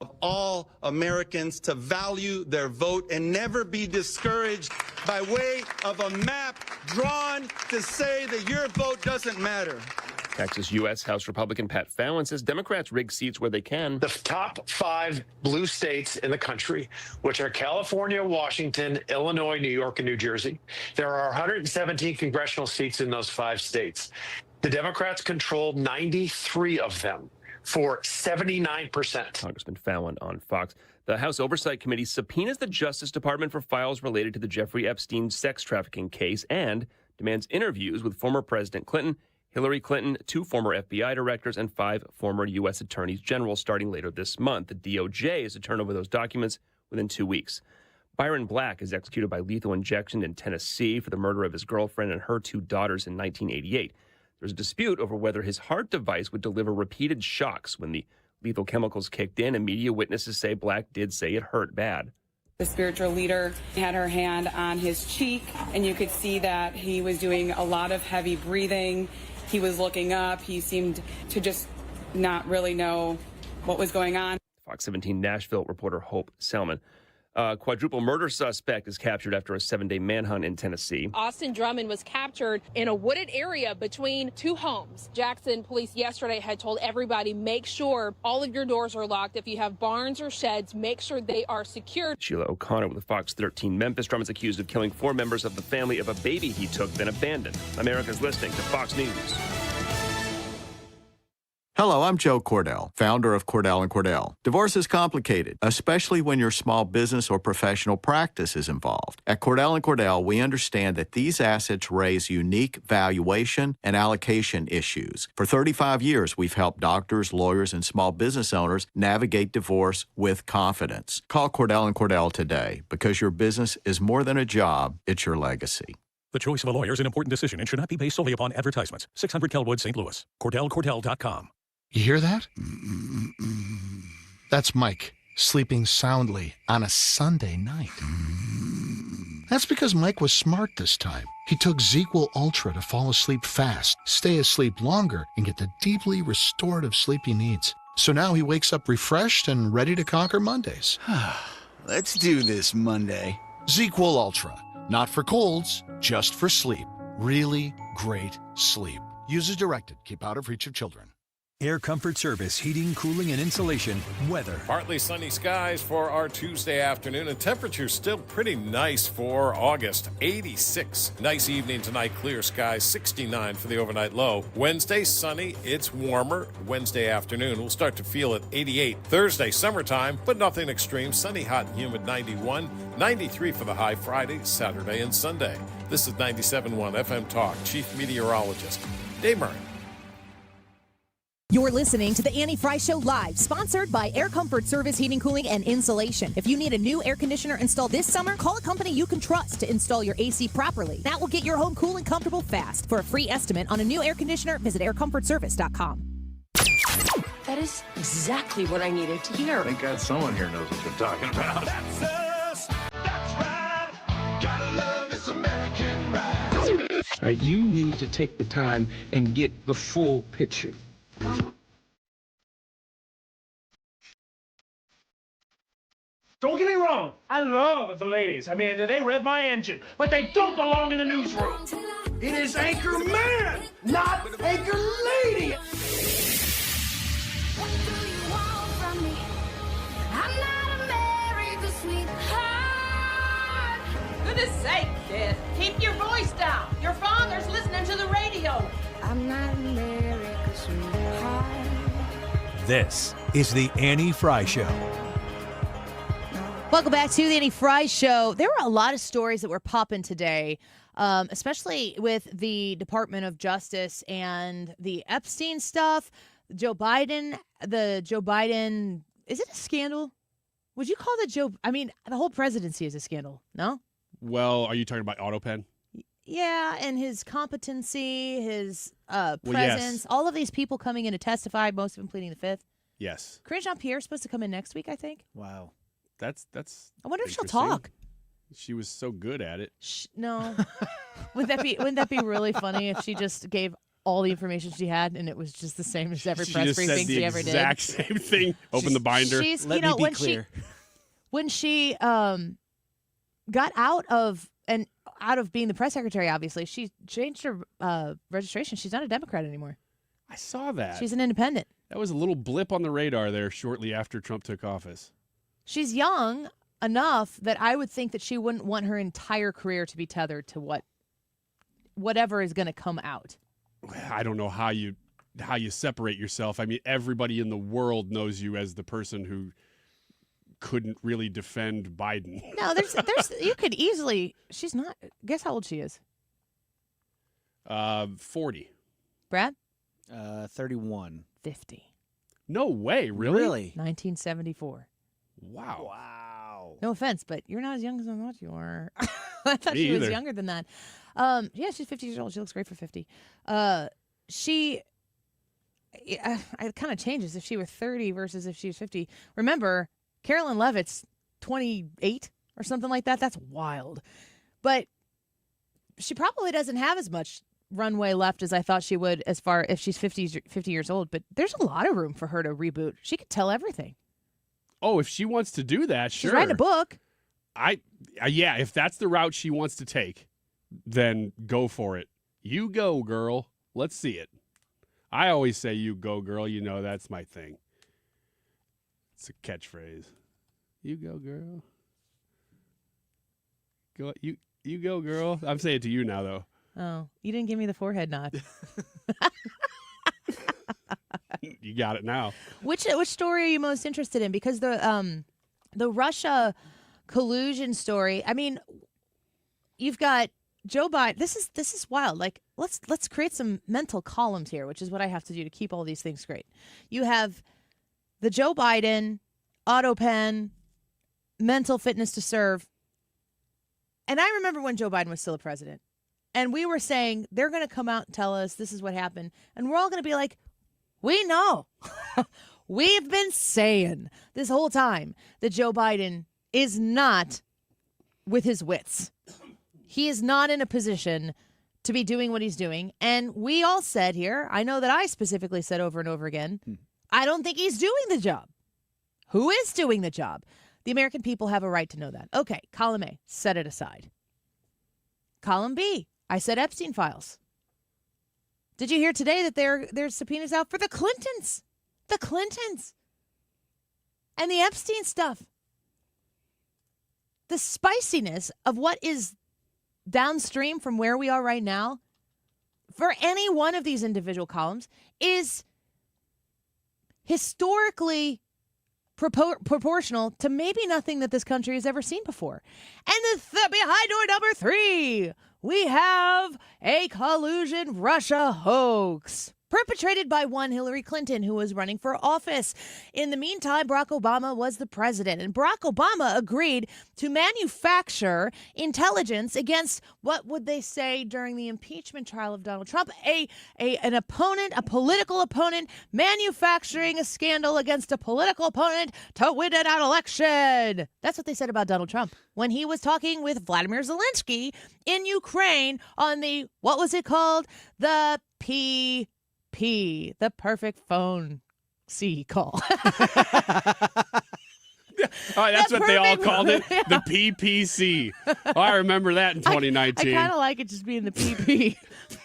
Of all Americans to value their vote and never be discouraged by way of a map drawn to say that your vote doesn't matter. Texas U.S. House Republican Pat Fallon says Democrats rig seats where they can. The top 5 blue states in the country, which are California, Washington, Illinois, New York, and New Jersey. There are 117 congressional seats in those 5 states. The Democrats control 93 of them for 79%. Congressman Fallon on Fox. The House Oversight Committee subpoenas the Justice Department for files related to the Jeffrey Epstein sex trafficking case and demands interviews with former President Clinton, Hillary Clinton, 2 former FBI directors, and 5 former U.S. attorneys general starting later this month. The DOJ is to turn over those documents within 2 weeks. Byron Black is executed by lethal injection in Tennessee for the murder of his girlfriend and her 2 daughters in 1988. There's a dispute over whether his heart device would deliver repeated shocks when the lethal chemicals kicked in, and media witnesses say Black did say it hurt bad. The spiritual leader had her hand on his cheek, and you could see that he was doing a lot of heavy breathing. He was looking up. He seemed to just not really know what was going on. Fox 17 Nashville reporter Hope Selman. Quadruple murder suspect is captured after a 7-day manhunt in Tennessee. Austin Drummond was captured in a wooded area between 2 homes. Jackson police yesterday had told everybody, make sure all of your doors are locked. If you have barns or sheds, make sure they are secured. Sheila O'Connor with Fox 13. Memphis Drummond's accused of killing 4 members of the family of a baby he took, then abandoned. America's listening to Fox News. Hello, I'm Joe Cordell, founder of Cordell & Cordell. Divorce is complicated, especially when your small business or professional practice is involved. At Cordell & Cordell, we understand that these assets raise unique valuation and allocation issues. For 35 years, we've helped doctors, lawyers, and small business owners navigate divorce with confidence. Call Cordell & Cordell today because your business is more than a job, it's your legacy. The choice of a lawyer is an important decision and should not be based solely upon advertisements. 600 Kelwood, St. Louis. CordellCordell.com. You hear that? That's Mike sleeping soundly on a Sunday night. That's because Mike was smart this time. He took ZzzQuil Ultra to fall asleep fast, stay asleep longer, and get the deeply restorative sleep he needs. So now he wakes up refreshed and ready to conquer Mondays. Let's do this Monday. ZzzQuil Ultra. Not for colds, just for sleep. Really great sleep. Use as directed. Keep out of reach of children. Air Comfort Service, heating, cooling, and insulation, weather. Partly sunny skies for our Tuesday afternoon, and temperatures still pretty nice for August. 86. Nice evening tonight, clear skies, 69 for the overnight low. Wednesday, sunny, it's warmer. Wednesday afternoon, we'll start to feel it, 88. Thursday, summertime, but nothing extreme. Sunny, hot, and humid, 91. 93 for the high Friday, Saturday, and Sunday. This is 97.1 FM Talk, Chief Meteorologist Dave Murray. You're listening to the Annie Fry Show live, sponsored by Air Comfort Service Heating, Cooling, and Insulation. If you need a new air conditioner installed this summer, call a company you can trust to install your AC properly. That will get your home cool and comfortable fast. For a free estimate on a new air conditioner, visit aircomfortservice.com. That is exactly what I needed to hear. Thank God someone here knows what you're talking about. That's us. That's right. Gotta love this American ride. All right, you need to take the time and get the full picture. Don't get me wrong, I love the ladies. I mean, they rev my engine, but they don't belong in the newsroom. It is Anchor Man, not Anchor Lady. What do you want from me? I'm not America's sweetheart. Goodness sake, kid. Keep your voice down. Your father's listening to the radio. I'm not America's sweetheart. This is the Annie Fry Show. Welcome back to the Annie Fry Show. There were a lot of stories that were popping today, especially with the Department of Justice and the Epstein stuff. Joe Biden, is it a scandal? Would you call the whole presidency is a scandal, no? Well, are you talking about AutoPen? Yeah, and his competency, his presence, yes. all of these people coming in to testify, most of them pleading the fifth. Yes. Corinne Jean-Pierre is supposed to come in next week, I think. Wow. That's. I wonder if she'll interesting. talk. She was so good at it. No. Wouldn't that be really funny if she just gave all the information she had and it was just the same as every press briefing she ever did? She just said the exact same thing. Open the binder. Let me be clear. When she got out of being the press secretary, obviously, she changed her registration. She's not a Democrat anymore. I saw that. She's an independent. That was a little blip on the radar there shortly after Trump took office. She's young enough that I would think that she wouldn't want her entire career to be tethered to whatever is going to come out. I don't know how you separate yourself. I mean, everybody in the world knows you as the person who couldn't really defend Biden. No, there's you could easily. She's not. Guess how old she is? 40. Brad? 31. 50. No way, really? 1974. Wow. No offense, but you're not as young as I thought you were. I thought Me she was either. younger than that. Yeah, she's 50 years old. She looks great for 50. It kind of changes if she were 30 versus if she was 50. Remember, Carolyn Levitt's 28 or something like that. That's wild. But she probably doesn't have as much runway left as I thought she would as far if she's 50 years old. But there's a lot of room for her to reboot. She could tell everything. Oh, if she wants to do that, sure. She's writing a book. Yeah, if that's the route she wants to take, then go for it. You go, girl. Let's see it. I always say you go, girl. You know that's my thing. It's a catchphrase. You go, girl. Go you go, girl. I'm saying it to you now, though. Oh, you didn't give me the forehead nod. You got it now. Which story are you most interested in? Because the Russia collusion story. I mean, you've got Joe Biden. This is wild. Like let's create some mental columns here, which is what I have to do to keep all these things straight. You have the Joe Biden, AutoPen, mental fitness to serve. And I remember when Joe Biden was still a president. And we were saying they're going to come out and tell us this is what happened. And we're all going to be like, we know. We've been saying this whole time that Joe Biden is not with his wits. He is not in a position to be doing what he's doing. And we all said here, I know that I specifically said over and over again, I don't think he's doing the job. Who is doing the job? The American people have a right to know that. Okay, column A, set it aside. Column B, I said Epstein files. Did you hear today that there's subpoenas out for the Clintons? The Clintons. And the Epstein stuff. The spiciness of what is downstream from where we are right now for any one of these individual columns is historically proportional to maybe nothing that this country has ever seen before. And behind door number 3, we have a collusion Russia hoax perpetrated by one Hillary Clinton, who was running for office. In the meantime, Barack Obama was the president, and Barack Obama agreed to manufacture intelligence against, what would they say during the impeachment trial of Donald Trump, an opponent, a political opponent, manufacturing a scandal against a political opponent to win an election. That's what they said about Donald Trump when he was talking with Vladimir Zelensky in Ukraine on the, what was it called? The the perfect phone call. That's what they all called it, the PPC. Oh, I remember that in 2019. I kind of like it just being the PP.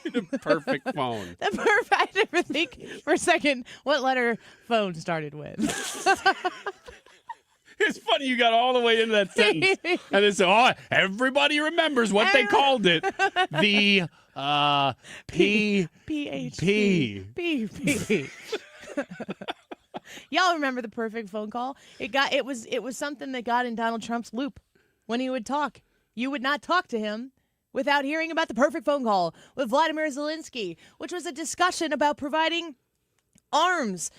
The perfect phone. I never think for a second what letter phone started with. It's funny you got all the way into that sentence. And it's, everybody remembers what they called it. The PHP. Y'all remember the perfect phone call? It was something that got in Donald Trump's loop when he would talk. You would not talk to him without hearing about the perfect phone call with Vladimir Zelensky, which was a discussion about providing arms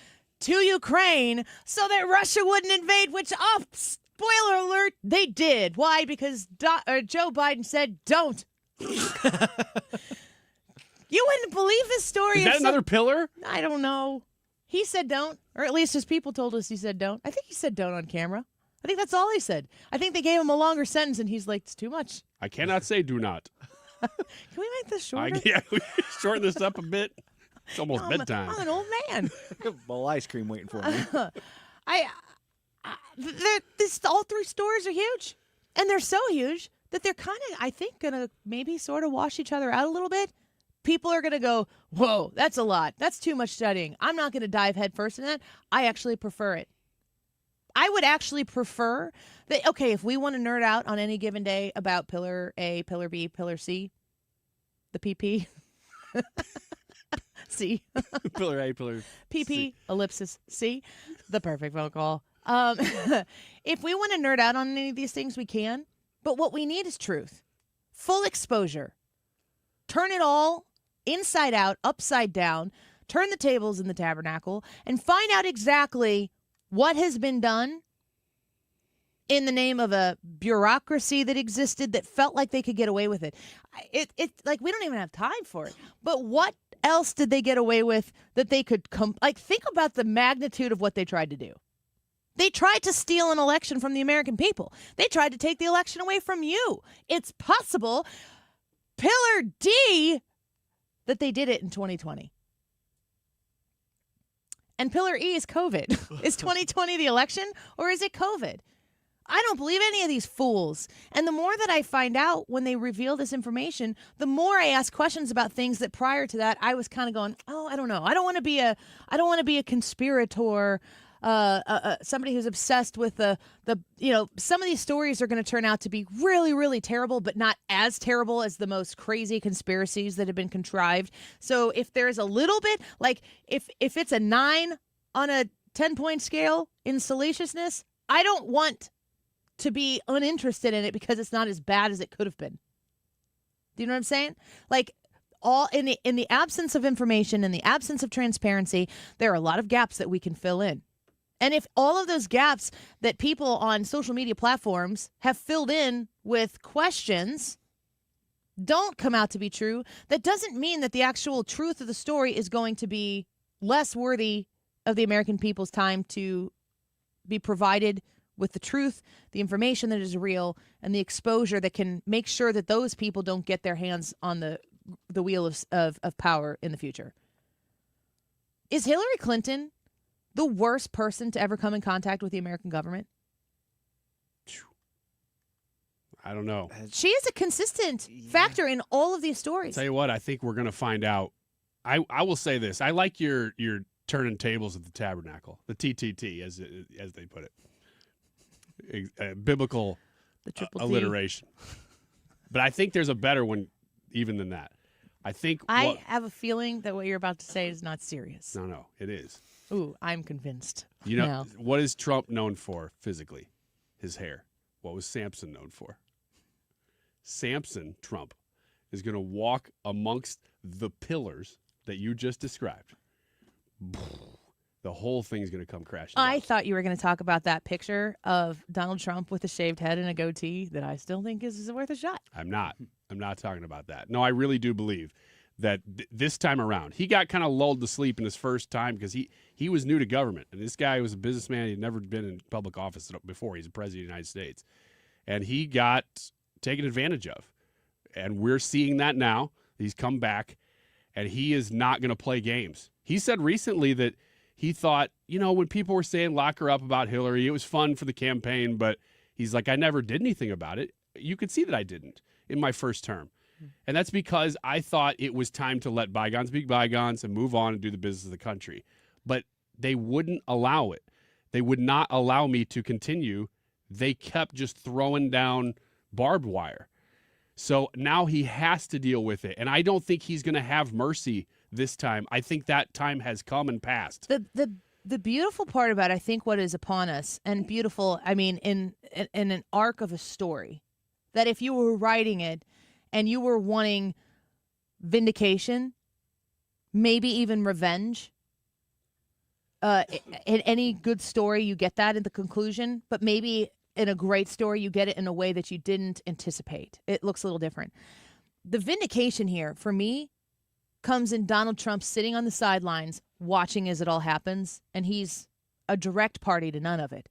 to Ukraine so that Russia wouldn't invade, which, spoiler alert, they did. Why? Because Joe Biden said, don't. You wouldn't believe this story. Is that another pillar? I don't know. He said don't, or at least his people told us he said don't. I think he said don't on camera. I think that's all he said. I think they gave him a longer sentence, and he's like, it's too much. I cannot say do not. Can we make this shorter? We shorten this up a bit. It's almost bedtime. I'm an old man. Bowl ice cream waiting for me. All 3 stories are huge. And they're so huge that they're kind of, I think, going to maybe sort of wash each other out a little bit. People are going to go, whoa, that's a lot. That's too much studying. I'm not going to dive headfirst in that. I actually prefer it. I would actually prefer that, okay, if we want to nerd out on any given day about pillar A, pillar B, pillar C, the PP, C. Pillar A, pillar PP, C. ellipsis, C, the perfect phone call. If we want to nerd out on any of these things, we can. But what we need is truth. Full exposure. Turn it all inside out, upside down, turn the tables in the tabernacle, and find out exactly what has been done in the name of a bureaucracy that existed that felt like they could get away with it. It like, we don't even have time for it. But what else did they get away with that they could think about the magnitude of what they tried to do. They tried to steal an election from the American people. They tried to take the election away from you. It's possible, pillar D, that they did it in 2020. And pillar E is COVID. Is 2020 the election, or is it COVID? I don't believe any of these fools. And the more that I find out when they reveal this information, the more I ask questions about things that prior to that I was kind of going, oh, I don't know. I don't want to be a conspirator. Somebody who's obsessed with the some of these stories are going to turn out to be really, really terrible, but not as terrible as the most crazy conspiracies that have been contrived. So if there's a little bit, like if it's a 9 on a 10-point scale in salaciousness, I don't want to be uninterested in it because it's not as bad as it could have been. Do you know what I'm saying? Like, all in the absence of information, in the absence of transparency, there are a lot of gaps that we can fill in. And if all of those gaps that people on social media platforms have filled in with questions don't come out to be true, that doesn't mean that the actual truth of the story is going to be less worthy of the American people's time to be provided with the truth, the information that is real, and the exposure that can make sure that those people don't get their hands on the wheel of power in the future. Is Hillary Clinton the worst person to ever come in contact with the American government? I don't know. She is a consistent factor in all of these stories. Tell you what, I think we're going to find out I will say this. I like your turning tables at the tabernacle, the TTT, as they put it. Biblical alliteration. But I think there's a better one even than that. I have a feeling that what you're about to say is not serious. No, it is. Ooh, I'm convinced. You know, now. What is Trump known for physically? His hair. What was Samson known for? Samson, Trump, is going to walk amongst the pillars that you just described. The whole thing is going to come crashing down. I thought you were going to talk about that picture of Donald Trump with a shaved head and a goatee that I still think is worth a shot. I'm not talking about that. No, I really do believe that this time around, he got kind of lulled to sleep in his first time because he was new to government. And this guy was a businessman. He'd never been in public office before. He's the president of the United States. And he got taken advantage of. And we're seeing that now. He's come back, and he is not going to play games. He said recently that he thought, when people were saying lock her up about Hillary, it was fun for the campaign, but he's like, I never did anything about it. You could see that I didn't in my first term. And that's because I thought it was time to let bygones be bygones and move on and do the business of the country. But they wouldn't allow it. They would not allow me to continue. They kept just throwing down barbed wire. So now he has to deal with it. And I don't think he's going to have mercy this time. I think that time has come and passed. The beautiful part about, I think, what is upon us, and beautiful, I mean, in an arc of a story, that if you were writing it and you were wanting vindication, maybe even revenge, in any good story, you get that in the conclusion, but maybe in a great story, you get it in a way that you didn't anticipate. It looks a little different. The vindication here, for me, comes in Donald Trump sitting on the sidelines watching as it all happens, and he's a direct party to none of it.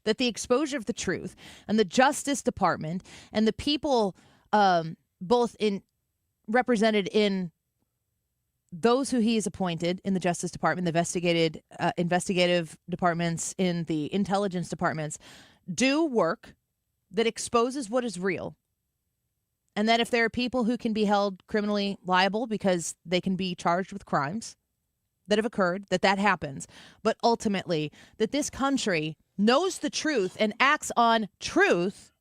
That the exposure of the truth and the Justice Department and the people both represented in those who he has appointed in the Justice Department, the investigative departments, in the intelligence departments, do work that exposes what is real. And that if there are people who can be held criminally liable because they can be charged with crimes that have occurred, that happens. But ultimately, that this country knows the truth and acts on truth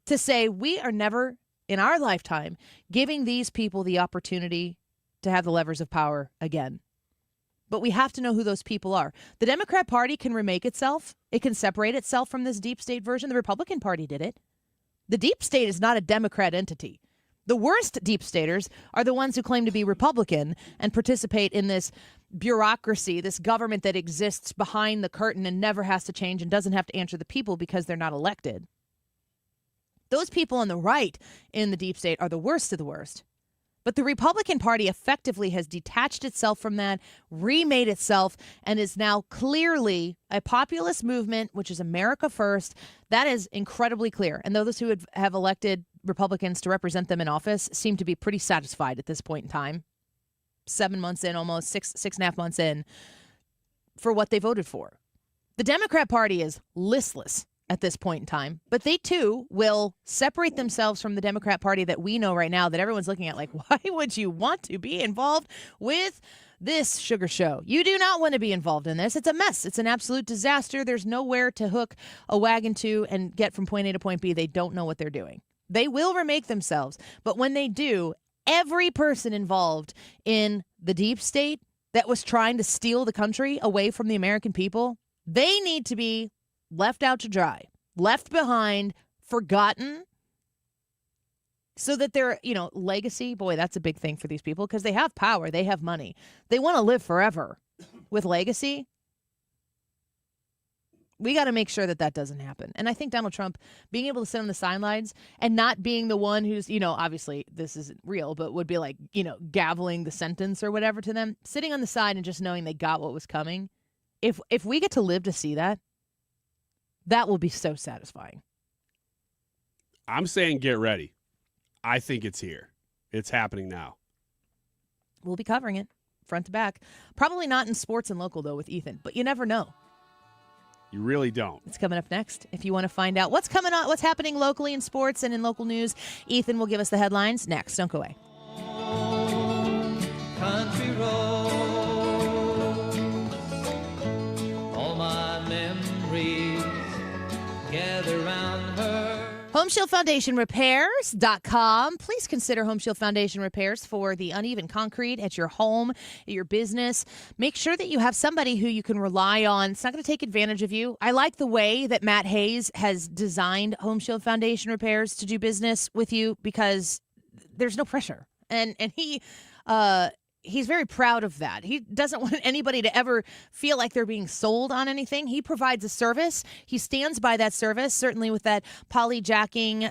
to say we are never in our lifetime giving these people the opportunity to have the levers of power again. But we have to know who those people are. The Democrat Party can remake itself. It can separate itself from this deep state version. The Republican Party did it. The deep state is not a Democrat entity. The worst deep staters are the ones who claim to be Republican and participate in this bureaucracy, this government that exists behind the curtain and never has to change and doesn't have to answer the people because they're not elected. Those people on the right in the deep state are the worst of the worst. But the Republican Party effectively has detached itself from that, remade itself, and is now clearly a populist movement, which is America first. That is incredibly clear. And those who have elected Republicans to represent them in office seem to be pretty satisfied at this point in time. 7 months in, almost six and a half months in, for what they voted for. The Democrat Party is listless at this point in time, but they too will separate themselves from the Democrat Party that we know right now, that everyone's looking at like, why would you want to be involved with this sugar show? You do not want to be involved in this. It's a mess. It's an absolute disaster. There's nowhere to hook a wagon to and get from point A to point B. They don't know what they're doing. They will remake themselves, but when they do, every person involved in the deep state that was trying to steal the country away from the American people, they need to be left out to dry, left behind, forgotten, so that their, legacy, boy, that's a big thing for these people because they have power, they have money. They want to live forever with legacy. We got to make sure that doesn't happen. And I think Donald Trump being able to sit on the sidelines and not being the one who's, obviously this isn't real, but would be like, gaveling the sentence or whatever to them, sitting on the side and just knowing they got what was coming. If we get to live to see that, that will be so satisfying. I'm saying get ready. I think it's here. It's happening now. We'll be covering it front to back. Probably not in sports and local, though, with Ethan, but you never know. You really don't. It's coming up next. If you want to find out what's coming on, what's happening locally in sports and in local news, Ethan will give us the headlines next. Don't go away. HomeShieldFoundationRepairs.com. Please consider Home Shield Foundation repairs for the uneven concrete at your home, at your business. Make sure that you have somebody who you can rely on. It's not going to take advantage of you. I like the way that Matt Hayes has designed Home Shield Foundation repairs to do business with you because there's no pressure. And he's very proud of that. He doesn't want anybody to ever feel like they're being sold on anything. He provides a service. He stands by that service, certainly with that poly-jacking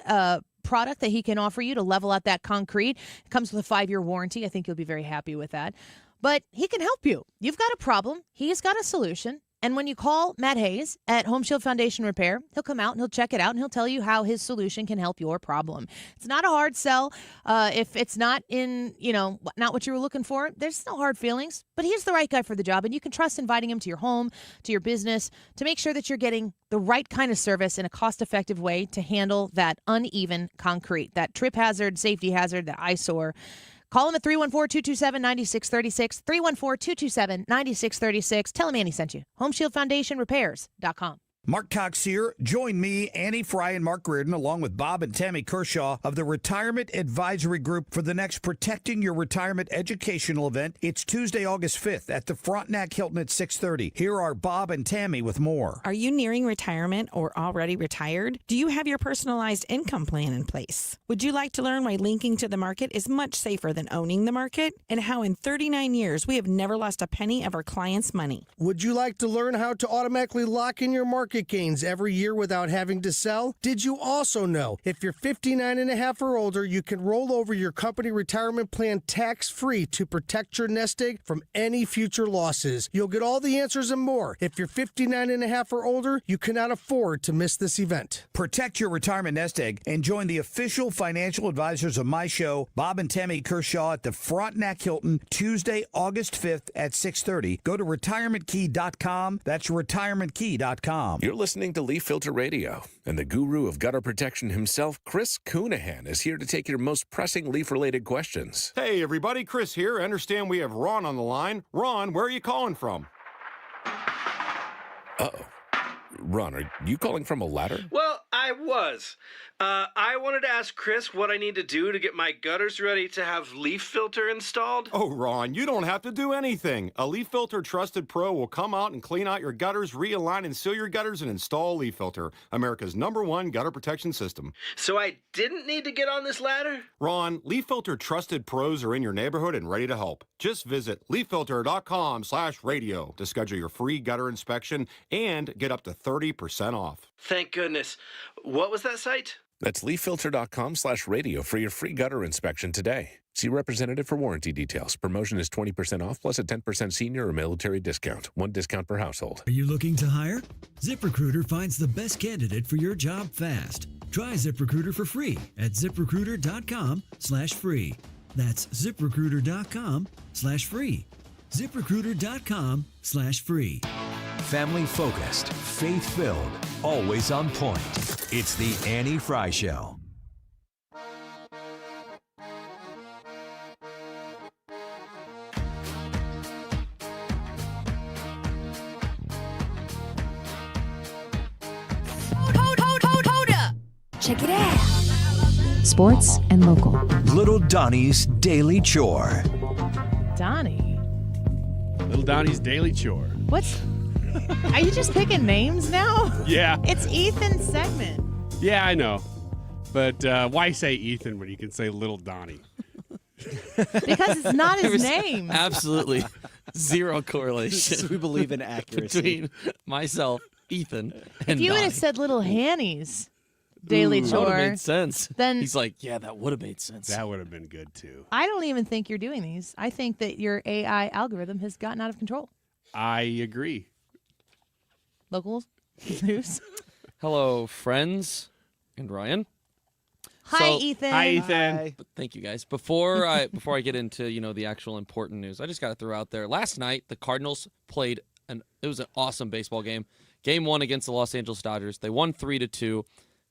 product that he can offer you to level out that concrete. It comes with a 5-year warranty. I think you'll be very happy with that. But he can help you. You've got a problem. He's got a solution. And when you call Matt Hayes at Home Shield Foundation Repair, he'll come out and he'll check it out and he'll tell you how his solution can help your problem. It's not a hard sell. If it's not not what you were looking for, there's no hard feelings. But he's the right guy for the job, and you can trust inviting him to your home, to your business, to make sure that you're getting the right kind of service in a cost-effective way to handle that uneven concrete, that trip hazard, safety hazard, that eyesore. Call him at 314-227-9636, 314-227-9636. Tell him Annie sent you. HomeshieldFoundationRepairs.com. Mark Cox here. Join me, Annie Fry, and Mark Reardon, along with Bob and Tammy Kershaw of the Retirement Advisory Group for the next Protecting Your Retirement educational event. It's Tuesday, August 5th at the Frontenac Hilton at 6:30. Here are Bob and Tammy with more. Are you nearing retirement or already retired? Do you have your personalized income plan in place? Would you like to learn why linking to the market is much safer than owning the market? And how in 39 years we have never lost a penny of our clients' money? Would you like to learn how to automatically lock in your market gains every year without having to sell? Did you also know if you're 59 and a half or older, you can roll over your company retirement plan tax-free to protect your nest egg from any future losses? You'll get all the answers and more. If you're 59 and a half or older, you cannot afford to miss this event. Protect your retirement nest egg and join the official financial advisors of my show, Bob and Tammy Kershaw, at the Frontenac Hilton, Tuesday, August 5th at 6:30. Go to retirementkey.com. That's retirementkey.com. You're listening to Leaf Filter Radio, and the guru of gutter protection himself, Chris Coonahan, is here to take your most pressing leaf-related questions. Hey, everybody, Chris here. I understand we have Ron on the line. Ron, where are you calling from? Uh-oh. Ron, are you calling from a ladder? Well, I was. I wanted to ask Chris what I need to do to get my gutters ready to have leaf filter installed. Oh, Ron, you don't have to do anything. A Leaf Filter Trusted Pro will come out and clean out your gutters, realign and seal your gutters, and install Leaf Filter, America's #1 gutter protection system. So I didn't need to get on this ladder? Ron, Leaf Filter Trusted Pros are in your neighborhood and ready to help. Just visit leaffilter.com/radio to schedule your free gutter inspection and get up to 30% off. Thank goodness. What was that site? That's leaffilter.com/radio for your free gutter inspection today. See representative for warranty details. Promotion is 20% off plus a 10% senior or military discount. One discount per household. Are you looking to hire? ZipRecruiter finds the best candidate for your job fast. Try ZipRecruiter for free at ziprecruiter.com/free. That's ziprecruiter.com/free. ziprecruiter.com/free. Family focused, faith filled, always on point. It's the Annie Fry Show. Check it out. Sports and local. Little Donnie's Daily Chore. Donnie. Little Donnie's Daily Chore. What's... Are you just picking names now? Yeah. It's Ethan's segment. Yeah, I know. But why say Ethan when you can say Little Donnie? Because it's not his name. Absolutely zero correlation. We believe in accuracy. Between myself, Ethan, and If you would Donnie. have said Little Hanny's Daily That Chore, would have made sense. Then he's like, yeah, that would have made sense. That would have been good too. I don't even think you're doing these. I think that your AI algorithm has gotten out of control. I agree. Locals news. Hello, friends, and Ryan. Hi, Ethan. Hi, Ethan. Hi. But thank you, guys. Before I get into the actual important news, I just got to throw out there. Last night, the Cardinals played it was an awesome baseball game. Game 1 against the Los Angeles Dodgers. They won 3-2.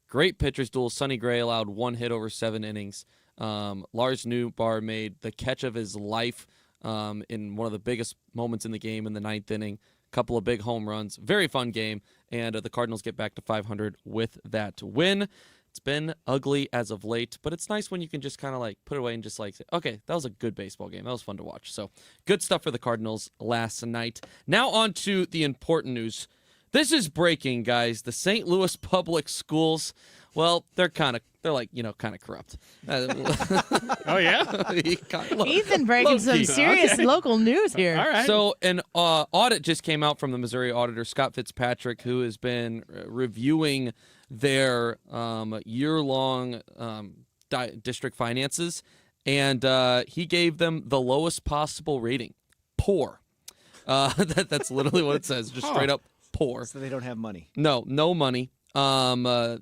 Great pitchers duel. Sonny Gray allowed 1 hit over 7 innings. Lars Newbar made the catch of his life in one of the biggest moments in the game in the 9th inning. Couple of big home runs. Very fun game. And the Cardinals get back to 500 with that win. It's been ugly as of late, but it's nice when you can just kind of like put it away and just like say, okay, that was a good baseball game. That was fun to watch. So good stuff for the Cardinals last night. Now on to the important news. This is breaking, guys. The St. Louis public schools, well, they're kind of corrupt. Oh, yeah? He's been breaking some serious local news here. All right. So an audit just came out from the Missouri auditor, Scott Fitzpatrick, who has been reviewing their year-long district finances, and he gave them the lowest possible rating, poor. That's literally what it says, just straight up poor. So they don't have money. No money. Let's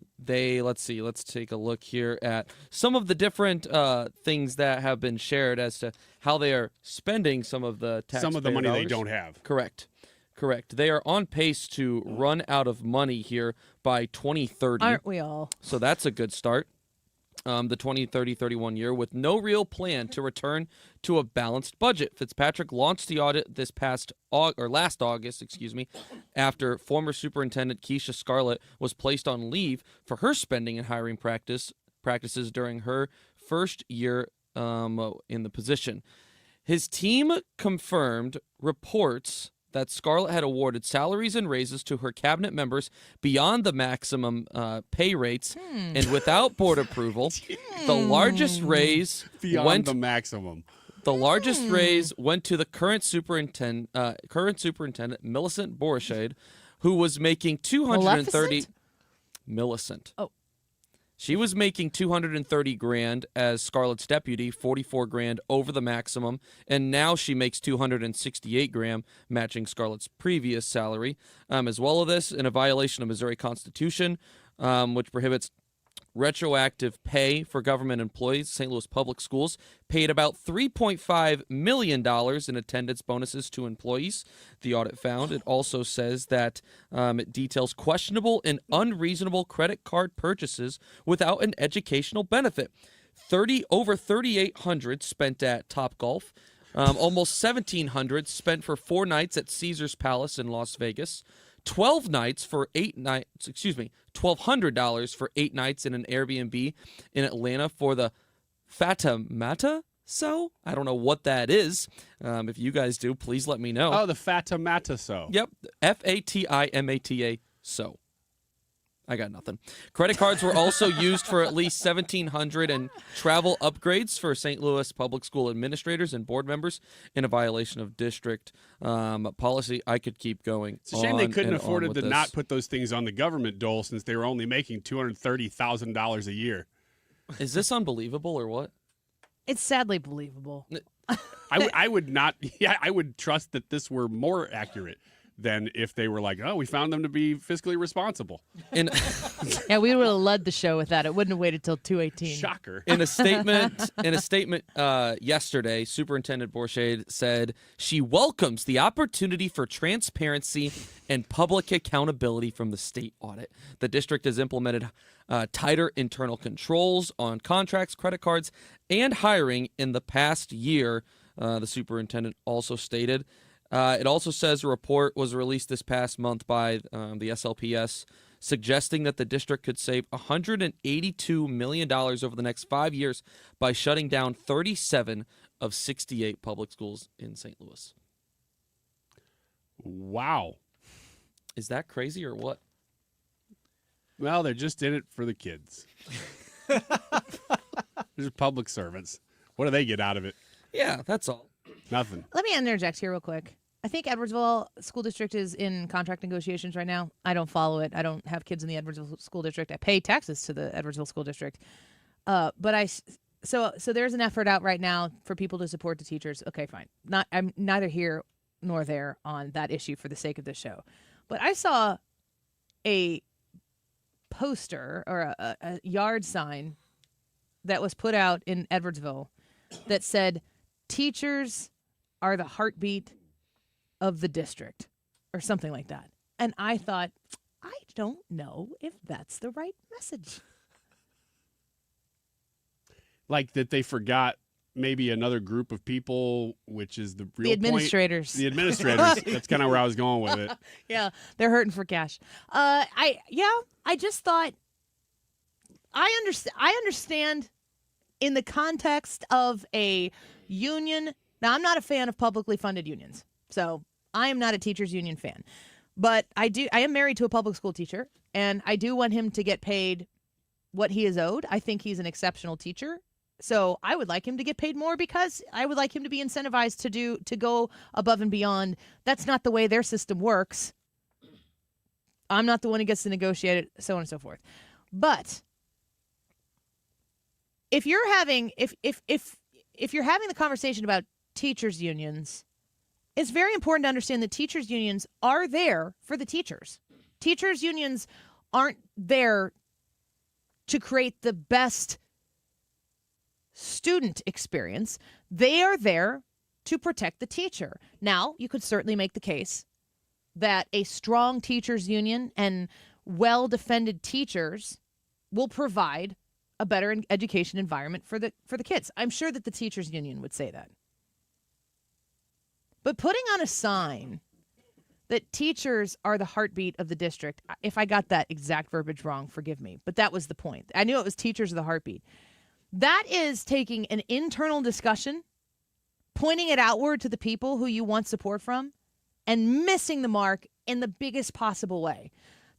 take a look here at some of the different things that have been shared as to how they are spending some of the money dollars. they don't have. Correct. They are on pace to run out of money here by 2030. Aren't we all? So that's a good start. The 2030-31 year with no real plan to return to a balanced budget. Fitzpatrick launched the audit last August, after former Superintendent Keisha Scarlett was placed on leave for her spending and hiring practices during her first year in the position. His team confirmed reports that Scarlett had awarded salaries and raises to her cabinet members beyond the maximum pay rates and without board approval. The largest raise beyond the maximum. The largest raise went to the current superintendent Millicent Borshade, who was making $230. Millicent. Oh. She was making $230,000 as Scarlett's deputy, $44,000 over the maximum, and now she makes $268,000, matching Scarlett's previous salary. As well as this, in a violation of Missouri Constitution, which prohibits retroactive pay for government employees, St. Louis Public Schools paid about $3.5 million in attendance bonuses to employees. The audit found. It also says that it details questionable and unreasonable credit card purchases without an educational benefit. Over $3,800 spent at Topgolf. Almost $1,700 spent for 4 nights at Caesar's Palace in Las Vegas. $1,200 for 8 nights in an Airbnb in Atlanta for the Fatamata. So I don't know what that is. If you guys do, please let me know. Oh, the Fatamata so. Yep, Fatimata so. I got nothing. Credit cards were also used for at least $1,700 in travel upgrades for St. Louis public school administrators and board members in a violation of district policy. I could keep going. It's a shame they couldn't afford to not put those things on the government dole since they were only making $230,000 a year. Is this unbelievable or what? It's sadly believable. I would not. Yeah, I would trust that this were more accurate than if they were like, oh, we found them to be fiscally responsible. Yeah, we would have led the show with that. It wouldn't have waited till 2:18. Shocker. In a statement yesterday, Superintendent Borshade said she welcomes the opportunity for transparency and public accountability from the state audit. The district has implemented tighter internal controls on contracts, credit cards, and hiring in the past year, the superintendent also stated. It also says a report was released this past month by the SLPS suggesting that the district could save $182 million over the next 5 years by shutting down 37 of 68 public schools in St. Louis. Wow. Is that crazy or what? Well, they're just in it for the kids. They're public servants. What do they get out of it? Yeah, that's all. Nothing. Let me interject here real quick. I think Edwardsville School District is in contract negotiations right now. I don't follow it. I don't have kids in the Edwardsville School District. I pay taxes to the Edwardsville School District. So there's an effort out right now for people to support the teachers. Okay, fine. I'm neither here nor there on that issue for the sake of this show. But I saw a poster or a yard sign that was put out in Edwardsville that said, teachers are the heartbeat of the district, or something like that. And I thought, I don't know if that's the right message. Like that they forgot maybe another group of people, which is the real administrators. The administrators. That's kind of where I was going with it. Yeah, they're hurting for cash. I just thought, I understand in the context of a union. Now, I'm not a fan of publicly funded unions, so I am not a teachers union fan. But I am married to a public school teacher, and I do want him to get paid what he is owed. I think he's an exceptional teacher. So I would like him to get paid more because I would like him to be incentivized to go above and beyond. That's not the way their system works. I'm not the one who gets to negotiate it, so on and so forth. But if you're having if you're having the conversation about teachers unions, it's very important to understand that teachers unions are there for the teachers. Teachers unions aren't there to create the best student experience. They are there to protect the teacher. Now, you could certainly make the case that a strong teachers union and well-defended teachers will provide a better education environment for the kids. I'm sure that the teachers union would say that. But putting on a sign that teachers are the heartbeat of the district, if I got that exact verbiage wrong, forgive me, but that was the point. I knew it was teachers are the heartbeat. That is taking an internal discussion, pointing it outward to the people who you want support from, and missing the mark in the biggest possible way.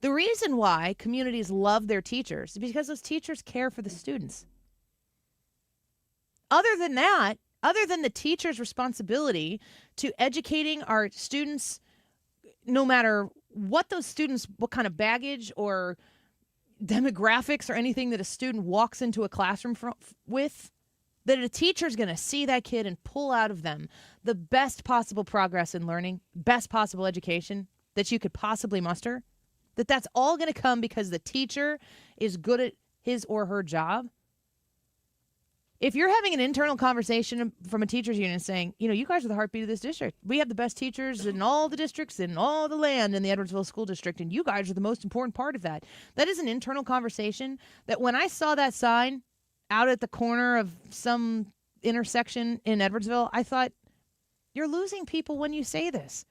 The reason why communities love their teachers is because those teachers care for the students. Other than that, other than the teacher's responsibility to educating our students, no matter what those students, what kind of baggage or demographics or anything that a student walks into a classroom with, that a teacher's going to see that kid and pull out of them the best possible progress in learning, best possible education that you could possibly muster, that's all going to come because the teacher is good at his or her job. If you're having an internal conversation from a teachers union saying, you guys are the heartbeat of this district. We have the best teachers in all the districts in all the land in the Edwardsville School District, and you guys are the most important part of that. That is an internal conversation that when I saw that sign out at the corner of some intersection in Edwardsville, I thought, you're losing people when you say this.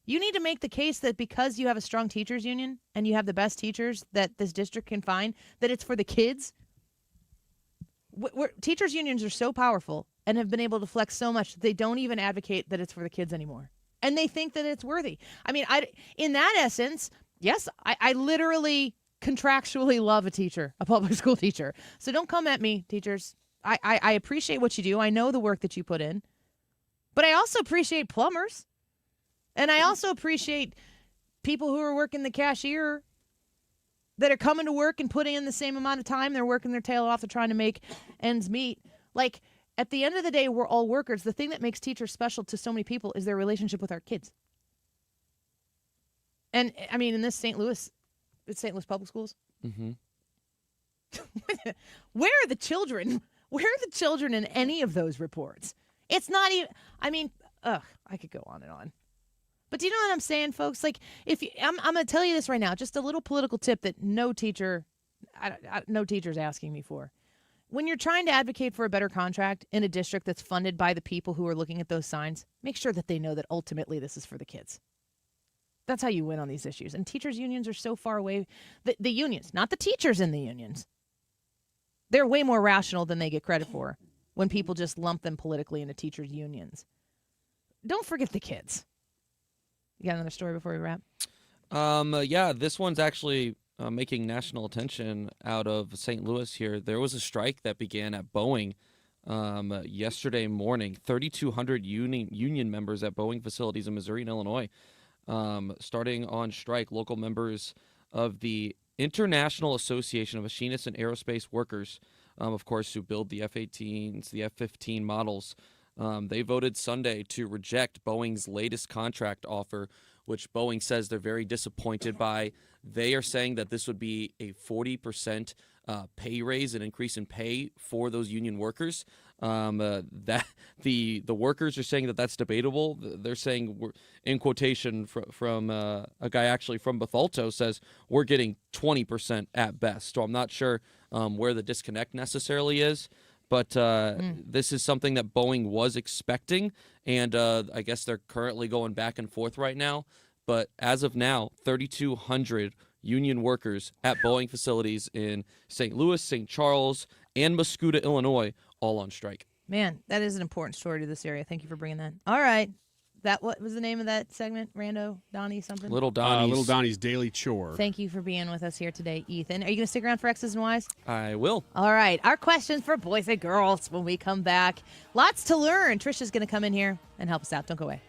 You need to make the case that because you have a strong teachers union and you have the best teachers that this district can find, that it's for the kids. Teachers unions are so powerful and have been able to flex so much that they don't even advocate that it's for the kids anymore. And they think that it's worthy. I mean, in that essence, yes, I literally contractually love a teacher, a public school teacher. So don't come at me, teachers. I appreciate what you do. I know the work that you put in. But I also appreciate plumbers. And I also appreciate people who are working the cashier that are coming to work and putting in the same amount of time. They're working their tail off. They're trying to make ends meet. Like, at the end of the day, we're all workers. The thing that makes teachers special to so many people is their relationship with our kids. And, I mean, in this St. Louis public schools, where are the children? Where are the children in any of those reports? It's not even, I mean, I could go on and on. But do you know what I'm saying, folks? Like, I'm going to tell you this right now, just a little political tip that no teacher's asking me for. When you're trying to advocate for a better contract in a district that's funded by the people who are looking at those signs, make sure that they know that ultimately this is for the kids. That's how you win on these issues. And teachers' unions are so far away. The unions, not the teachers in the unions. They're way more rational than they get credit for when people just lump them politically into teachers' unions. Don't forget the kids. You got another story before we wrap? Yeah, this one's actually making national attention out of St. Louis here. There was a strike that began at Boeing yesterday morning. 3,200 union members at Boeing facilities in Missouri and Illinois starting on strike. Local members of the International Association of Machinists and Aerospace Workers, of course, who build the F-18s, the F-15 models, they voted Sunday to reject Boeing's latest contract offer, which Boeing says they're very disappointed by. They are saying that this would be a 40% pay raise, an increase in pay for those union workers. That the workers are saying that that's debatable. They're saying, in quotation from a guy actually from Bethalto, says we're getting 20% at best. So I'm not sure where the disconnect necessarily is. But this is something that Boeing was expecting, and I guess they're currently going back and forth right now. But as of now, 3,200 union workers at Boeing facilities in St. Louis, St. Charles, and Muscoda, Illinois, all on strike. Man, that is an important story to this area. Thank you for bringing that. All right. What was the name of that segment? Rando, Donnie, something? Little Donnie's Daily Chore. Thank you for being with us here today, Ethan. Are you going to stick around for X's and Y's? I will. All right. Our questions for boys and girls when we come back. Lots to learn. Trisha's going to come in here and help us out. Don't go away.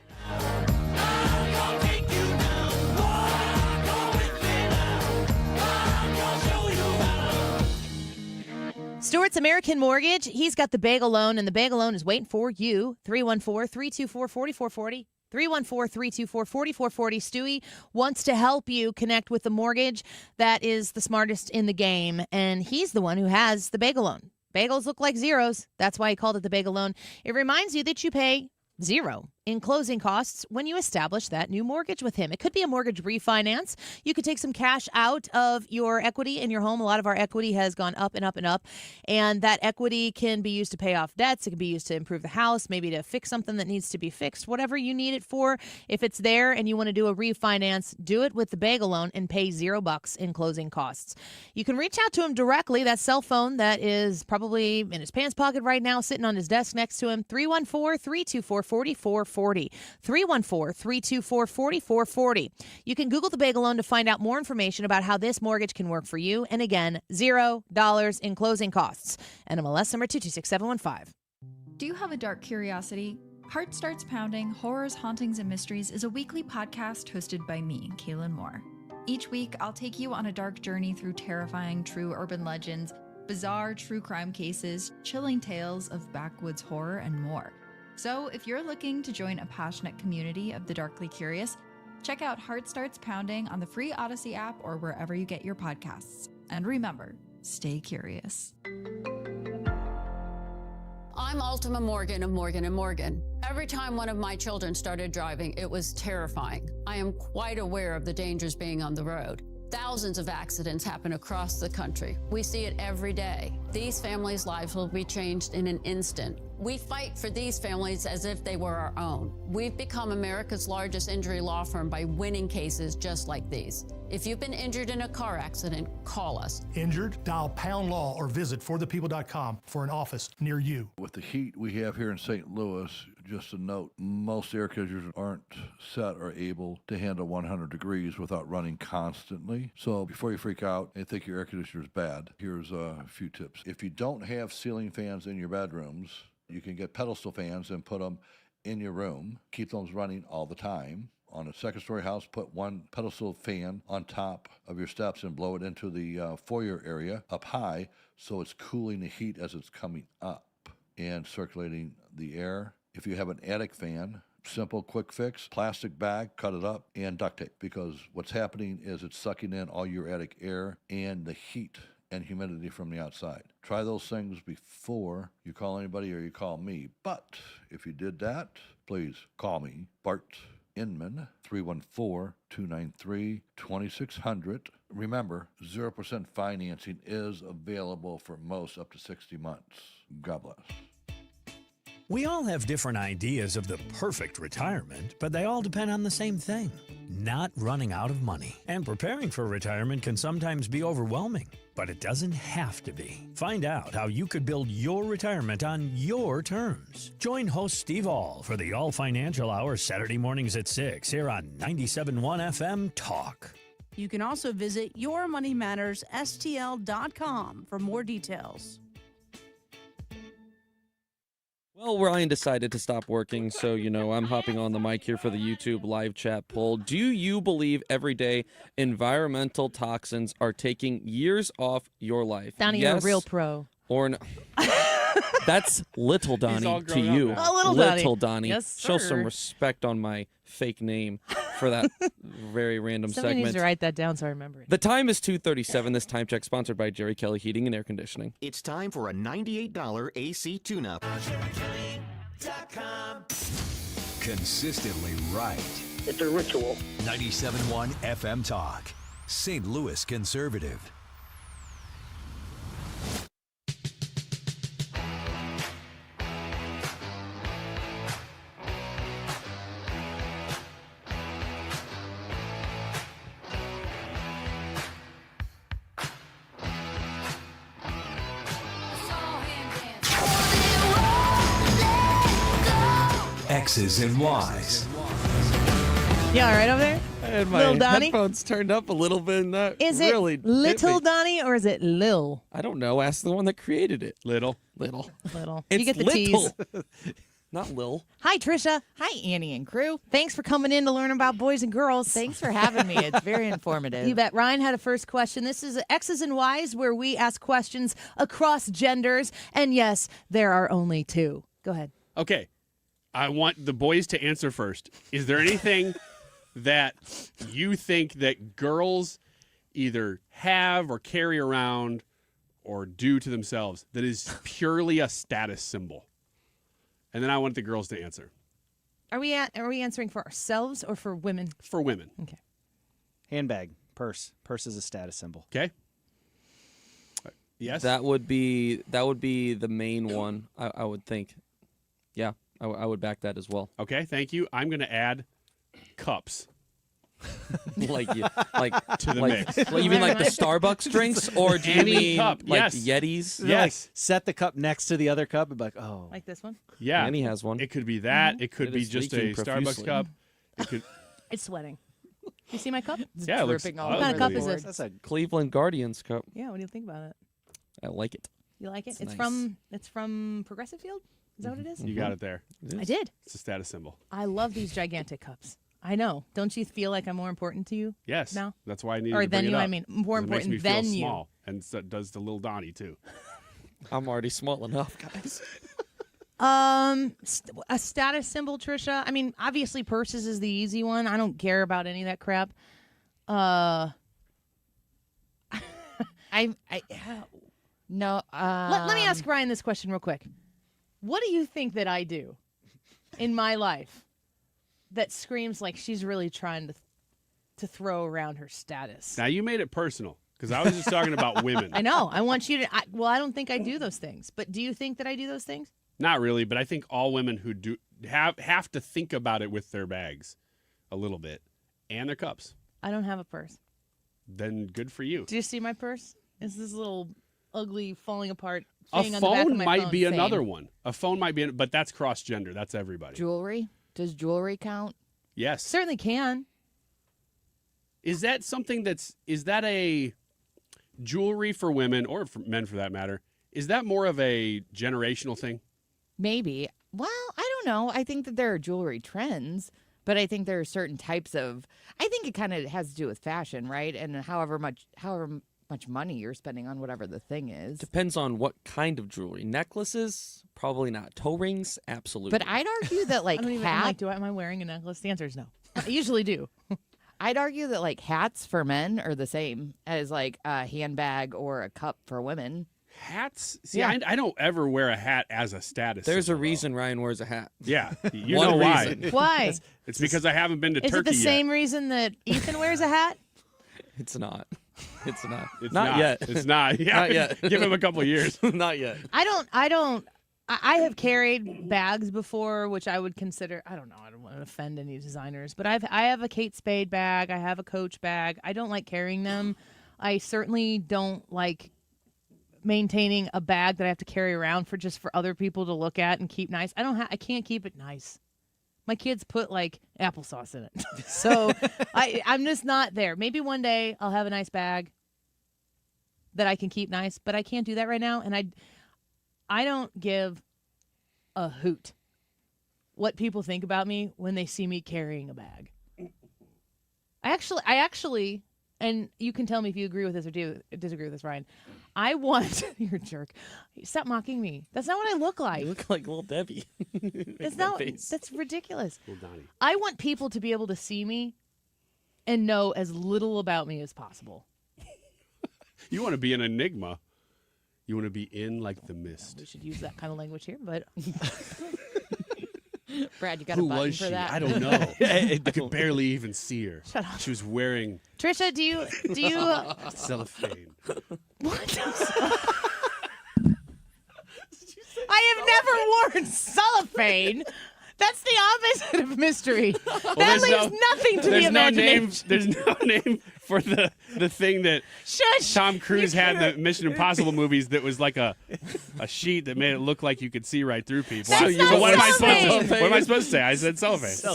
Stewart's American Mortgage. He's got the bagel loan, and the bagel loan is waiting for you. 314-324-4440. 314-324-4440. Stewie wants to help you connect with the mortgage that is the smartest in the game, and he's the one who has the bagel loan. Bagels look like zeros. That's why he called it the bagel loan. It reminds you that you pay zero in closing costs when you establish that new mortgage with him. It could be a mortgage refinance. You could take some cash out of your equity in your home. A lot of our equity has gone up and up and up, and that equity can be used to pay off debts. It can be used to improve the house, maybe to fix something that needs to be fixed, whatever you need it for. If it's there and you want to do a refinance, do it with the bagel loan and pay $0 in closing costs. You can reach out to him directly. That cell phone that is probably in his pants pocket right now, sitting on his desk next to him, 314-324-4440. 314-324-4440. You can Google the bagel loan to find out more information about how this mortgage can work for you. And again, $0 in closing costs. NMLS number 226715. Do you have a dark curiosity? Heart Starts Pounding, Horrors, Hauntings, and Mysteries is a weekly podcast hosted by me, Kaylin Moore. Each week, I'll take you on a dark journey through terrifying true urban legends, bizarre true crime cases, chilling tales of backwoods horror, and more. So, if you're looking to join a passionate community of the darkly curious, check out Heart Starts Pounding on the free Odyssey app or wherever you get your podcasts. And remember, stay curious. I'm Ultima Morgan of Morgan & Morgan. Every time one of my children started driving, it was terrifying. I am quite aware of the dangers being on the road. Thousands of accidents happen across the country. We see it every day. These families' lives will be changed in an instant. We fight for these families as if they were our own. We've become America's largest injury law firm by winning cases just like these. If you've been injured in a car accident, call us. Injured? Dial # law or visit forthepeople.com for an office near you. With the heat we have here in St. Louis, just a note, most air conditioners aren't set or able to handle 100 degrees without running constantly. So before you freak out and think your air conditioner is bad, here's a few tips. If you don't have ceiling fans in your bedrooms, you can get pedestal fans and put them in your room. Keep those running all the time. On a second-story house, put one pedestal fan on top of your steps and blow it into the foyer area up high so it's cooling the heat as it's coming up and circulating the air. If you have an attic fan, simple, quick fix, plastic bag, cut it up, and duct tape, because what's happening is it's sucking in all your attic air and the heat and humidity from the outside. Try those things before you call anybody or you call me. But if you did that, please call me, Bart Inman, 314-293-2600. Remember, 0% financing is available for most up to 60 months. God bless. We all have different ideas of the perfect retirement, but they all depend on the same thing: not running out of money. And preparing for retirement can sometimes be overwhelming, but it doesn't have to be. Find out how you could build your retirement on your terms. Join host Steve All for the All Financial Hour Saturday mornings at 6 here on 97.1 FM Talk. You can also visit yourmoneymattersstl.com for more details. Well, Ryan decided to stop working, so, I'm hopping on the mic here for the YouTube live chat poll. Do you believe everyday environmental toxins are taking years off your life? Donnie, yes you're a real pro. Or no? That's little Donnie to you. Oh, little Donnie. Yes, Show sir. some respect on my fake name for that very random Somebody segment. needs to write that down so I remember it. The time is 2:37. This time check sponsored by Jerry Kelly Heating and Air Conditioning. It's time for a $98 AC tune-up. Consistently right. It's a ritual. 97.1 FM Talk. St. Louis Conservative. X's and Y's. You all right over there? I had my Lil Donnie? headphones turned up a little bit, and that Is really it Little hit me. Donnie or is it Lil? I don't know. Ask the one that created it. Little. Little. You It's get the little. tease. Not Lil. Hi, Trisha. Hi, Annie and crew. Thanks for coming in to learn about boys and girls. Thanks for having me. It's very informative. You bet. Ryan had a first question. This is X's and Y's, where we ask questions across genders. And yes, there are only two. Go ahead. Okay. I want the boys to answer first. Is there anything that you think that girls either have or carry around or do to themselves that is purely a status symbol? And then I want the girls to answer. Are we answering for ourselves or for women? For women. Okay. Handbag, purse. Purse is a status symbol. Okay. Yes. That would be the main one. I would think. Yeah, I would back that as well. Okay. Thank you. I'm going to add cups. like to the mix. Like, you mean like the Starbucks drinks, or do you Any mean cup, like yes. Yetis? Like, Yes. set the cup next to the other cup and be like, oh. Like this one? Yeah. Annie has one. It could be that. It could It be is just a leaking Starbucks profusely. cup. It could. It's sweating. You see my cup? Yeah, it looks dripping all What kind of ugly. cup is this? That's a Cleveland Guardians cup. Yeah, what do you think about it? I like it. You like it? It's It's nice. from Progressive Field? Is that what it is? You got it there. I did. It's a status symbol. I love these gigantic cups. I know. Don't you feel like I'm more important to you? Yes. No? That's why I needed Or to bring than it you, up. I mean, more 'Cause it makes important me feel than you. small, and so does the little Donnie too. I'm already small enough, guys. A status symbol, Trisha. I mean, obviously purses is the easy one. I don't care about any of that crap. No. Let me ask Ryan this question real quick. What do you think that I do in my life that screams like she's really trying to throw around her status? Now you made it personal because I was just talking about women. I know. I want you to. I don't think I do those things. But do you think that I do those things? Not really, but I think all women who do have to think about it with their bags a little bit and their cups. I don't have a purse. Then good for you. Do you see my purse? It's this little ugly falling apart A thing on the back of phone my might phone. be Same. another one. A phone might be, but that's cross gender. That's everybody. Jewelry? Does jewelry count? Yes. Certainly can. Is that something is that a jewelry for women or for men for that matter? Is that more of a generational thing? Maybe. Well, I don't know. I think that there are jewelry trends, but I think there are certain types of. I think it kind of has to do with fashion, right? And however much money you're spending on whatever the thing is. Depends on what kind of jewelry. Necklaces, probably not. Toe rings, absolutely. But I'd argue that like I don't even, hat. I'm like, am I wearing a necklace? The answer is no. I usually do. I'd argue that like hats for men are the same as like a handbag or a cup for women. Hats? See, I don't ever wear a hat as a status. There's a symbol, reason Ryan wears a hat. though. Yeah, you One know why? reason. Why? It's because I haven't been to Is Turkey it the yet. same reason that Ethan wears a hat? It's not. It's not. It's not yet. It's not. Yeah, Not yet. Give him a couple of years. Not yet. I have carried bags before, which I would consider. I don't know. I don't want to offend any designers, but I have a Kate Spade bag. I have a Coach bag. I don't like carrying them. I certainly don't like maintaining a bag that I have to carry around for other people to look at and keep nice. I can't keep it nice. My kids put like applesauce in it. So I'm just not there. Maybe one day I'll have a nice bag that I can keep nice, but I can't do that right now. And I don't give a hoot what people think about me when they see me carrying a bag. I actually, and you can tell me if you agree with this or disagree with this, Ryan. I want you're a jerk. Stop mocking me. That's not what I look like. You look like Little Debbie. It's not. That's ridiculous. Little Donnie. I want people to be able to see me and know as little about me as possible. You want to be an enigma. You want to be in like the mist. We should use that kind of language here, but Brad, you got Who a button was for she? that? I don't know. I could barely even see her. Shut up. She was wearing Trisha, do you cellophane. What? I have never worn cellophane. That's the opposite of mystery. That there's leaves nothing to the there's no name. imagination. There's no name for the thing that Shush. Tom Cruise had in the Mission Impossible movies that was like a sheet that made it look like you could see right through people. That's not what am I cellophane. what am I supposed to say? I said cellophane.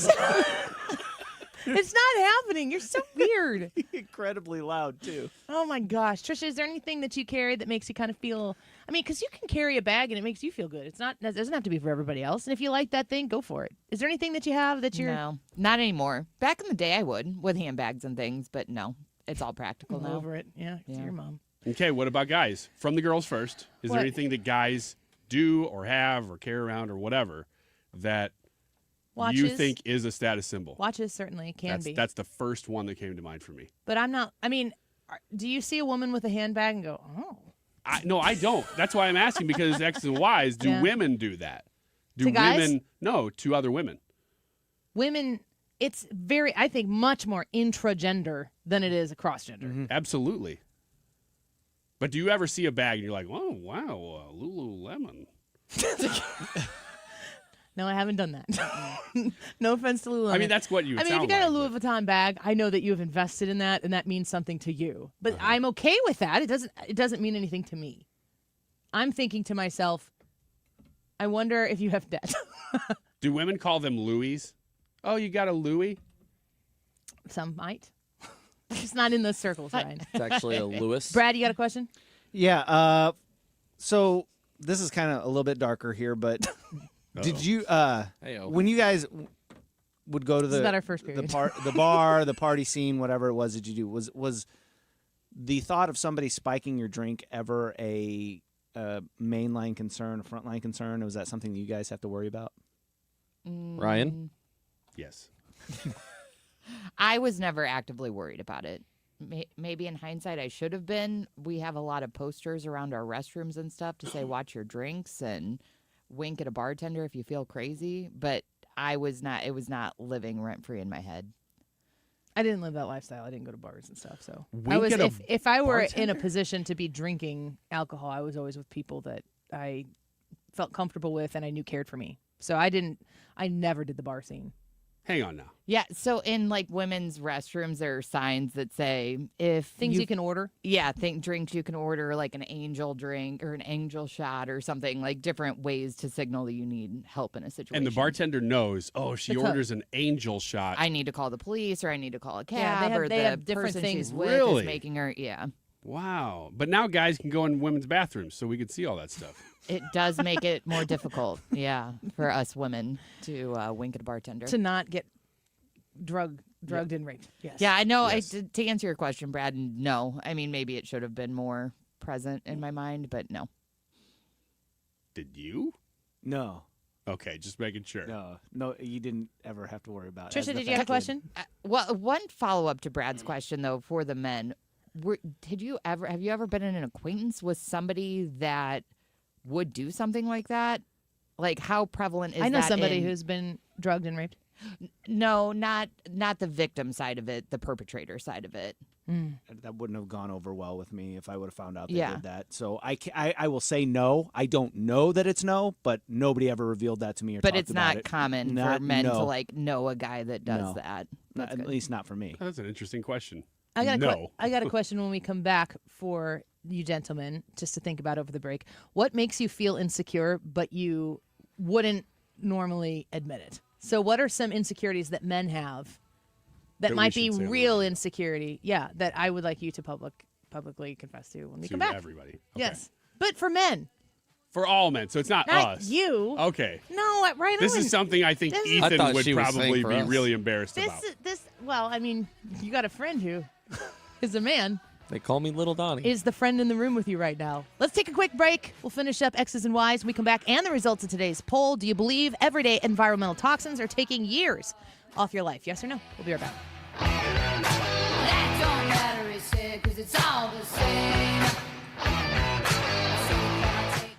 It's not happening. You're so weird. Incredibly loud, too. Oh, my gosh. Trisha, is there anything that you carry that makes you kind of feel... I mean, because you can carry a bag and it makes you feel good. It doesn't have to be for everybody else. And if you like that thing, go for it. Is there anything that you have that you're... No, not anymore. Back in the day, I would with handbags and things, but no, it's all practical I'm now. over it. Yeah, it's your mom. Okay, what about guys? From the girls first. Is What? there anything that guys do or have or carry around or whatever that you Watches. think is a status symbol? Watches certainly can be. That's the first one that came to mind for me. But I'm not... I mean, do you see a woman with a handbag and go, oh... No, I don't. That's why I'm asking, because X's and Y's, do Yeah. women do that? Do To guys? women? No, to other women. Women, it's very, I think, much more intragender than it is across gender. Absolutely. But do you ever see a bag and you're like, oh, wow, Lululemon? No, I haven't done that. No offense to Lululemon. I mean, that's what you would I mean, if you sound got a Louis Vuitton bag, I know that you have invested in that, and that means something to you. But I'm okay with that. It doesn't mean anything to me. I'm thinking to myself, I wonder if you have debt. Do women call them Louis? Oh, you got a Louis? Some might. It's not in those circles, Ryan. It's actually a Lewis. Brad, you got a question? Yeah. So this is kind of a little bit darker here, but did you when you guys would go to This is not our first the period. the bar, the party scene, whatever it was that you do, was the thought of somebody spiking your drink ever a mainline concern, a frontline concern, or was that something that you guys have to worry about? Ryan? Yes. I was never actively worried about it. Maybe in hindsight, I should have been. We have a lot of posters around our restrooms and stuff to say, watch your drinks and wink at a bartender if you feel crazy. But it was not living rent free in my head. I didn't live that lifestyle. I didn't go to bars and stuff. So Wink at a if I were in a bartender? position to be drinking alcohol, I was always with people that I felt comfortable with and I knew cared for me. So I never did the bar scene. Hang on now. Yeah, so in like women's restrooms, there are signs that say if Things you can order. Yeah, drinks you can order, like an angel drink or an angel shot or something, like different ways to signal that you need help in a situation. And the bartender knows, oh, if she The code. orders an angel shot. I need to call the police or I need to call a cab Yeah, or they the have different person things. she's with Really? is making her, yeah. Wow. But now guys can go in women's bathrooms so we could see all that stuff. It does make it more difficult, yeah, for us women to wink at a bartender. To not get drugged and raped. Yes. Yeah, I know. Yes. To answer your question, Brad, no. I mean, maybe it should have been more present in my mind, but no. Did you? No. Okay, just making sure. No, you didn't ever have to worry about it. Trisha, did you have a question? Well, one follow-up to Brad's question, though, for the men. Have you ever been in an acquaintance with somebody that would do something like that? Like, how prevalent is that? I know somebody in- who's been drugged and raped. No, not the victim side of it, the perpetrator side of it. That wouldn't have gone over well with me if I would have found out they Yeah. did that. So I will say no. I don't know that it's no, but nobody ever revealed that to me or But talked it's about not it. common for Not- men to no. like know a guy that does No. that. Not- That's at good. least not for me. Oh, that's an interesting question. I got No. I got a question when we come back for you gentlemen, just to think about over the break. What makes you feel insecure, but you wouldn't normally admit it? So what are some insecurities that men have that That we might be should say on the real insecurity? Yeah, that I would like you to publicly confess to when we come back. Everybody. Okay. Yes, but for men, For all men, so it's not not us. you. Okay. No, Ryan. This Owen. is something I think This is- I Ethan thought would she was saying probably for be us. really embarrassed about. Well, I mean, you got a friend who is a man. They call me Little Donnie. Is the friend in the room with you right now. Let's take a quick break. We'll finish up X's and Y's when we come back and the results of today's poll. Do you believe everyday environmental toxins are taking years off your life? Yes or no? We'll be right back. That don't matter, he said, 'cause it's all the same.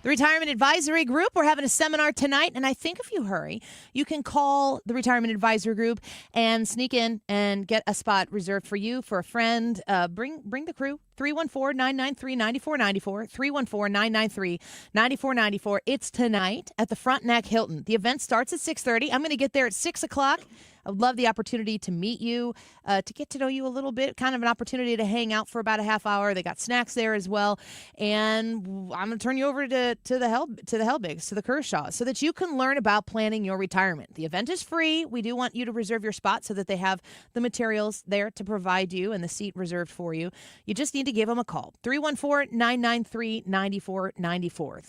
The Retirement Advisory Group, we're having a seminar tonight, and I think if you hurry, you can call the Retirement Advisory Group and sneak in and get a spot reserved for you, for a friend. Bring the crew, 314-993-9494, 314-993-9494. It's tonight at the Frontenac Hilton. The event starts at 6:30. I'm going to get there at 6 o'clock. I would love the opportunity to meet you, to get to know you a little bit, kind of an opportunity to hang out for about a half hour. They got snacks there as well. And I'm going to turn you over to the Helbigs, to the Kershaw, so that you can learn about planning your retirement. The event is free. We do want you to reserve your spot so that they have the materials there to provide you and the seat reserved for you. You just need to give them a call. 314-993-9494.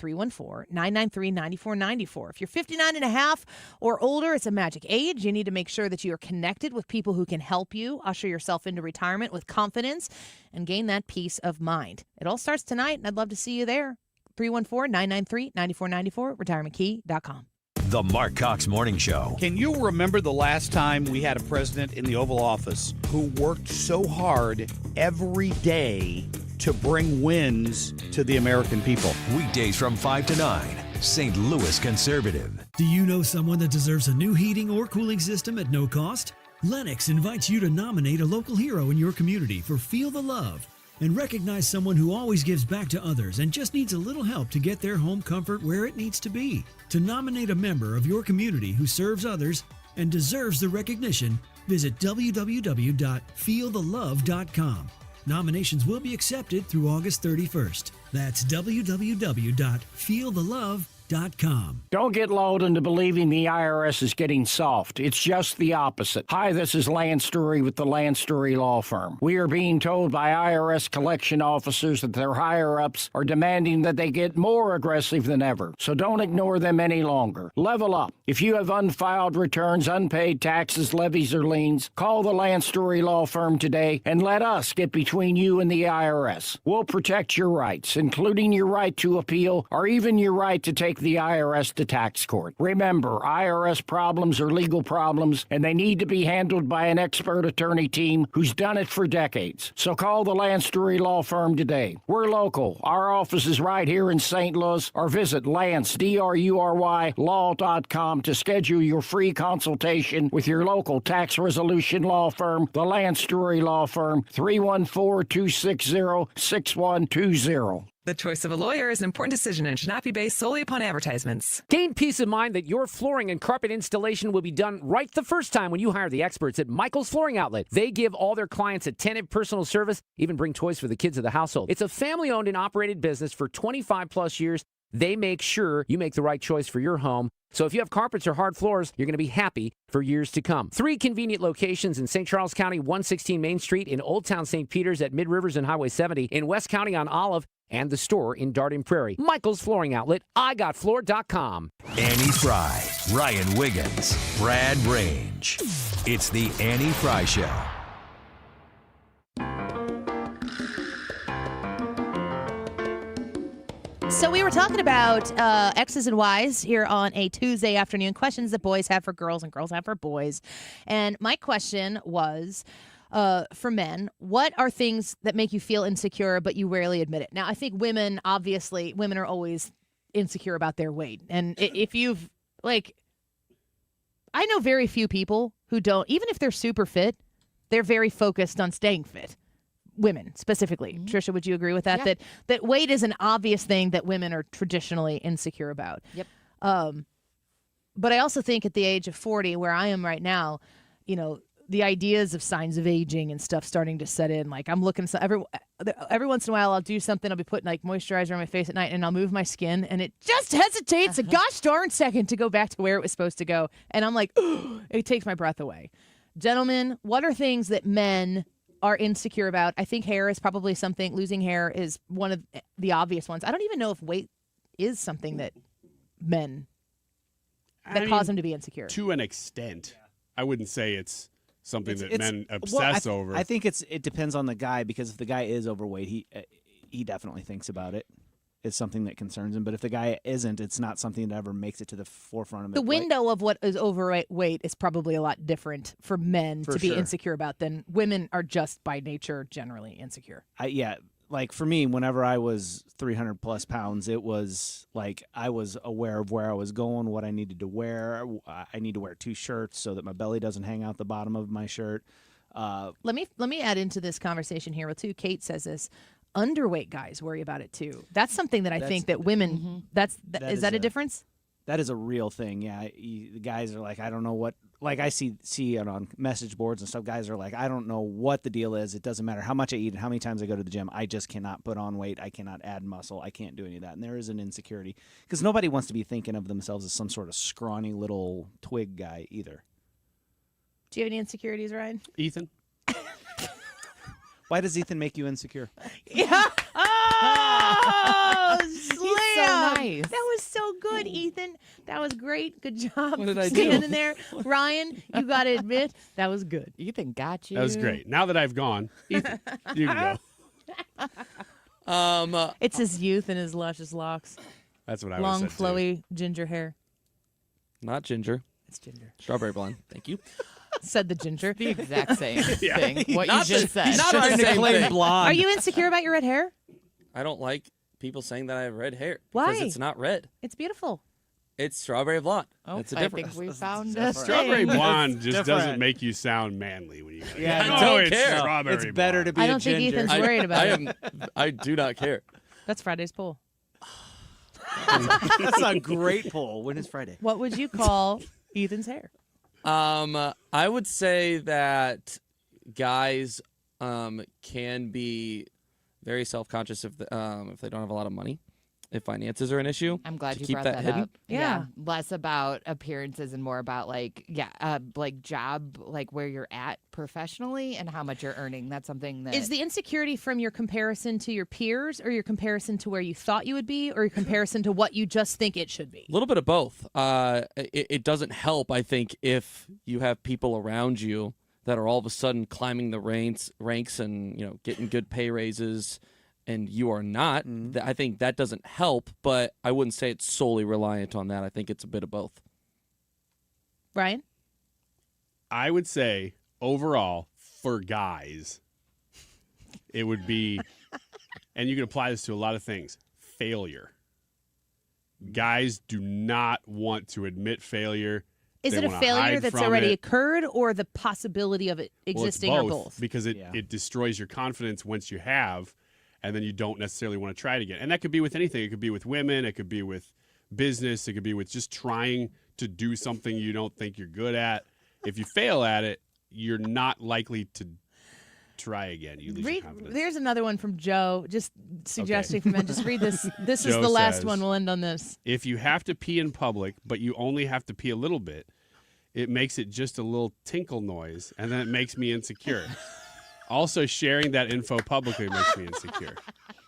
314-993-9494. If you're 59 and a half or older, it's a magic age. You need to make sure that you are connected with people who can help you usher yourself into retirement with confidence and gain that peace of mind. It all starts tonight, and I'd love to see you there. 314-993-9494, retirementkey.com. The Mark Cox Morning Show. Can you remember the last time we had a president in the Oval Office who worked so hard every day to bring wins to the American people? Weekdays from 5 to 9. St. Louis Conservative. Do you know someone that deserves a new heating or cooling system at no cost? Lennox invites you to nominate a local hero in your community for Feel the Love and recognize someone who always gives back to others and just needs a little help to get their home comfort where it needs to be. To nominate a member of your community who serves others and deserves the recognition, visit www.feelthelove.com. Nominations will be accepted through August 31st. That's www.feelthelove.com. Don't get lulled into believing the IRS is getting soft. It's just the opposite. Hi, this is Lance Story with the Lance Story Law Firm. We are being told by IRS collection officers that their higher-ups are demanding that they get more aggressive than ever. So don't ignore them any longer. Level up. If you have unfiled returns, unpaid taxes, levies, or liens, call the Lance Story Law Firm today and let us get between you and the IRS. We'll protect your rights, including your right to appeal or even your right to take the IRS to tax court. Remember, IRS problems are legal problems, and they need to be handled by an expert attorney team who's done it for decades. So call the Lance Story Law Firm today. We're local. Our office is right here in St. Louis, or visit Lance, D-R-U-R-Y, law.com to schedule your free consultation with your local tax resolution law firm, the Lance Story Law Firm, 314-260-6120. The choice of a lawyer is an important decision and should not be based solely upon advertisements. Gain peace of mind that your flooring and carpet installation will be done right the first time when you hire the experts at Michael's Flooring Outlet. They give all their clients attentive personal service, even bring toys for the kids of the household. It's a family-owned and operated business for 25-plus years. They make sure you make the right choice for your home. So if you have carpets or hard floors, you're going to be happy for years to come. 3 convenient locations in St. Charles County, 116 Main Street, in Old Town St. Peters at Mid-Rivers and Highway 70, in West County on Olive, and the store in Darden Prairie. Michael's Flooring Outlet, IGotFloor.com. Annie Fry, Ryan Wiggins, Brad Range. It's the Annie Fry Show. So we were talking about X's and Y's here on a Tuesday afternoon, questions that boys have for girls and girls have for boys. And my question was, for men, what are things that make you feel insecure, but you rarely admit it? Now, I think women are always insecure about their weight. And if you've, I know very few people who don't, even if they're super fit, they're very focused on staying fit. Women, specifically. Mm-hmm. Trisha, would you agree with that? Yeah. That weight is an obvious thing that women are traditionally insecure about. Yep. But I also think at the age of 40, where I am right now, the ideas of signs of aging and stuff starting to set in. Like I'm looking, every once in a while I'll do something. I'll be putting moisturizer on my face at night and I'll move my skin and it just hesitates a gosh darn second to go back to where it was supposed to go. And I'm like, it takes my breath away. Gentlemen, what are things that men are insecure about? I think hair is probably something. Losing hair is one of the obvious ones. I don't even know if weight is something that men cause them to be insecure. To an extent. I wouldn't say it's something that men obsess over. I think it depends on the guy, because if the guy is overweight, he definitely thinks about it. It's something that concerns him. But if the guy isn't, it's not something that ever makes it to the forefront of it. The window of what is overweight is probably a lot different for men to be insecure about than women are just by nature generally insecure. Like for me, whenever I was 300 plus pounds, it was like I was aware of where I was going, what I needed to wear. I need to wear 2 shirts so that my belly doesn't hang out the bottom of my shirt. Let me add into this conversation here with too. Kate says this. underweight guys worry about it too. That's something that I think that women. Is that a difference? That is a real thing. Yeah, the guys are like, I don't know what. Like I see it on message boards and stuff. Guys are like, I don't know what the deal is. It doesn't matter how much I eat and how many times I go to the gym. I just cannot put on weight. I cannot add muscle. I can't do any of that. And there is an insecurity because nobody wants to be thinking of themselves as some sort of scrawny little twig guy either. Do you have any insecurities, Ryan? Ethan? Why does Ethan make you insecure? Yeah. Oh, slam! nice. That was so good, Ethan. That was great. Good job. What did I do? Standing there, Ryan. You got to admit that was good. Ethan got you. That was great. Now that I've gone, Ethan, you can go. It's his youth and his luscious locks. That's what I Long, would say flowy ginger hair. Not ginger. It's ginger. Strawberry blonde. Thank you. Said the ginger. The exact same Yeah. thing. What Not you just the- said. not Trying to same claim thing. blonde. Are you insecure about your red hair? I don't like people saying that I have red hair. Why? Because it's not red. It's beautiful. It's strawberry blonde. Oh, That's a I difference. think we found a different. Strawberry thing. blonde just doesn't different. make you sound manly when you go. Yeah, I don't it's care. strawberry It's better to blonde. be I a don't think ginger. Ethan's worried about it. I do not care. That's Friday's poll. That's a great poll. When is Friday? What would you call Ethan's hair? I would say that guys can be very self-conscious if they don't have a lot of money, if finances are an issue. I'm glad to you keep brought that that hidden. up. Yeah. Less about appearances and more about like job, like where you're at professionally and how much you're earning. That's something that Is the insecurity from your comparison to your peers or your comparison to where you thought you would be or your comparison to what you just think it should be? A little bit of both. It doesn't help, I think, if you have people around you that are all of a sudden climbing the ranks and getting good pay raises, and you are not. I think that doesn't help, but I wouldn't say it's solely reliant on that. I think it's a bit of both. Brian? I would say overall for guys, it would be, and you can apply this to a lot of things, failure. Guys do not want to admit failure. Is They it a wanna failure hide that's from already it. occurred or the possibility of it Well, it's existing or both, both? because it destroys your confidence once you have, and then you don't necessarily want to try it again. And that could be with anything. It could be with women. It could be with business. It could be with just trying to do something you don't think you're good at. If you fail at it, you're not likely to try again. You lose your confidence. There's another one from Joe, just suggesting for men. Just read this. This is Joe the last says, one. We'll end on this. If you have to pee in public, but you only have to pee a little bit, it makes it just a little tinkle noise, and then it makes me insecure. Also, sharing that info publicly makes me insecure.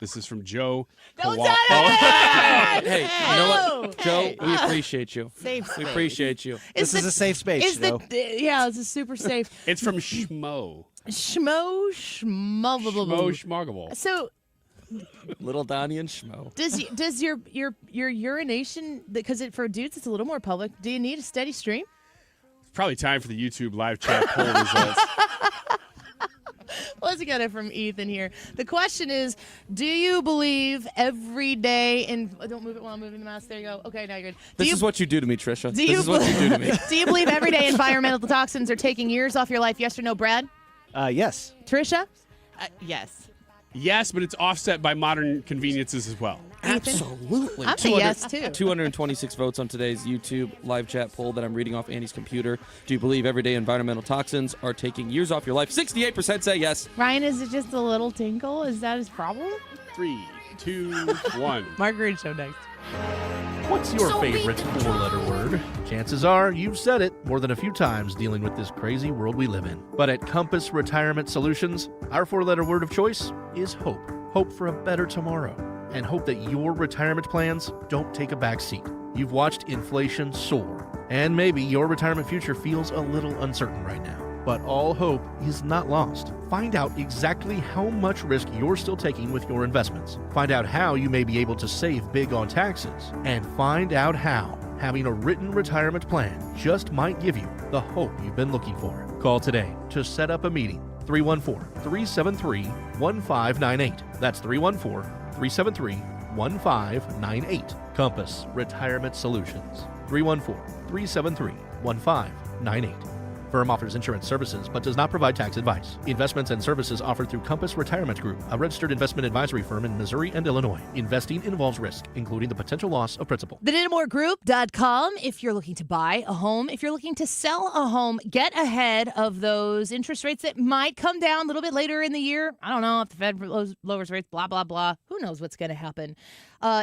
This is from Joe. Don't Kowal- Hey, you know what, Joe? Hey. We appreciate you. Safe We space. appreciate you. This is a safe space, Is Joe. yeah, this is super safe. It's from Schmo. Schmo. Schmoggable. So Little Donnie and Schmo. does your urination, because for dudes it's a little more public, do you need a steady stream? It's probably time for the YouTube live chat poll results. Let's get it from Ethan here. The question is, do you believe every day in... Don't move it while I'm moving the mouse. There you go. Okay, now you're good. This is what you do to me, Trisha. do This you is what you do to me. Do you believe every day environmental toxins are taking years off your life? Yes or no, Brad? Yes. Trisha? Yes. Yes, but it's offset by modern conveniences as well. Absolutely. I'm a yes, too. 226 votes on today's YouTube live chat poll that I'm reading off Andy's computer. Do you believe everyday environmental toxins are taking years off your life? 68% say yes. Ryan, is it just a little tinkle? Is that his problem? 3, 2, 1. Marguerite Show next. What's your favorite four-letter word? Chances are you've said it more than a few times dealing with this crazy world we live in. But at Compass Retirement Solutions, our four-letter word of choice is hope. Hope for a better tomorrow. And hope that your retirement plans don't take a back seat. You've watched inflation soar. And maybe your retirement future feels a little uncertain right now. But all hope is not lost. Find out exactly how much risk you're still taking with your investments. Find out how you may be able to save big on taxes. And find out how having a written retirement plan just might give you the hope you've been looking for. Call today to set up a meeting. 314-373-1598. That's 314-373-1598. Compass Retirement Solutions. 314-373-1598. Firm offers insurance services but does not provide tax advice. Investments and services offered through Compass Retirement Group, a registered investment advisory firm in Missouri and Illinois. Investing involves risk, including the potential loss of principal. TheDittamoreGroup.com. If you're looking to buy a home, if you're looking to sell a home, get ahead of those interest rates that might come down a little bit later in the year. I don't know if the Fed lowers rates, blah, blah, blah. Who knows what's going to happen?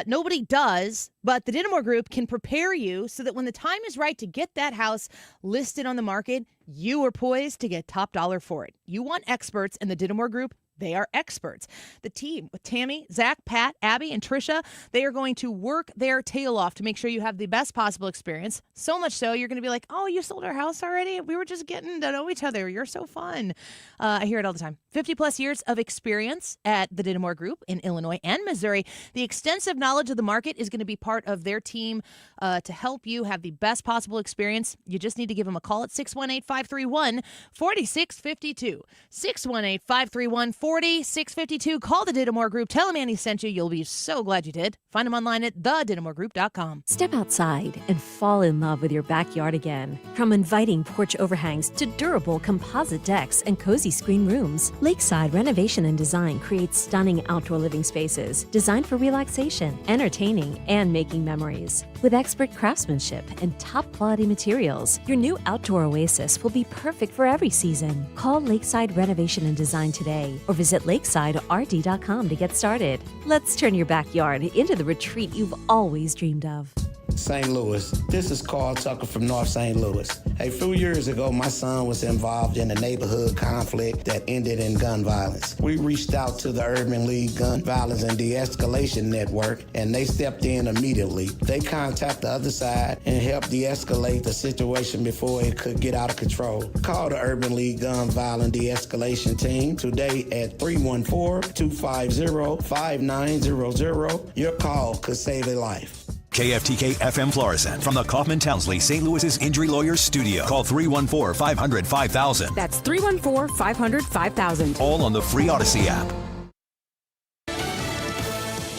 Nobody does, but the Dittamore Group can prepare you so that when the time is right to get that house listed on the market, you are poised to get top dollar for it. You want experts, and the Dittamore Group, they are experts. The team with Tammy, Zach, Pat, Abby, and Trisha, they are going to work their tail off to make sure you have the best possible experience. So much so, you're going to be like, oh, you sold our house already? We were just getting to know each other. You're so fun. I hear it all the time. 50 plus years of experience at the Dittamore Group in Illinois and Missouri. The extensive knowledge of the market is going to be part of their team to help you have the best possible experience. You just need to give them a call at 618-531-4652. 618-531-4652. Call the Dittamore Group. Tell them Annie sent you. You'll be so glad you did. Find them online at thedittamore.com. Step outside and fall in love with your backyard again. From inviting porch overhangs to durable composite decks and cozy screen rooms, Lakeside Renovation and Design creates stunning outdoor living spaces designed for relaxation, entertaining, and making memories. With expert craftsmanship and top-quality materials, your new outdoor oasis will be perfect for every season. Call Lakeside Renovation and Design today or visit lakesiderd.com to get started. Let's turn your backyard into the retreat you've always dreamed of. St. Louis. This is Carl Tucker from North St. Louis. A few years ago, my son was involved in a neighborhood conflict that ended in gun violence. We reached out to the Urban League Gun Violence and De-Escalation Network, and they stepped in immediately. They contacted the other side and helped de-escalate the situation before it could get out of control. Call the Urban League Gun Violence De-Escalation Team today at 314-250-5900. Your call could save a life. KFTK FM Florissant from the Kaufman Townsley St. Louis's Injury Lawyers Studio. Call 314-500-5000. That's 314-500-5000. All on the free Odyssey app.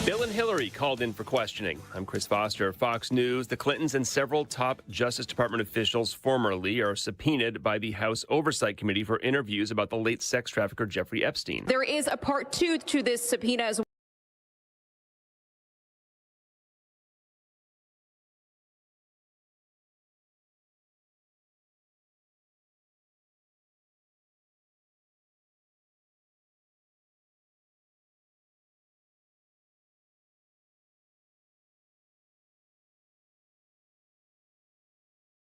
Bill and Hillary called in for questioning. I'm Chris Foster of Fox News. The Clintons and several top Justice Department officials formerly are subpoenaed by the House Oversight Committee for interviews about the late sex trafficker Jeffrey Epstein. There is a part 2 to this subpoena as well.